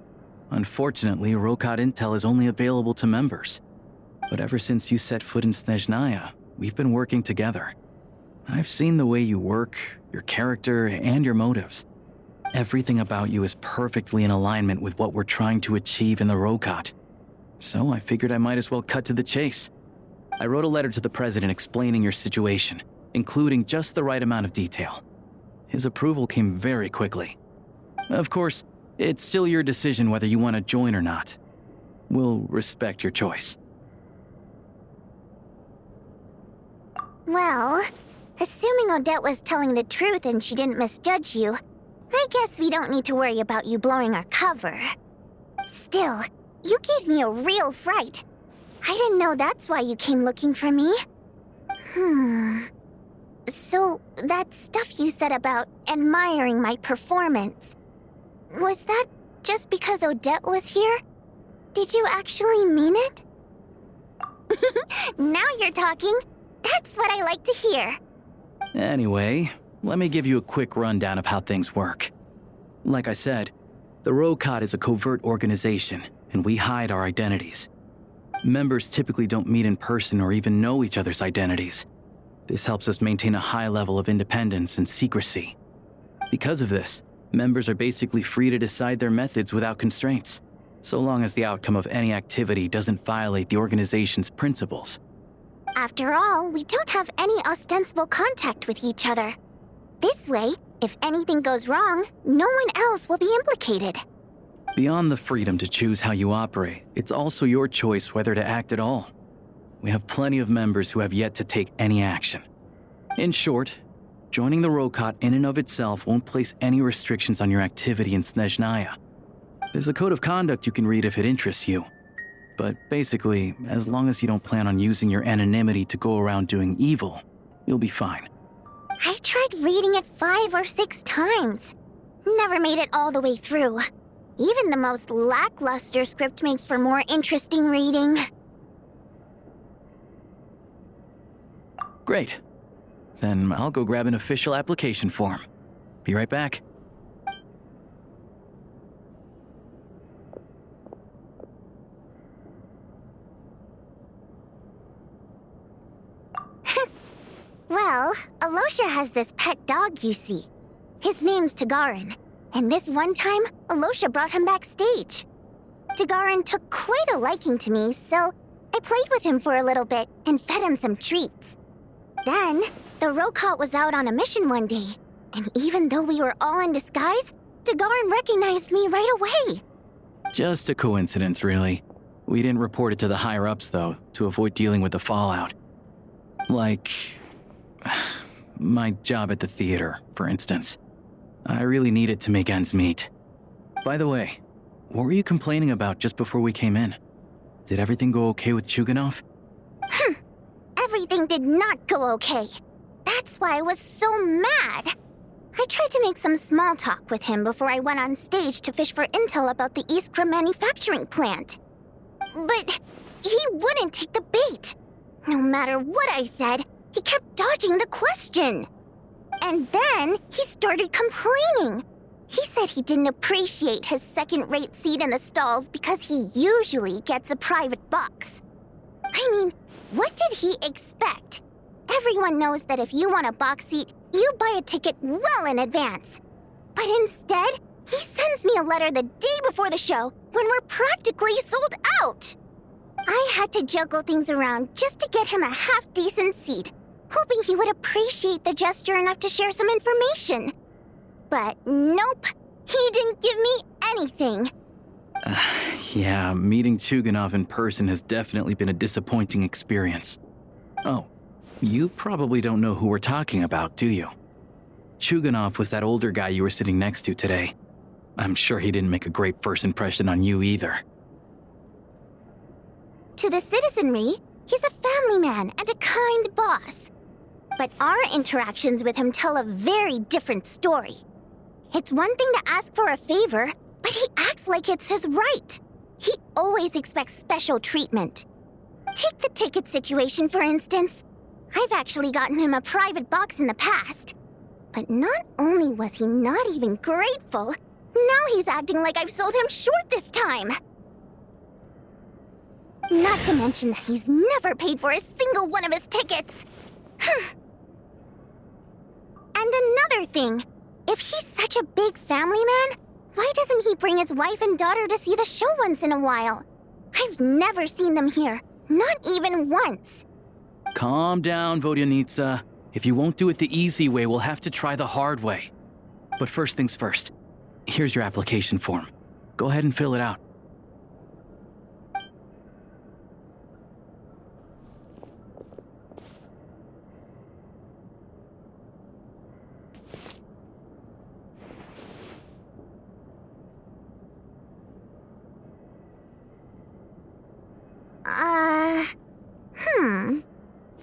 Unfortunately, Rokot intel is only available to members. But ever since you set foot in Snezhnaya, we've been working together. I've seen the way you work, your character, and your motives. Everything about you is perfectly in alignment with what we're trying to achieve in the Rokot. So I figured I might as well cut to the chase. I wrote a letter to the President explaining your situation, including just the right amount of detail. His approval came very quickly. Of course, it's still your decision whether you want to join or not. We'll respect your choice. Well, assuming Odette was telling the truth and she didn't misjudge you, I guess we don't need to worry about you blowing our cover. Still, you gave me a real fright. I didn't know that's why you came looking for me. So, that stuff you said about admiring my performance, was that just because Odette was here? Did you actually mean it? Now you're talking. That's what I like to hear. Anyway, let me give you a quick rundown of how things work. Like I said, the Rokot is a covert organization, and we hide our identities. Members typically don't meet in person or even know each other's identities. This helps us maintain a high level of independence and secrecy. Because of this, members are basically free to decide their methods without constraints, so long as the outcome of any activity doesn't violate the organization's principles. After all, we don't have any ostensible contact with each other. This way, if anything goes wrong, no one else will be implicated. Beyond the freedom to choose how you operate, it's also your choice whether to act at all. We have plenty of members who have yet to take any action. In short, joining the Rokot in and of itself won't place any restrictions on your activity in Snezhnaya. There's a code of conduct you can read if it interests you. But basically, as long as you don't plan on using your anonymity to go around doing evil, you'll be fine. I tried reading it 5 or 6 times. Never made it all the way through. Even the most lackluster script makes for more interesting reading. Great. Then I'll go grab an official application form. Be right back. Well, Alosha has this pet dog, you see. His name's Tagarin, and this one time, Alosha brought him backstage. Tagarin took quite a liking to me, so I played with him for a little bit and fed him some treats. Then, the Rokot was out on a mission one day, and even though we were all in disguise, Tagarin recognized me right away. Just a coincidence, really. We didn't report it to the higher-ups, though, to avoid dealing with the fallout. Like my job at the theater, for instance. I really needed to make ends meet. By the way, what were you complaining about just before we came in? Did everything go okay with Chuganov? Everything did not go okay. That's why I was so mad. I tried to make some small talk with him before I went on stage to fish for intel about the Iskra manufacturing plant. But he wouldn't take the bait. No matter what I said, he kept dodging the question. And then he started complaining. He said he didn't appreciate his second-rate seat in the stalls because he usually gets a private box. I mean, what did he expect? Everyone knows that if you want a box seat, you buy a ticket well in advance. But instead, he sends me a letter the day before the show when we're practically sold out. I had to juggle things around just to get him a half-decent seat, hoping he would appreciate the gesture enough to share some information. But nope, he didn't give me anything. Yeah, meeting Chuganov in person has definitely been a disappointing experience. Oh, you probably don't know who we're talking about, do you? Chuganov was that older guy you were sitting next to today. I'm sure he didn't make a great first impression on you either. To the citizenry, he's a family man and a kind boss. But our interactions with him tell a very different story. It's one thing to ask for a favor, but he acts like it's his right. He always expects special treatment. Take the ticket situation, for instance. I've actually gotten him a private box in the past. But not only was he not even grateful, now he's acting like I've sold him short this time. Not to mention that he's never paid for a single one of his tickets. And another thing, if he's such a big family man, why doesn't he bring his wife and daughter to see the show once in a while? I've never seen them here, not even once. Calm down, Vodyanitsa. If you won't do it the easy way, we'll have to try the hard way. But first things first. Here's your application form. Go ahead and fill it out.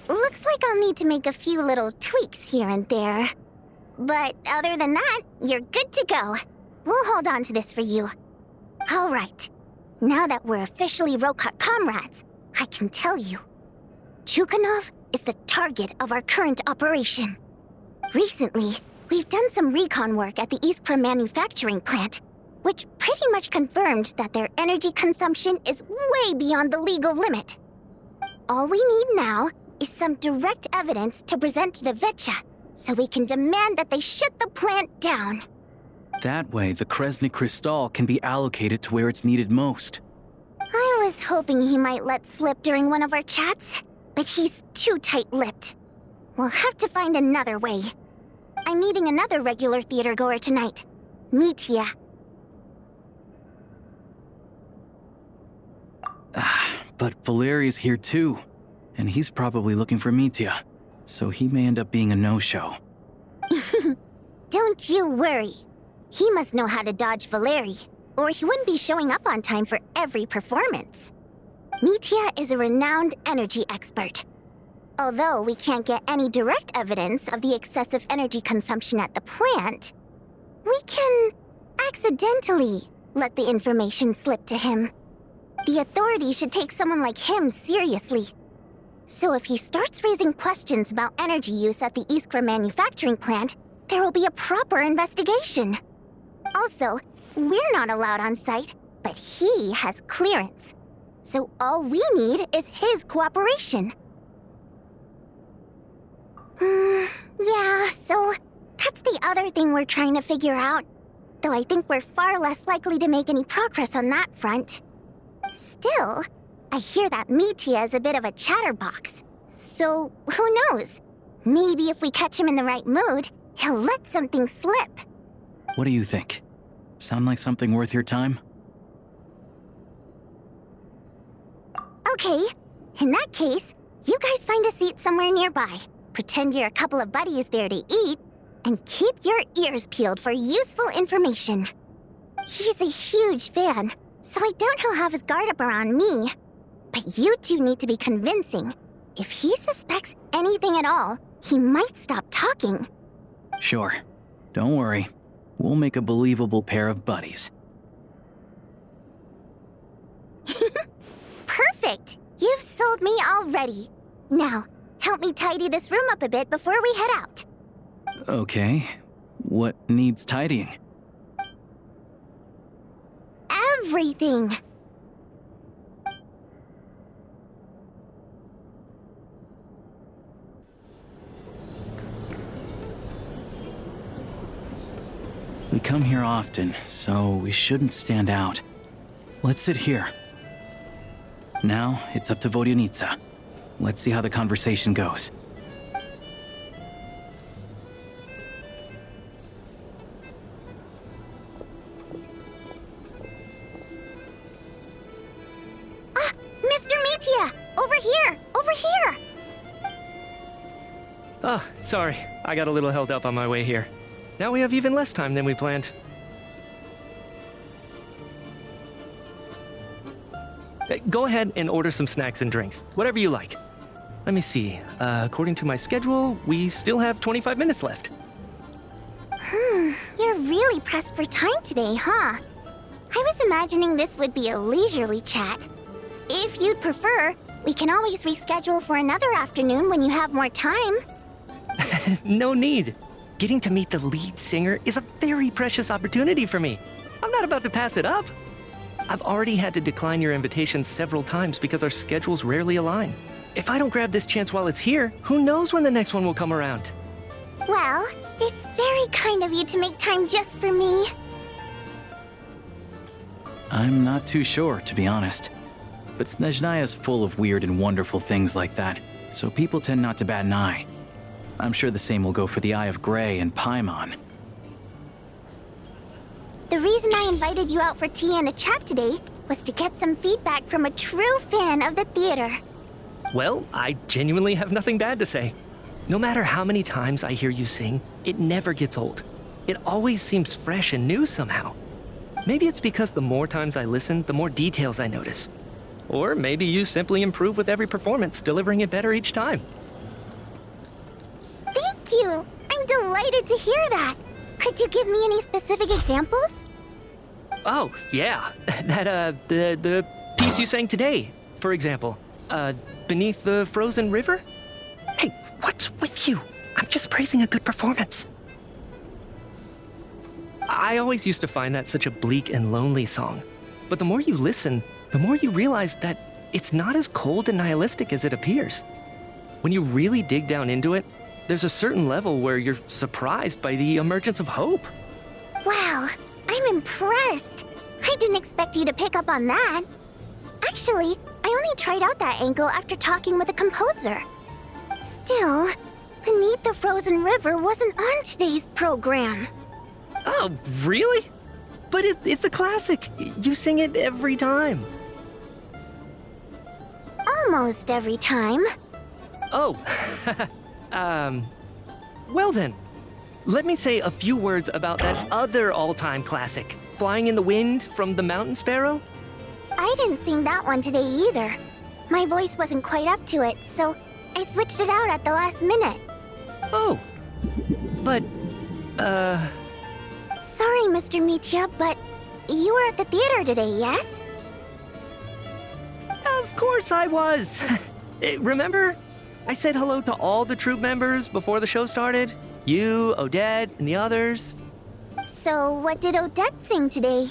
Looks like I'll need to make a few little tweaks here and there. But other than that, you're good to go. We'll hold on to this for you. All right. Now that we're officially Rokot comrades, I can tell you, Chukhanov is the target of our current operation. Recently, we've done some recon work at the Iskra manufacturing plant, which pretty much confirmed that their energy consumption is way beyond the legal limit. All we need now is some direct evidence to present to the VII, so we can demand that they shut the plant down. That way, the Kresnik Crystal can be allocated to where it's needed most. I was hoping he might let slip during one of our chats, but he's too tight-lipped. We'll have to find another way. I'm meeting another regular theater goer tonight, Mitya. But Valeri's here too, and he's probably looking for Mitya, so he may end up being a no-show. Don't you worry. He must know how to dodge Valeri, or he wouldn't be showing up on time for every performance. Mitya is a renowned energy expert. Although we can't get any direct evidence of the excessive energy consumption at the plant, we can accidentally let the information slip to him. The authorities should take someone like him seriously. So if he starts raising questions about energy use at the Iskra manufacturing plant, there will be a proper investigation. Also, we're not allowed on site, but he has clearance. So all we need is his cooperation. Yeah, so that's the other thing we're trying to figure out. Though I think we're far less likely to make any progress on that front. Still, I hear that Mitya is a bit of a chatterbox. So, who knows? Maybe if we catch him in the right mood, he'll let something slip. What do you think? Sound like something worth your time? Okay, in that case, you guys find a seat somewhere nearby. Pretend you're a couple of buddies there to eat, and keep your ears peeled for useful information. He's a huge fan, so I doubt he'll have his guard up around me. But you two need to be convincing. If he suspects anything at all, he might stop talking. Sure. Don't worry. We'll make a believable pair of buddies. Perfect! You've sold me already. Now, help me tidy this room up a bit before we head out. Okay. What needs tidying? Everything! We come here often, so we shouldn't stand out. Let's sit here. Now, it's up to Vodyanitsa. Let's see how the conversation goes. Mr. Mitya! Over here! Over here! Oh, sorry. I got a little held up on my way here. Now we have even less time than we planned. Go ahead and order some snacks and drinks, whatever you like. Let me see. According to my schedule, we still have 25 minutes left. You're really pressed for time today, huh? I was imagining this would be a leisurely chat. If you'd prefer, we can always reschedule for another afternoon when you have more time. No need. Getting to meet the lead singer is a very precious opportunity for me. I'm not about to pass it up. I've already had to decline your invitation several times because our schedules rarely align. If I don't grab this chance while it's here, who knows when the next one will come around? Well, it's very kind of you to make time just for me. I'm not too sure, to be honest. But Snezhnaya's full of weird and wonderful things like that, so people tend not to bat an eye. I'm sure the same will go for the Eye of Grey and Paimon. The reason I invited you out for tea and a chat today was to get some feedback from a true fan of the theater. Well, I genuinely have nothing bad to say. No matter how many times I hear you sing, it never gets old. It always seems fresh and new somehow. Maybe it's because the more times I listen, the more details I notice. Or maybe you simply improve with every performance, delivering it better each time. Thank you! I'm delighted to hear that! Could you give me any specific examples? Oh, yeah. The piece you sang today, for example. beneath the frozen river? Hey, what's with you? I'm just praising a good performance. I always used to find that such a bleak and lonely song. But the more you listen, the more you realize that it's not as cold and nihilistic as it appears. When you really dig down into it, there's a certain level where you're surprised by the emergence of hope. Wow, I'm impressed. I didn't expect you to pick up on that. Actually, I only tried out that angle after talking with a composer. Still, Beneath the Frozen River wasn't on today's program. Oh, really? But it's a classic. You sing it every time. Almost every time. Oh, well then. Let me say a few words about that other all-time classic, Flying in the Wind from the Mountain Sparrow. I didn't sing that one today either. My voice wasn't quite up to it, so I switched it out at the last minute. Oh, but, Sorry, Mr. Mitya, but you were at the theater today, yes? Of course I was. Remember? I said hello to all the troupe members before the show started. You, Odette, and the others. So what did Odette sing today?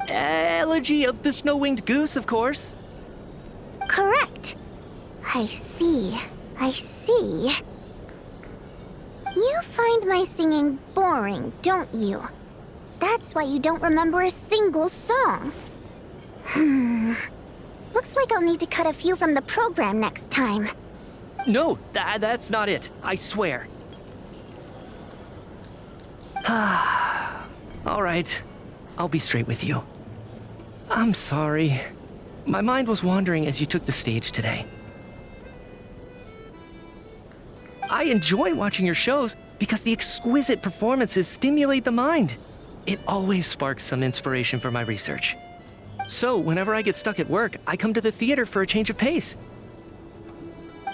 Elegy of the Snow-Winged Goose, of course. Correct. I see. You find my singing boring, don't you? That's why you don't remember a single song. Looks like I'll need to cut a few from the program next time. No, that's not it. I swear. All right. I'll be straight with you. I'm sorry. My mind was wandering as you took the stage today. I enjoy watching your shows because the exquisite performances stimulate the mind. It always sparks some inspiration for my research. So, whenever I get stuck at work, I come to the theater for a change of pace.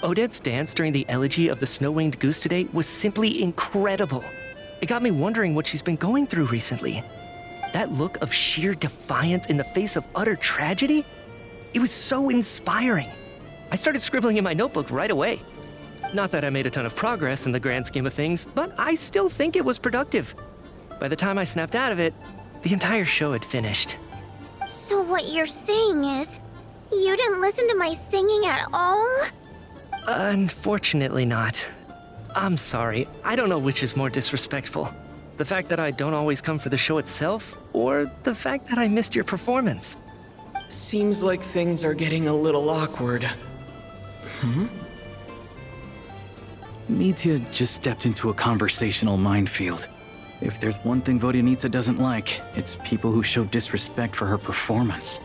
Odette's dance during the Elegy of the Snow-Winged Goose today was simply incredible. It got me wondering what she's been going through recently. That look of sheer defiance in the face of utter tragedy? It was so inspiring. I started scribbling in my notebook right away. Not that I made a ton of progress in the grand scheme of things, but I still think it was productive. By the time I snapped out of it, the entire show had finished. So what you're saying is, you didn't listen to my singing at all? Unfortunately not. I'm sorry. I don't know which is more disrespectful. The fact that I don't always come for the show itself, or the fact that I missed your performance. Seems like things are getting a little awkward. Mitya just stepped into a conversational minefield. If there's one thing Vodyanitsa doesn't like, it's people who show disrespect for her performance.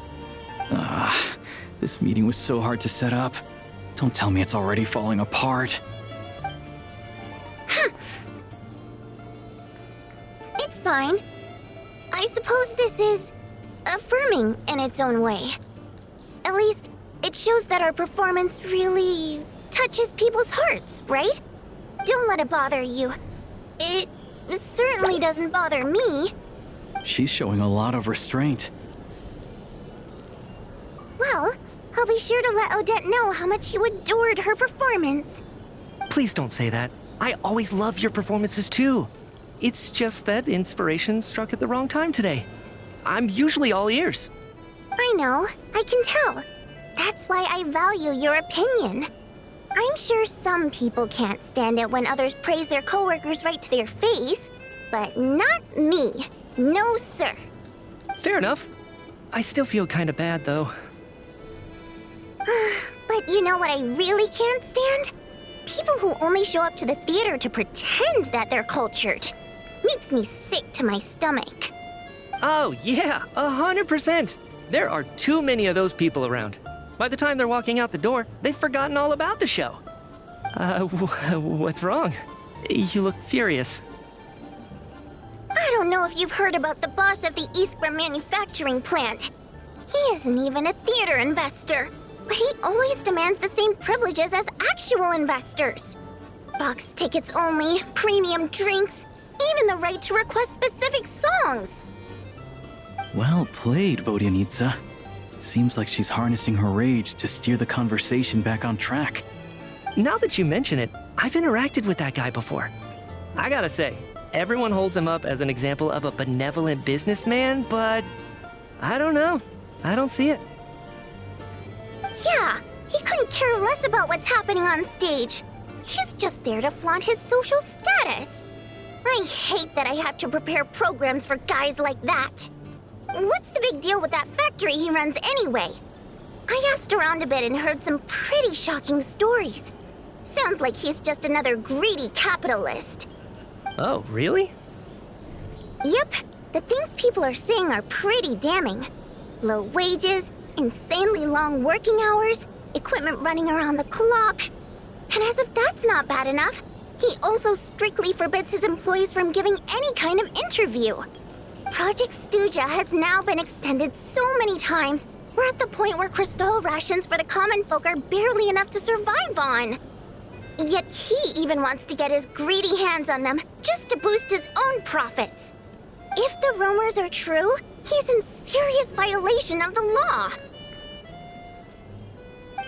This meeting was so hard to set up. Don't tell me it's already falling apart. It's fine. I suppose this is affirming in its own way. At least, it shows that our performance really touches people's hearts, right? Don't let it bother you. It certainly doesn't bother me. She's showing a lot of restraint. Well, I'll be sure to let Odette know how much you adored her performance. Please don't say that. I always love your performances too. It's just that inspiration struck at the wrong time today. I'm usually all ears. I know, I can tell. That's why I value your opinion. I'm sure some people can't stand it when others praise their coworkers right to their face, but not me. No, sir. Fair enough. I still feel kind of bad, though. But you know what I really can't stand? People who only show up to the theater to pretend that they're cultured. Makes me sick to my stomach. Oh, yeah, 100%. There are too many of those people around. By the time they're walking out the door, they've forgotten all about the show. What's wrong? You look furious. I don't know if you've heard about the boss of the Iskra manufacturing plant. He isn't even a theater investor, but he always demands the same privileges as actual investors. Box tickets only, premium drinks, even the right to request specific songs. Well played, Vodyanitsa. Seems like she's harnessing her rage to steer the conversation back on track. Now that you mention it, I've interacted with that guy before. I gotta say, everyone holds him up as an example of a benevolent businessman, but I don't know. I don't see it. Yeah, he couldn't care less about what's happening on stage. He's just there to flaunt his social status. I hate that I have to prepare programs for guys like that. What's the big deal with that factory he runs anyway? I asked around a bit and heard some pretty shocking stories. Sounds like he's just another greedy capitalist. Oh, really? Yep, the things people are saying are pretty damning. Low wages, insanely long working hours, equipment running around the clock. And as if that's not bad enough, he also strictly forbids his employees from giving any kind of interview. Project Stuja has now been extended so many times, we're at the point where crystal rations for the common folk are barely enough to survive on. Yet he even wants to get his greedy hands on them just to boost his own profits. If the rumors are true, he's in serious violation of the law.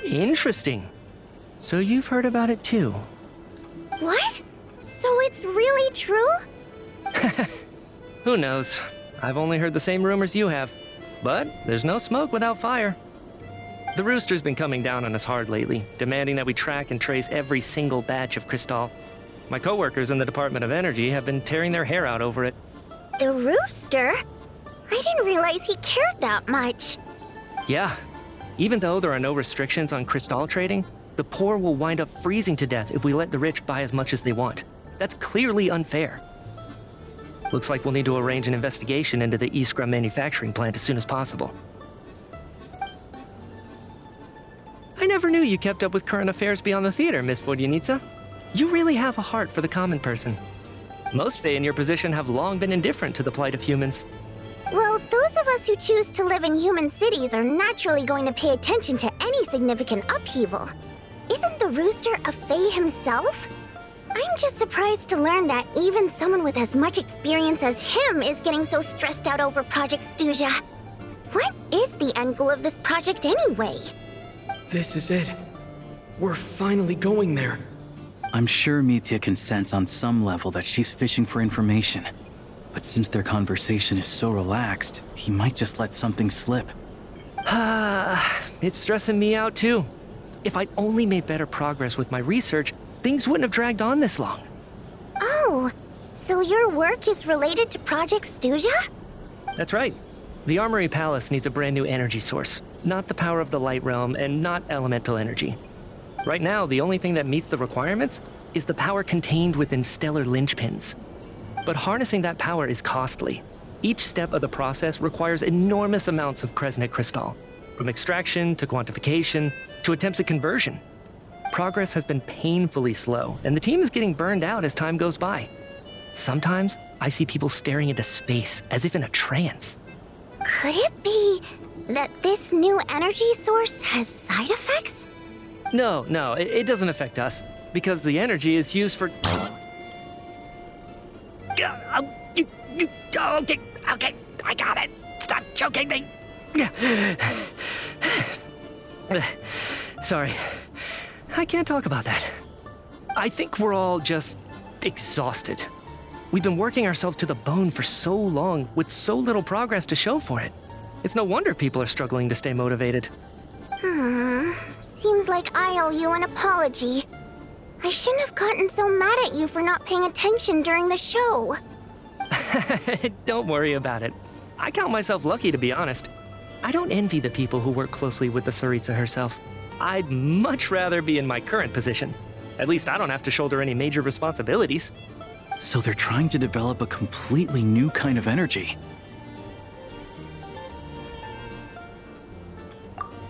Interesting. So you've heard about it too? What? So it's really true? Who knows? I've only heard the same rumors you have. But there's no smoke without fire. The Rooster's been coming down on us hard lately, demanding that we track and trace every single batch of Crystal. My coworkers in the Department of Energy have been tearing their hair out over it. The Rooster? I didn't realize he cared that much. Yeah. Even though there are no restrictions on Crystal trading, the poor will wind up freezing to death if we let the rich buy as much as they want. That's clearly unfair. Looks like we'll need to arrange an investigation into the Iskra manufacturing plant as soon as possible. I never knew you kept up with current affairs beyond the theater, Miss Vodyanica. You really have a heart for the common person. Most Fae in your position have long been indifferent to the plight of humans. Well, those of us who choose to live in human cities are naturally going to pay attention to any significant upheaval. Isn't the Rooster a Fae himself? I'm just surprised to learn that even someone with as much experience as him is getting so stressed out over Project Stuja. What is the end goal of this project anyway? This is it. We're finally going there. I'm sure Mitya can sense on some level that she's fishing for information. But since their conversation is so relaxed, he might just let something slip. It's stressing me out too. If I'd only made better progress with my research, things wouldn't have dragged on this long. Oh, so your work is related to Project Stuja? That's right. The Armory Palace needs a brand new energy source. Not the power of the Light Realm and not elemental energy. Right now, the only thing that meets the requirements is the power contained within stellar linchpins. But harnessing that power is costly. Each step of the process requires enormous amounts of Kresnik crystal, from extraction to quantification to attempts at conversion. Progress has been painfully slow, and the team is getting burned out as time goes by. Sometimes, I see people staring into space as if in a trance. Could it be that this new energy source has side effects? No, it doesn't affect us, because the energy is used for... Okay, I got it. Stop choking me. Sorry. I can't talk about that. I think we're all just exhausted. We've been working ourselves to the bone for so long with so little progress to show for it. It's no wonder people are struggling to stay motivated. Seems like I owe you an apology. I shouldn't have gotten so mad at you for not paying attention during the show. Don't worry about it. I count myself lucky, to be honest. I don't envy the people who work closely with the Tsaritsa herself. I'd much rather be in my current position. At least I don't have to shoulder any major responsibilities. So they're trying to develop a completely new kind of energy.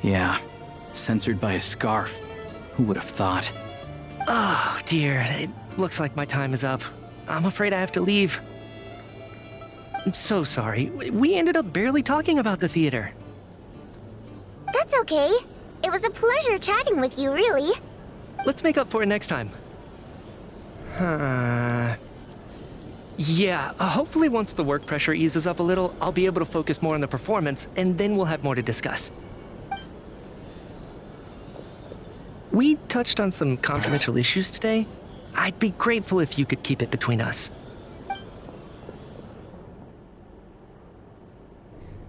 Yeah, censored by a scarf. Who would have thought? Oh, dear. It looks like my time is up. I'm afraid I have to leave. I'm so sorry. We ended up barely talking about the theater. That's okay. It was a pleasure chatting with you, really. Let's make up for it next time. Yeah, hopefully once the work pressure eases up a little, I'll be able to focus more on the performance, and then we'll have more to discuss. We touched on some confidential issues today. I'd be grateful if you could keep it between us.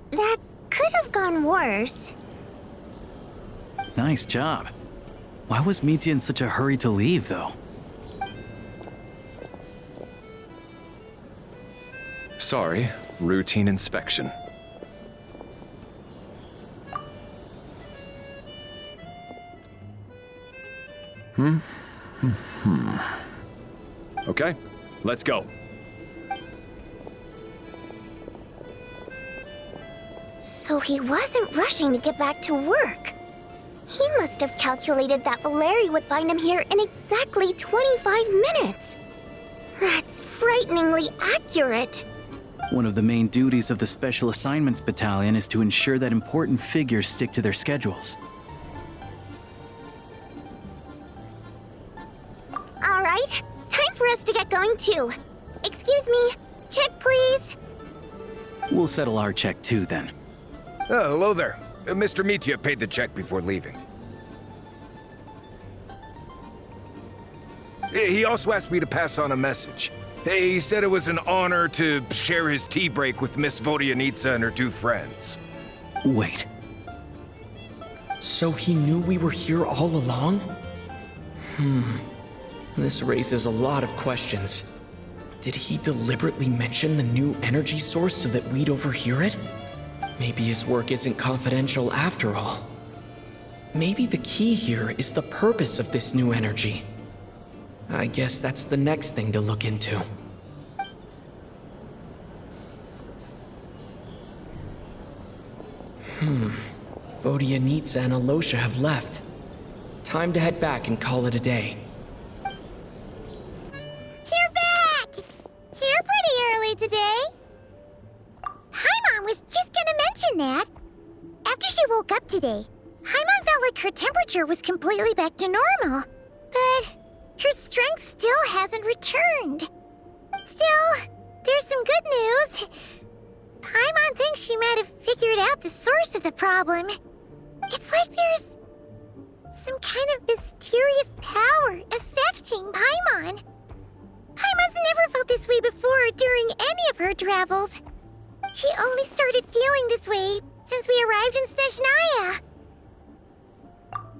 That could have gone worse. Nice job. Why was Mitya in such a hurry to leave, though? Sorry, routine inspection. Okay, let's go. So he wasn't rushing to get back to work. He must have calculated that Valeri would find him here in exactly 25 minutes. That's frighteningly accurate. One of the main duties of the Special Assignments Battalion is to ensure that important figures stick to their schedules. All right, time for us to get going too. Excuse me, check please. We'll settle our check too, then. Oh, hello there. Mr. Mitya paid the check before leaving. He also asked me to pass on a message. He said it was an honor to share his tea break with Miss Vodyanitsa and her two friends. Wait. So he knew we were here all along? This raises a lot of questions. Did he deliberately mention the new energy source so that we'd overhear it? Maybe his work isn't confidential after all. Maybe the key here is the purpose of this new energy. I guess that's the next thing to look into. Vodyanitsa and Alosha have left. Time to head back and call it a day. You're back! Here pretty early today. Paimon was just gonna mention that. After she woke up today, Paimon felt like her temperature was completely back to normal. But her strength still hasn't returned. Still, there's some good news. Paimon thinks she might have figured out the source of the problem. It's like there's some kind of mysterious power affecting Paimon. Paimon's never felt this way before during any of her travels. She only started feeling this way since we arrived in Snezhnaya.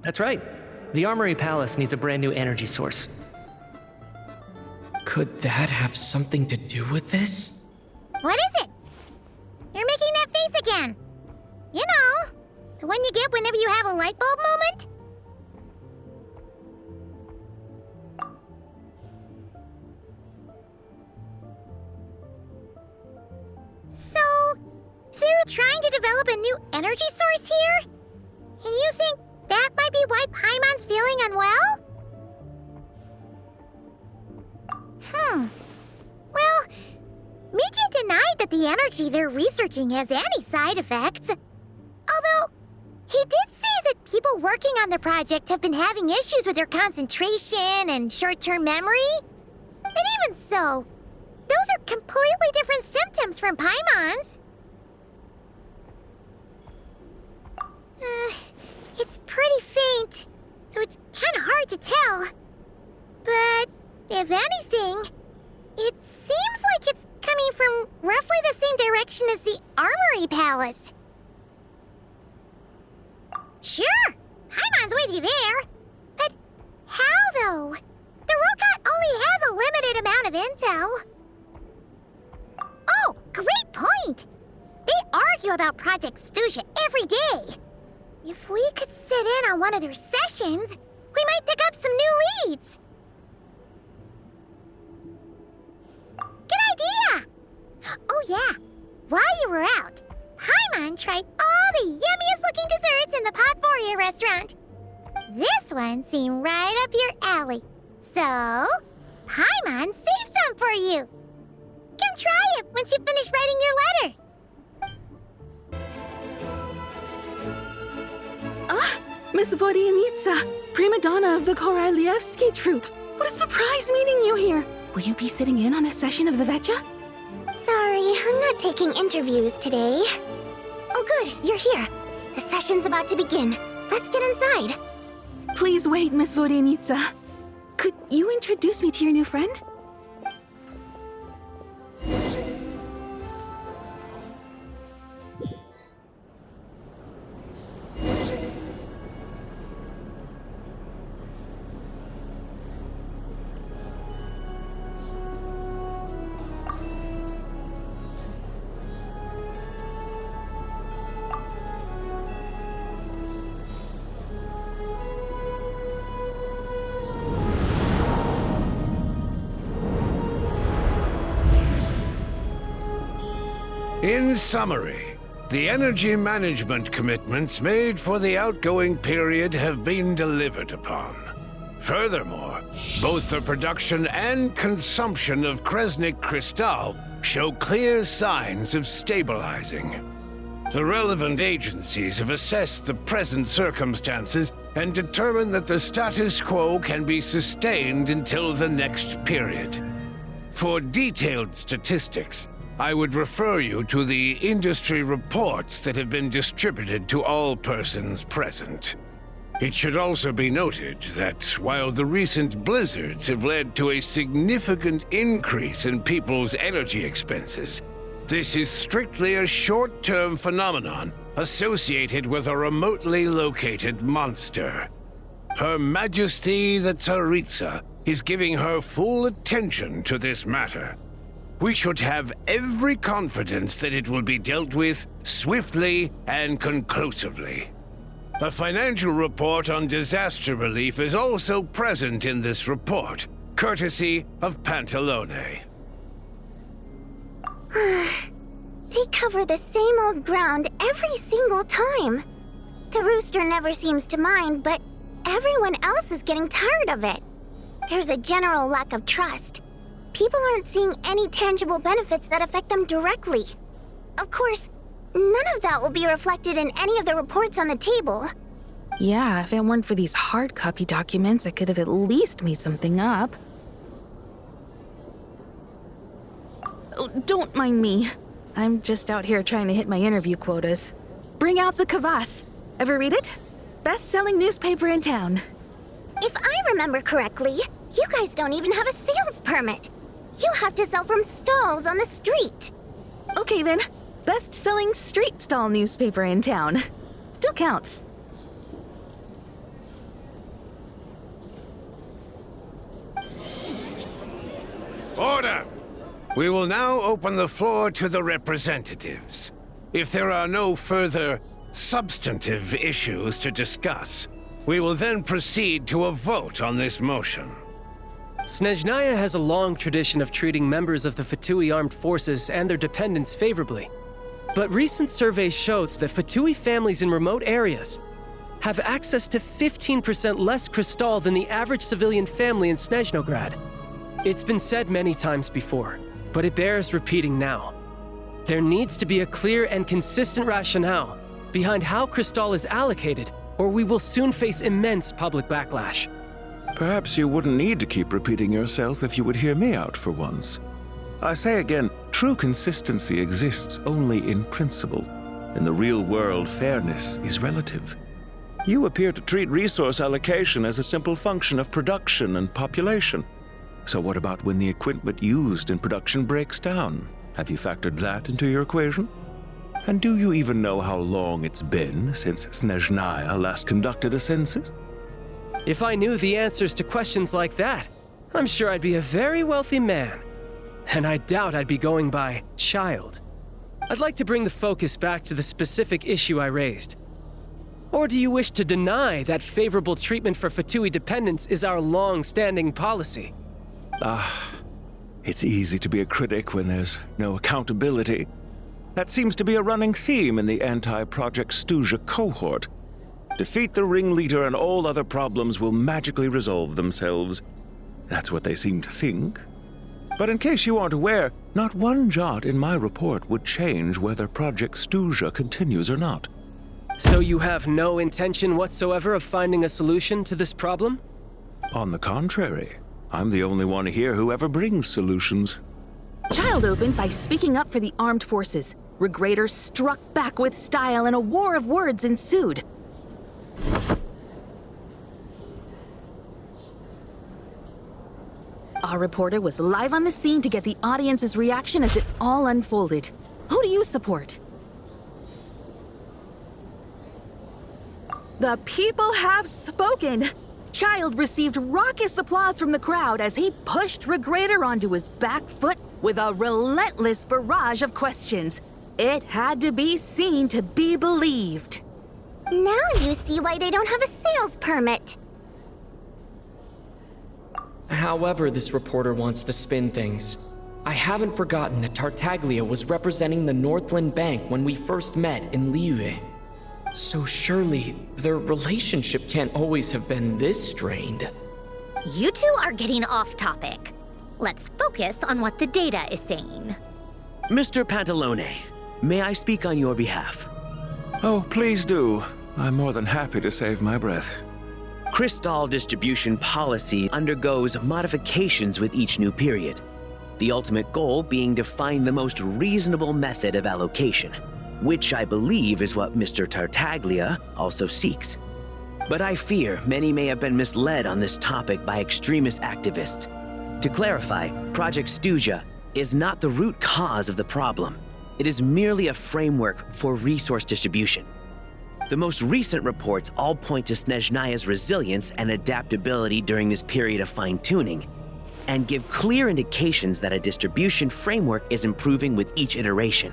That's right. The Armory Palace needs a brand new energy source. Could that have something to do with this? What is it? You're making that face again. You know, the one you get whenever you have a light bulb moment? So, they're trying to develop a new energy source here? And you think that might be why Paimon's feeling unwell? Well, Mitya denied that the energy they're researching has any side effects. Although, he did say that people working on the project have been having issues with their concentration and short-term memory. But even so, those are completely different symptoms from Paimon's. It's pretty faint, so it's kind of hard to tell. But if anything, it seems like it's coming from roughly the same direction as the Armory Palace. Sure, Paimon's with you there. But how, though? The Rokat only has a limited amount of intel. Oh, great point! They argue about Project Stusha every day. If we could sit in on one of their sessions, we might pick up some new leads. Good idea! Oh yeah, while you were out, Paimon tried all the yummiest looking desserts in the Potpourri restaurant. This one seemed right up your alley. So, Paimon saved some for you. Come try it once you finish writing your letter. Miss Vodyanitsa, prima donna of the Korolievsky troupe. What a surprise meeting you here. Will you be sitting in on a session of the Vetcha? Sorry, I'm not taking interviews today. Oh good, you're here. The session's about to begin. Let's get inside. Please wait, Miss Vodenitsa. Could you introduce me to your new friend? In summary, the energy management commitments made for the outgoing period have been delivered upon. Furthermore, both the production and consumption of Kresnik Crystal show clear signs of stabilizing. The relevant agencies have assessed the present circumstances and determined that the status quo can be sustained until the next period. For detailed statistics, I would refer you to the industry reports that have been distributed to all persons present. It should also be noted that while the recent blizzards have led to a significant increase in people's energy expenses, this is strictly a short-term phenomenon associated with a remotely located monster. Her Majesty the Tsaritsa is giving her full attention to this matter. We should have every confidence that it will be dealt with swiftly and conclusively. A financial report on disaster relief is also present in this report, courtesy of Pantalone. They cover the same old ground every single time. The rooster never seems to mind, but everyone else is getting tired of it. There's a general lack of trust. People aren't seeing any tangible benefits that affect them directly. Of course, none of that will be reflected in any of the reports on the table. Yeah, if it weren't for these hard copy documents, I could have at least made something up. Oh, don't mind me. I'm just out here trying to hit my interview quotas. Bring out the kvass. Ever read it? Best-selling newspaper in town. If I remember correctly, you guys don't even have a sales permit. You have to sell from stalls on the street. Okay then, best-selling street stall newspaper in town. Still counts. Order! We will now open the floor to the representatives. If there are no further substantive issues to discuss, we will then proceed to a vote on this motion. Snezhnaya has a long tradition of treating members of the Fatui armed forces and their dependents favorably. But recent surveys shows that Fatui families in remote areas have access to 15% less crystal than the average civilian family in Snezhnograd. It's been said many times before, but it bears repeating now. There needs to be a clear and consistent rationale behind how crystal is allocated, or we will soon face immense public backlash. Perhaps you wouldn't need to keep repeating yourself if you would hear me out for once. I say again, true consistency exists only in principle. In the real world, fairness is relative. You appear to treat resource allocation as a simple function of production and population. So what about when the equipment used in production breaks down? Have you factored that into your equation? And do you even know how long it's been since Snezhnaya last conducted a census? If I knew the answers to questions like that, I'm sure I'd be a very wealthy man. And I doubt I'd be going by child. I'd like to bring the focus back to the specific issue I raised. Or do you wish to deny that favorable treatment for Fatui dependents is our long-standing policy? It's easy to be a critic when there's no accountability. That seems to be a running theme in the anti-Project Stuja cohort. Defeat the ringleader and all other problems will magically resolve themselves. That's what they seem to think. But in case you aren't aware, not one jot in my report would change whether Project Stuja continues or not. So you have no intention whatsoever of finding a solution to this problem? On the contrary, I'm the only one here who ever brings solutions. Child opened by speaking up for the armed forces. Regrator struck back with style and a war of words ensued. Our reporter was live on the scene to get the audience's reaction as it all unfolded. Who do you support? The people have spoken! Child received raucous applause from the crowd as he pushed Regrator onto his back foot with a relentless barrage of questions. It had to be seen to be believed. Now you see why they don't have a sales permit. However this reporter wants to spin things, I haven't forgotten that Tartaglia was representing the Northland Bank when we first met in Liyue. So surely, their relationship can't always have been this strained. You two are getting off topic. Let's focus on what the data is saying. Mr. Pantalone, may I speak on your behalf? Oh, please do. I'm more than happy to save my breath. Crystal distribution policy undergoes modifications with each new period. The ultimate goal being to find the most reasonable method of allocation, which I believe is what Mr. Tartaglia also seeks. But I fear many may have been misled on this topic by extremist activists. To clarify, Project Stuja is not the root cause of the problem. It is merely a framework for resource distribution. The most recent reports all point to Snezhnaya's resilience and adaptability during this period of fine-tuning, and give clear indications that a distribution framework is improving with each iteration.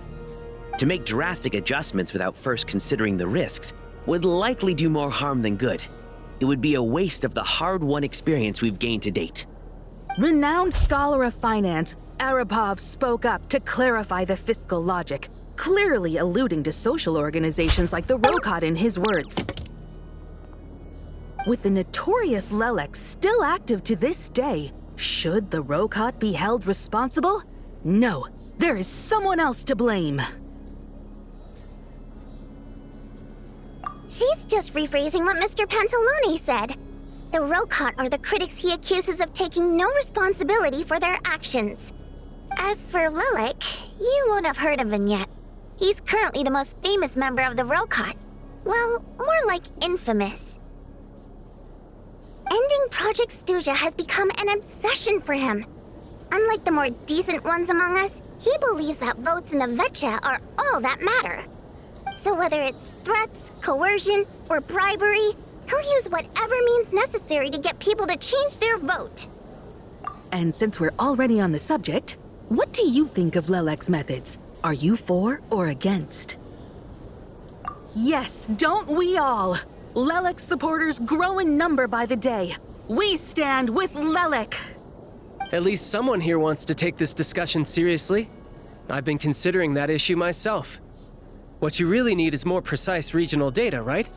To make drastic adjustments without first considering the risks would likely do more harm than good. It would be a waste of the hard-won experience we've gained to date. Renowned scholar of finance, Arapov spoke up to clarify the fiscal logic, clearly alluding to social organizations like the Rokot in his words. With the notorious Lelek still active to this day, should the Rokot be held responsible? No, there is someone else to blame. She's just rephrasing what Mr. Pantalone said. The Rokot are the critics he accuses of taking no responsibility for their actions. As for Lilik, you won't have heard of him yet. He's currently the most famous member of the Rokot. Well, more like infamous. Ending Project Stuja has become an obsession for him. Unlike the more decent ones among us, he believes that votes in the Vetcha are all that matter. So whether it's threats, coercion, or bribery, he'll use whatever means necessary to get people to change their vote. And since we're already on the subject, what do you think of Lelek's methods? Are you for or against? Yes, don't we all? Lelek supporters grow in number by the day. We stand with Lelek. At least someone here wants to take this discussion seriously. I've been considering that issue myself. What you really need is more precise regional data, right?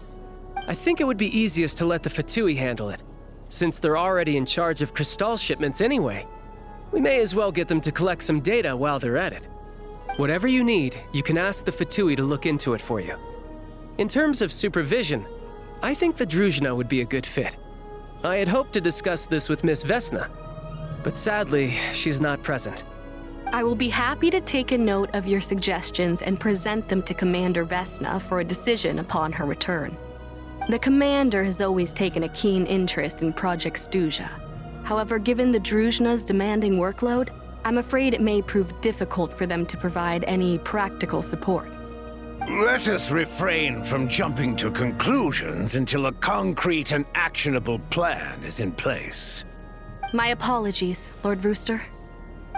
I think it would be easiest to let the Fatui handle it, since they're already in charge of Crystal shipments anyway. We may as well get them to collect some data while they're at it. Whatever you need, you can ask the Fatui to look into it for you. In terms of supervision, I think the Druzhna would be a good fit. I had hoped to discuss this with Miss Vesna, but sadly, she's not present. I will be happy to take a note of your suggestions and present them to Commander Vesna for a decision upon her return. The Commander has always taken a keen interest in Project Stuja. However, given the Druzhna's demanding workload, I'm afraid it may prove difficult for them to provide any practical support. Let us refrain from jumping to conclusions until a concrete and actionable plan is in place. My apologies, Lord Rooster.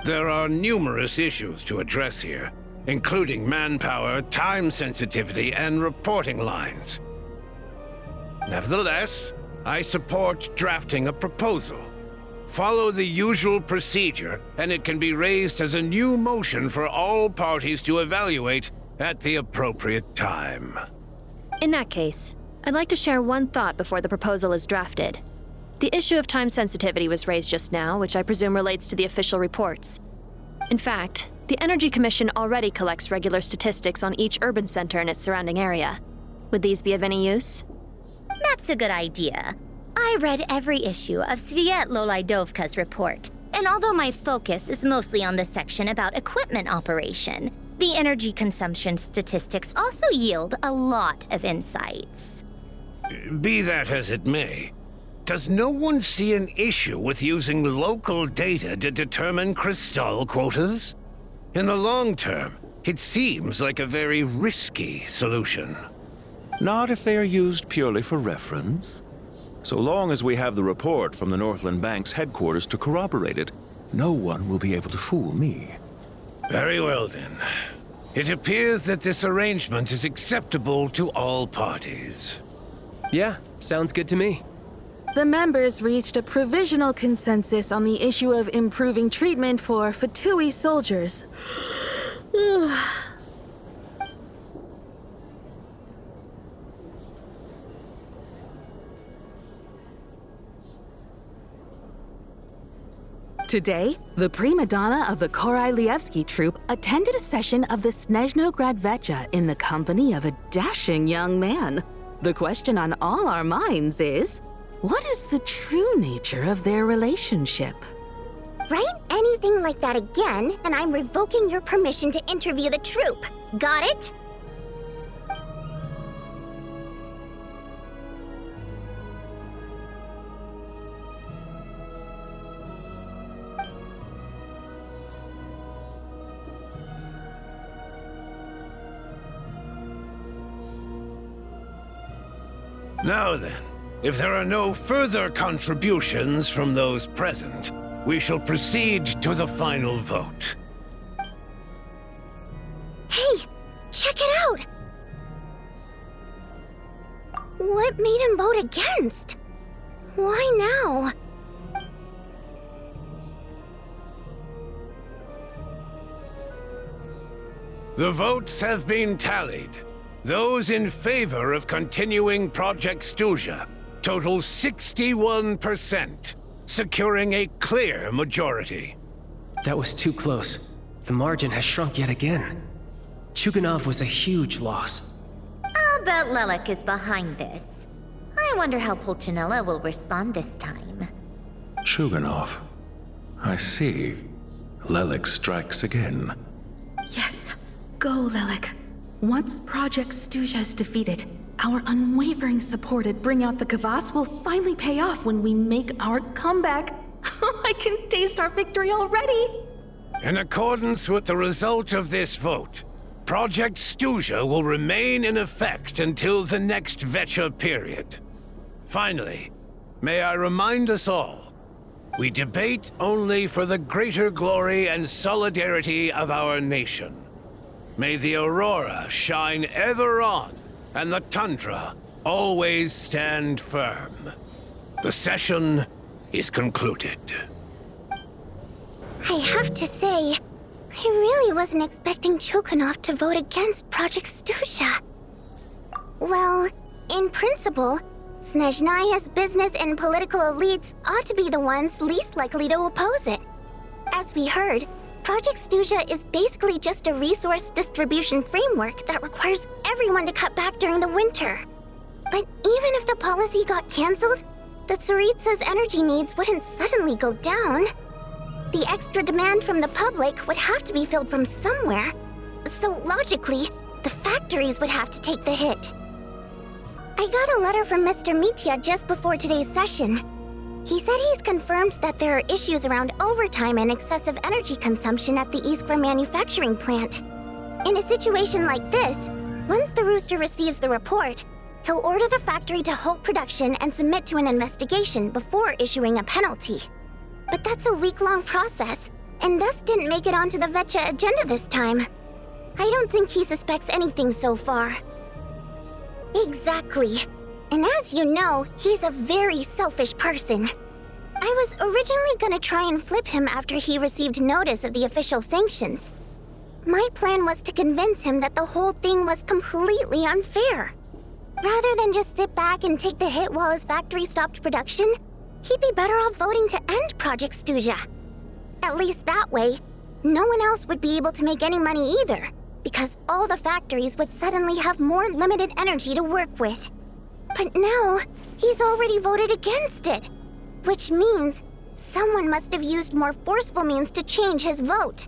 There are numerous issues to address here, including manpower, time sensitivity, and reporting lines. Nevertheless, I support drafting a proposal. Follow the usual procedure, and it can be raised as a new motion for all parties to evaluate at the appropriate time. In that case, I'd like to share one thought before the proposal is drafted. The issue of time sensitivity was raised just now, which I presume relates to the official reports. In fact, the Energy Commission already collects regular statistics on each urban center and its surrounding area. Would these be of any use? That's a good idea. I read every issue of Sviet-Lolaidovka's report, and although my focus is mostly on the section about equipment operation, the energy consumption statistics also yield a lot of insights. Be that as it may, does no one see an issue with using local data to determine crystal quotas? In the long term, it seems like a very risky solution. Not if they are used purely for reference. So long as we have the report from the Northland Bank's headquarters to corroborate it, no one will be able to fool me. Very well then. It appears that this arrangement is acceptable to all parties. Yeah, sounds good to me. The members reached a provisional consensus on the issue of improving treatment for Fatui soldiers. Today, the prima donna of the Korailievsky troupe attended a session of the Snezhnograd Vecha in the company of a dashing young man. The question on all our minds is, what is the true nature of their relationship? Write anything like that again, and I'm revoking your permission to interview the troupe. Got it? Now then, if there are no further contributions from those present, we shall proceed to the final vote. Hey, check it out! What made him vote against? Why now? The votes have been tallied. Those in favor of continuing Project Stuja total 61%, securing a clear majority. That was too close. The margin has shrunk yet again. Chuganov was a huge loss. I'll bet Lelek is behind this. I wonder how Pulcinella will respond this time. Chuganov. I see. Lelek strikes again. Yes, go, Lelek. Once Project Stuja is defeated, our unwavering support at Bring Out the Kvass will finally pay off when we make our comeback. I can taste our victory already! In accordance with the result of this vote, Project Stuja will remain in effect until the next Vecha period. Finally, may I remind us all, we debate only for the greater glory and solidarity of our nation. May the aurora shine ever on, and the tundra always stand firm. The session is concluded. I have to say, I really wasn't expecting Chuganov to vote against Project Stuja. Well, in principle, Snezhnaya's business and political elites ought to be the ones least likely to oppose it. As we heard, Project Stuja is basically just a resource distribution framework that requires everyone to cut back during the winter. But even if the policy got cancelled, the Tsaritsa's energy needs wouldn't suddenly go down. The extra demand from the public would have to be filled from somewhere, so logically, the factories would have to take the hit. I got a letter from Mr. Mitya just before today's session. He said he's confirmed that there are issues around overtime and excessive energy consumption at the Iskra manufacturing plant. In a situation like this, once the Rooster receives the report, he'll order the factory to halt production and submit to an investigation before issuing a penalty. But that's a week-long process, and thus didn't make it onto the Vecha agenda this time. I don't think he suspects anything so far. Exactly. And as you know, he's a very selfish person. I was originally gonna try and flip him after he received notice of the official sanctions. My plan was to convince him that the whole thing was completely unfair. Rather than just sit back and take the hit while his factory stopped production, he'd be better off voting to end Project Stuja. At least that way, no one else would be able to make any money either, because all the factories would suddenly have more limited energy to work with. But now, he's already voted against it, which means someone must have used more forceful means to change his vote,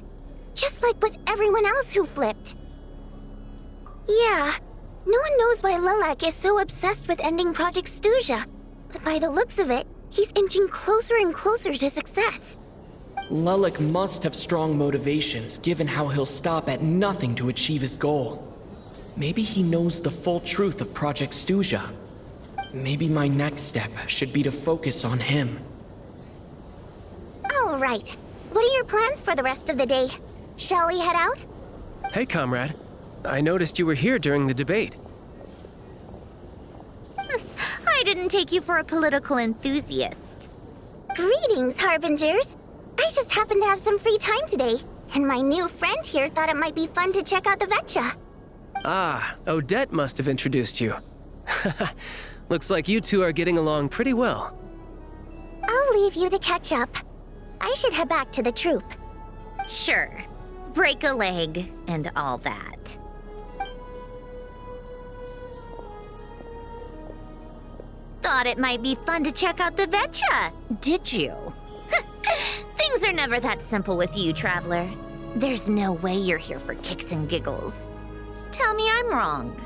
just like with everyone else who flipped. Yeah, no one knows why Lilac is so obsessed with ending Project Stuja, But by the looks of it, he's inching closer and closer to success. Lelik must have strong motivations, given how he'll stop at nothing to achieve his goal. Maybe he knows the full truth of Project Stuja. Maybe my next step should be to focus on him. All right. What are your plans for the rest of the day? Shall we head out? Hey, comrade. I noticed you were here during the debate. I didn't take you for a political enthusiast. Greetings, Harbingers. I just happened to have some free time today, and my new friend here thought it might be fun to check out the Vetcha. Ah, Odette must have introduced you. Looks like you two are getting along pretty well. I'll leave you to catch up. I should head back to the troop. Sure. Break a leg and all that. Thought it might be fun to check out the Vetcha, did you? Things are never that simple with you, Traveler. There's no way you're here for kicks and giggles. Tell me I'm wrong.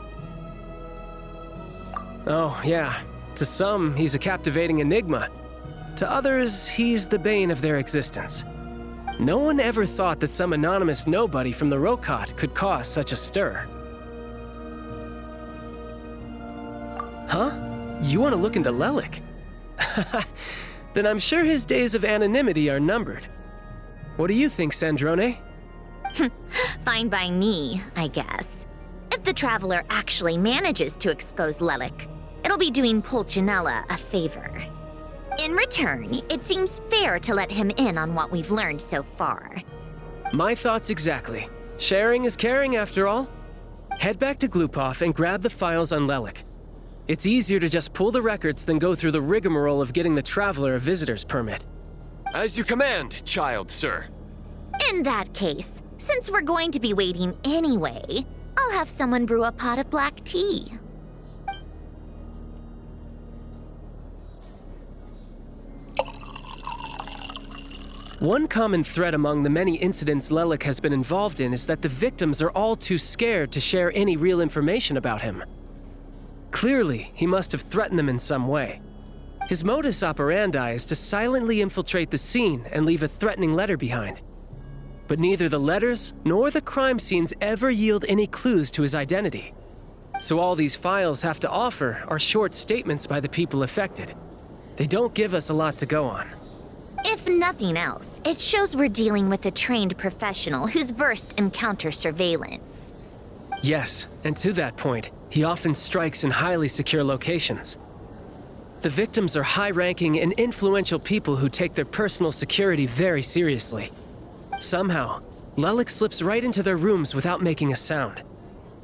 Oh, yeah. To some, he's a captivating enigma. To others, he's the bane of their existence. No one ever thought that some anonymous nobody from the Rokot could cause such a stir. Huh? You want to look into Lelik? Then I'm sure his days of anonymity are numbered. What do you think, Sandrone? Fine by me, I guess. If the Traveler actually manages to expose Lelik, it'll be doing Pulcinella a favor. In return, it seems fair to let him in on what we've learned so far. My thoughts exactly. Sharing is caring, after all. Head back to Glupov and grab the files on Lelik. It's easier to just pull the records than go through the rigmarole of getting the Traveler a visitor's permit. As you command, child, sir. In that case, since we're going to be waiting anyway, I'll have someone brew a pot of black tea. One common thread among the many incidents Lelik has been involved in is that the victims are all too scared to share any real information about him. Clearly, he must have threatened them in some way. His modus operandi is to silently infiltrate the scene and leave a threatening letter behind. But neither the letters nor the crime scenes ever yield any clues to his identity. So all these files have to offer are short statements by the people affected. They don't give us a lot to go on. If nothing else, it shows we're dealing with a trained professional who's versed in counter-surveillance. Yes, and to that point, he often strikes in highly secure locations. The victims are high-ranking and influential people who take their personal security very seriously. Somehow, Lelik slips right into their rooms without making a sound.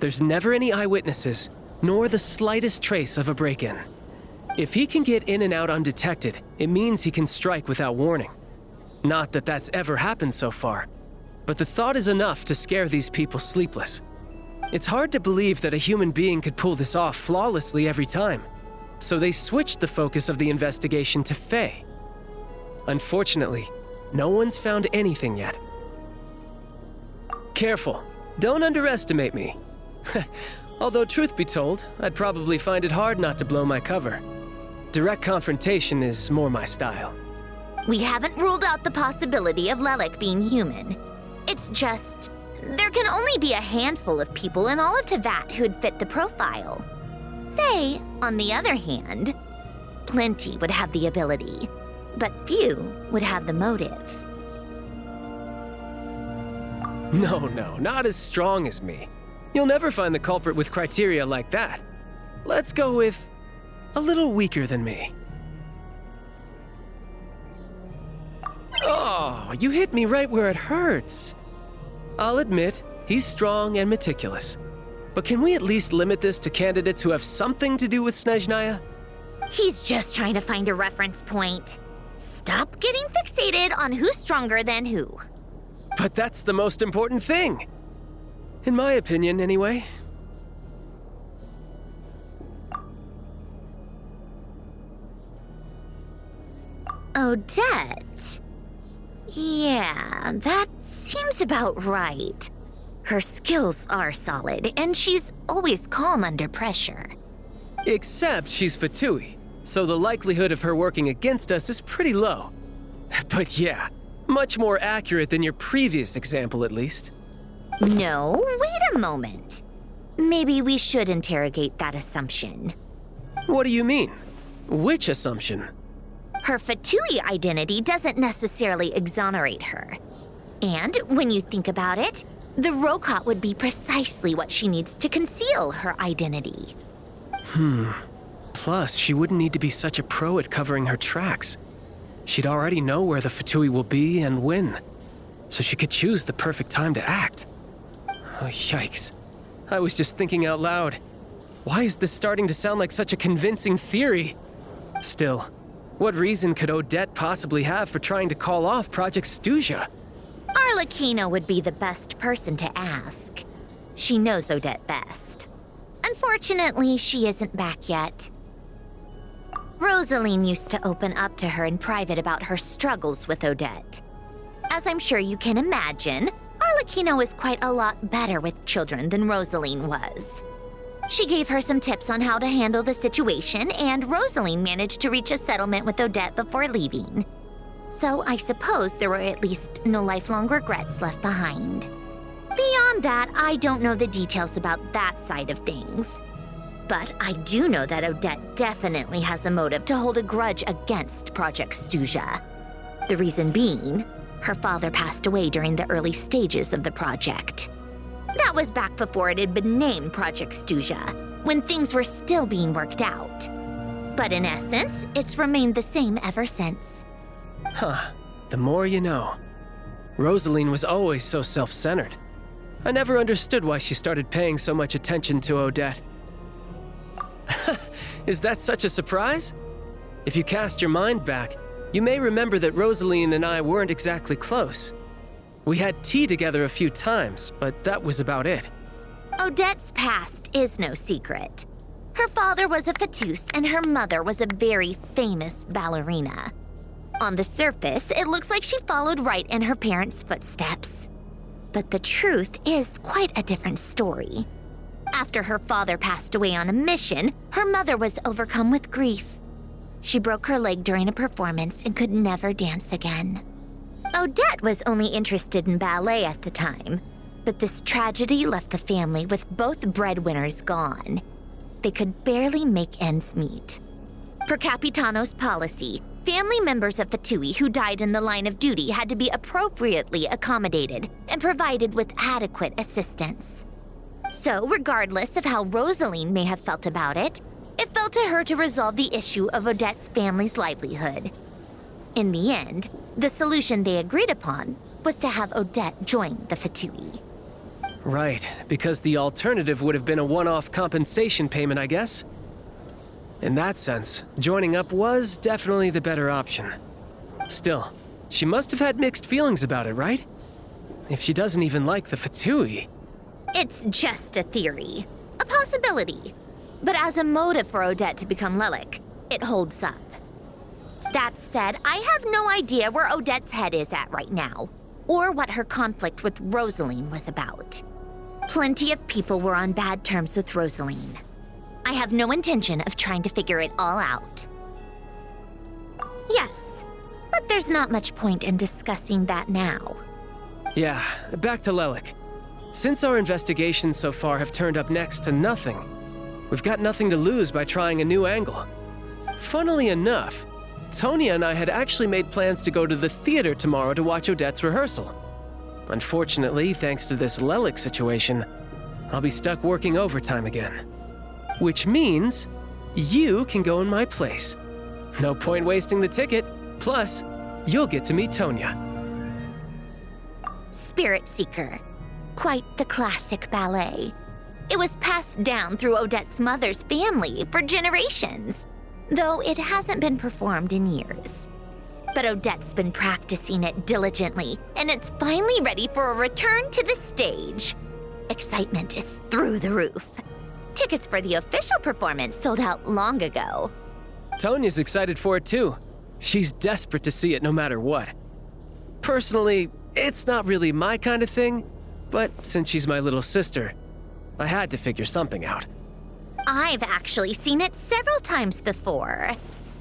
There's never any eyewitnesses, nor the slightest trace of a break-in. If he can get in and out undetected, it means he can strike without warning. Not that that's ever happened so far, but the thought is enough to scare these people sleepless. It's hard to believe that a human being could pull this off flawlessly every time, so they switched the focus of the investigation to Faye. Unfortunately, no one's found anything yet. Careful, don't underestimate me. Although truth be told, I'd probably find it hard not to blow my cover. Direct confrontation is more my style. We haven't ruled out the possibility of Lelik being human. It's just, there can only be a handful of people in all of Teyvat who'd fit the profile. Faye, on the other hand, plenty would have the ability, but few would have the motive. No, not as strong as me. You'll never find the culprit with criteria like that. Let's go with a little weaker than me. Oh, you hit me right where it hurts. I'll admit, he's strong and meticulous. But can we at least limit this to candidates who have something to do with Snezhnaya? He's just trying to find a reference point. Stop getting fixated on who's stronger than who. But that's the most important thing. In my opinion, anyway. Odette? Yeah, that seems about right. Her skills are solid, and she's always calm under pressure. Except she's Fatui. So the likelihood of her working against us is pretty low. But yeah, much more accurate than your previous example, at least. No, wait a moment. Maybe we should interrogate that assumption. What do you mean? Which assumption? Her Fatui identity doesn't necessarily exonerate her. And when you think about it, the Rokot would be precisely what she needs to conceal her identity. Plus, she wouldn't need to be such a pro at covering her tracks. She'd already know where the Fatui will be and when, so she could choose the perfect time to act. Oh, yikes. I was just thinking out loud. Why is this starting to sound like such a convincing theory? Still, what reason could Odette possibly have for trying to call off Project Stuja? Arlecchino would be the best person to ask. She knows Odette best. Unfortunately, she isn't back yet. Rosaline used to open up to her in private about her struggles with Odette. As I'm sure you can imagine, Arlecchino is quite a lot better with children than Rosaline was. She gave her some tips on how to handle the situation, and Rosaline managed to reach a settlement with Odette before leaving. So I suppose there were at least no lifelong regrets left behind. Beyond that, I don't know the details about that side of things. But I do know that Odette definitely has a motive to hold a grudge against Project Stuja. The reason being, her father passed away during the early stages of the project. That was back before it had been named Project Stuja, when things were still being worked out. But in essence, it's remained the same ever since. Huh. The more you know. Rosaline was always so self-centered. I never understood why she started paying so much attention to Odette. Is that such a surprise? If you cast your mind back, you may remember that Rosaline and I weren't exactly close. We had tea together a few times, but that was about it. Odette's past is no secret. Her father was a Fatus and her mother was a very famous ballerina. On the surface, it looks like she followed right in her parents' footsteps. But the truth is quite a different story. After her father passed away on a mission, her mother was overcome with grief. She broke her leg during a performance and could never dance again. Odette was only interested in ballet at the time, but this tragedy left the family with both breadwinners gone. They could barely make ends meet. Per Capitano's policy, family members of Fatui who died in the line of duty had to be appropriately accommodated and provided with adequate assistance. So, regardless of how Rosaline may have felt about it, it fell to her to resolve the issue of Odette's family's livelihood. In the end, the solution they agreed upon was to have Odette join the Fatui. Right, because the alternative would have been a one-off compensation payment, I guess. In that sense, joining up was definitely the better option. Still, she must have had mixed feelings about it, right? If she doesn't even like the Fatui. It's just a theory, a possibility. But as a motive for Odette to become Lelik, it holds up. That said, I have no idea where Odette's head is at right now, or what her conflict with Rosaline was about. Plenty of people were on bad terms with Rosaline. I have no intention of trying to figure it all out. Yes, but there's not much point in discussing that now. Yeah, back to Lelik. Since our investigations so far have turned up next to nothing, we've got nothing to lose by trying a new angle. Funnily enough, Tonya and I had actually made plans to go to the theater tomorrow to watch Odette's rehearsal. Unfortunately, thanks to this Lelik situation, I'll be stuck working overtime again. Which means you can go in my place. No point wasting the ticket, plus you'll get to meet Tonya. Spirit Seeker. Quite the classic ballet. It was passed down through Odette's mother's family for generations, though it hasn't been performed in years. But Odette's been practicing it diligently, and it's finally ready for a return to the stage. Excitement is through the roof. Tickets for the official performance sold out long ago. Tonya's excited for it too. She's desperate to see it no matter what. Personally, it's not really my kind of thing, but since she's my little sister, I had to figure something out. I've actually seen it several times before.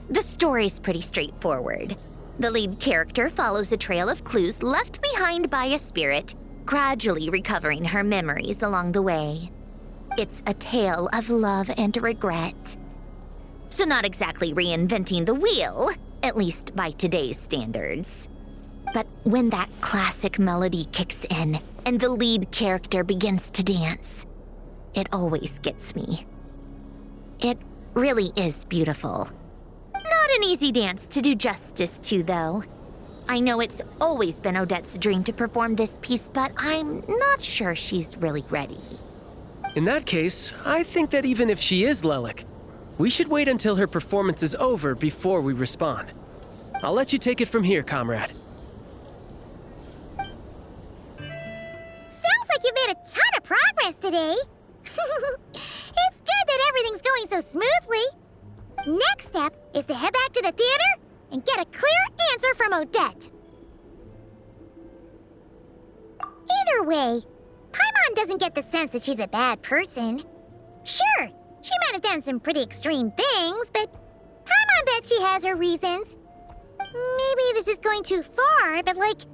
The story's pretty straightforward. The lead character follows a trail of clues left behind by a spirit, gradually recovering her memories along the way. It's a tale of love and regret. So not exactly reinventing the wheel, at least by today's standards. But when that classic melody kicks in and the lead character begins to dance, it always gets me. It really is beautiful. Not an easy dance to do justice to, though. I know it's always been Odette's dream to perform this piece, but I'm not sure she's really ready. In that case, I think that even if she is Lelik, we should wait until her performance is over before we respond. I'll let you take it from here, comrade. Sounds like you've made a ton of progress today. It's good that everything's going so smoothly. Next step is to head back to the theater and get a clear answer from Odette. Either way, Paimon doesn't get the sense that she's a bad person. Sure, she might have done some pretty extreme things, but Paimon bet she has her reasons. Maybe this is going too far, but with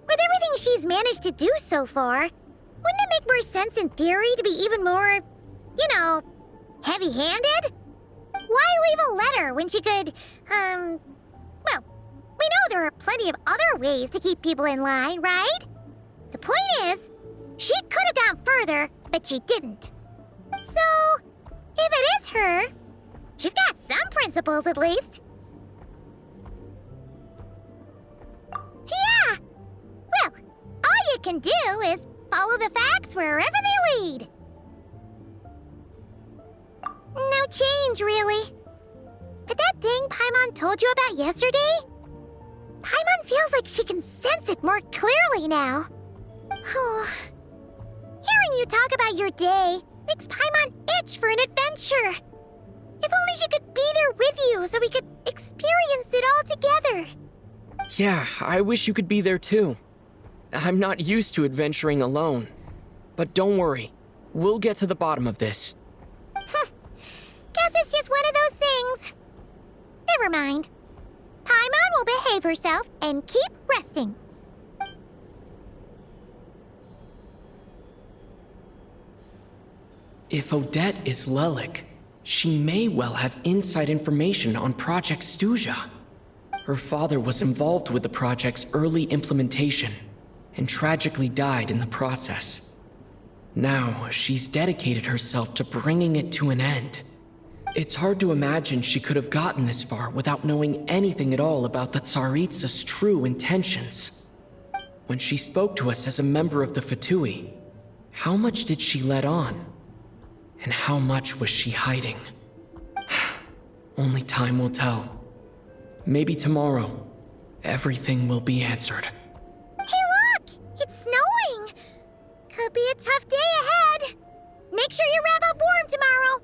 everything she's managed to do so far, wouldn't it make more sense in theory to be even more, heavy-handed? Why leave a letter when she could, we know there are plenty of other ways to keep people in line, right? The point is, she could have gone further, but she didn't. So, if it is her, she's got some principles at least. Yeah! Well, all you can do is follow the facts wherever they lead. No change, really. But that thing Paimon told you about yesterday? Paimon feels like she can sense it more clearly now. Hearing you talk about your day makes Paimon itch for an adventure. If only she could be there with you so we could experience it all together. Yeah, I wish you could be there too. I'm not used to adventuring alone. But don't worry, we'll get to the bottom of this. Guess it's just one of those things. Never mind. Paimon will behave herself and keep resting. If Odette is Lelik, she may well have inside information on Project Stuja. Her father was involved with the project's early implementation and tragically died in the process. Now, she's dedicated herself to bringing it to an end. It's hard to imagine she could have gotten this far without knowing anything at all about the Tsaritsa's true intentions. When she spoke to us as a member of the Fatui, how much did she let on? And how much was she hiding? Only time will tell. Maybe tomorrow, everything will be answered. Hey look! It's snowing! Could be a tough day ahead. Make sure you wrap up warm tomorrow.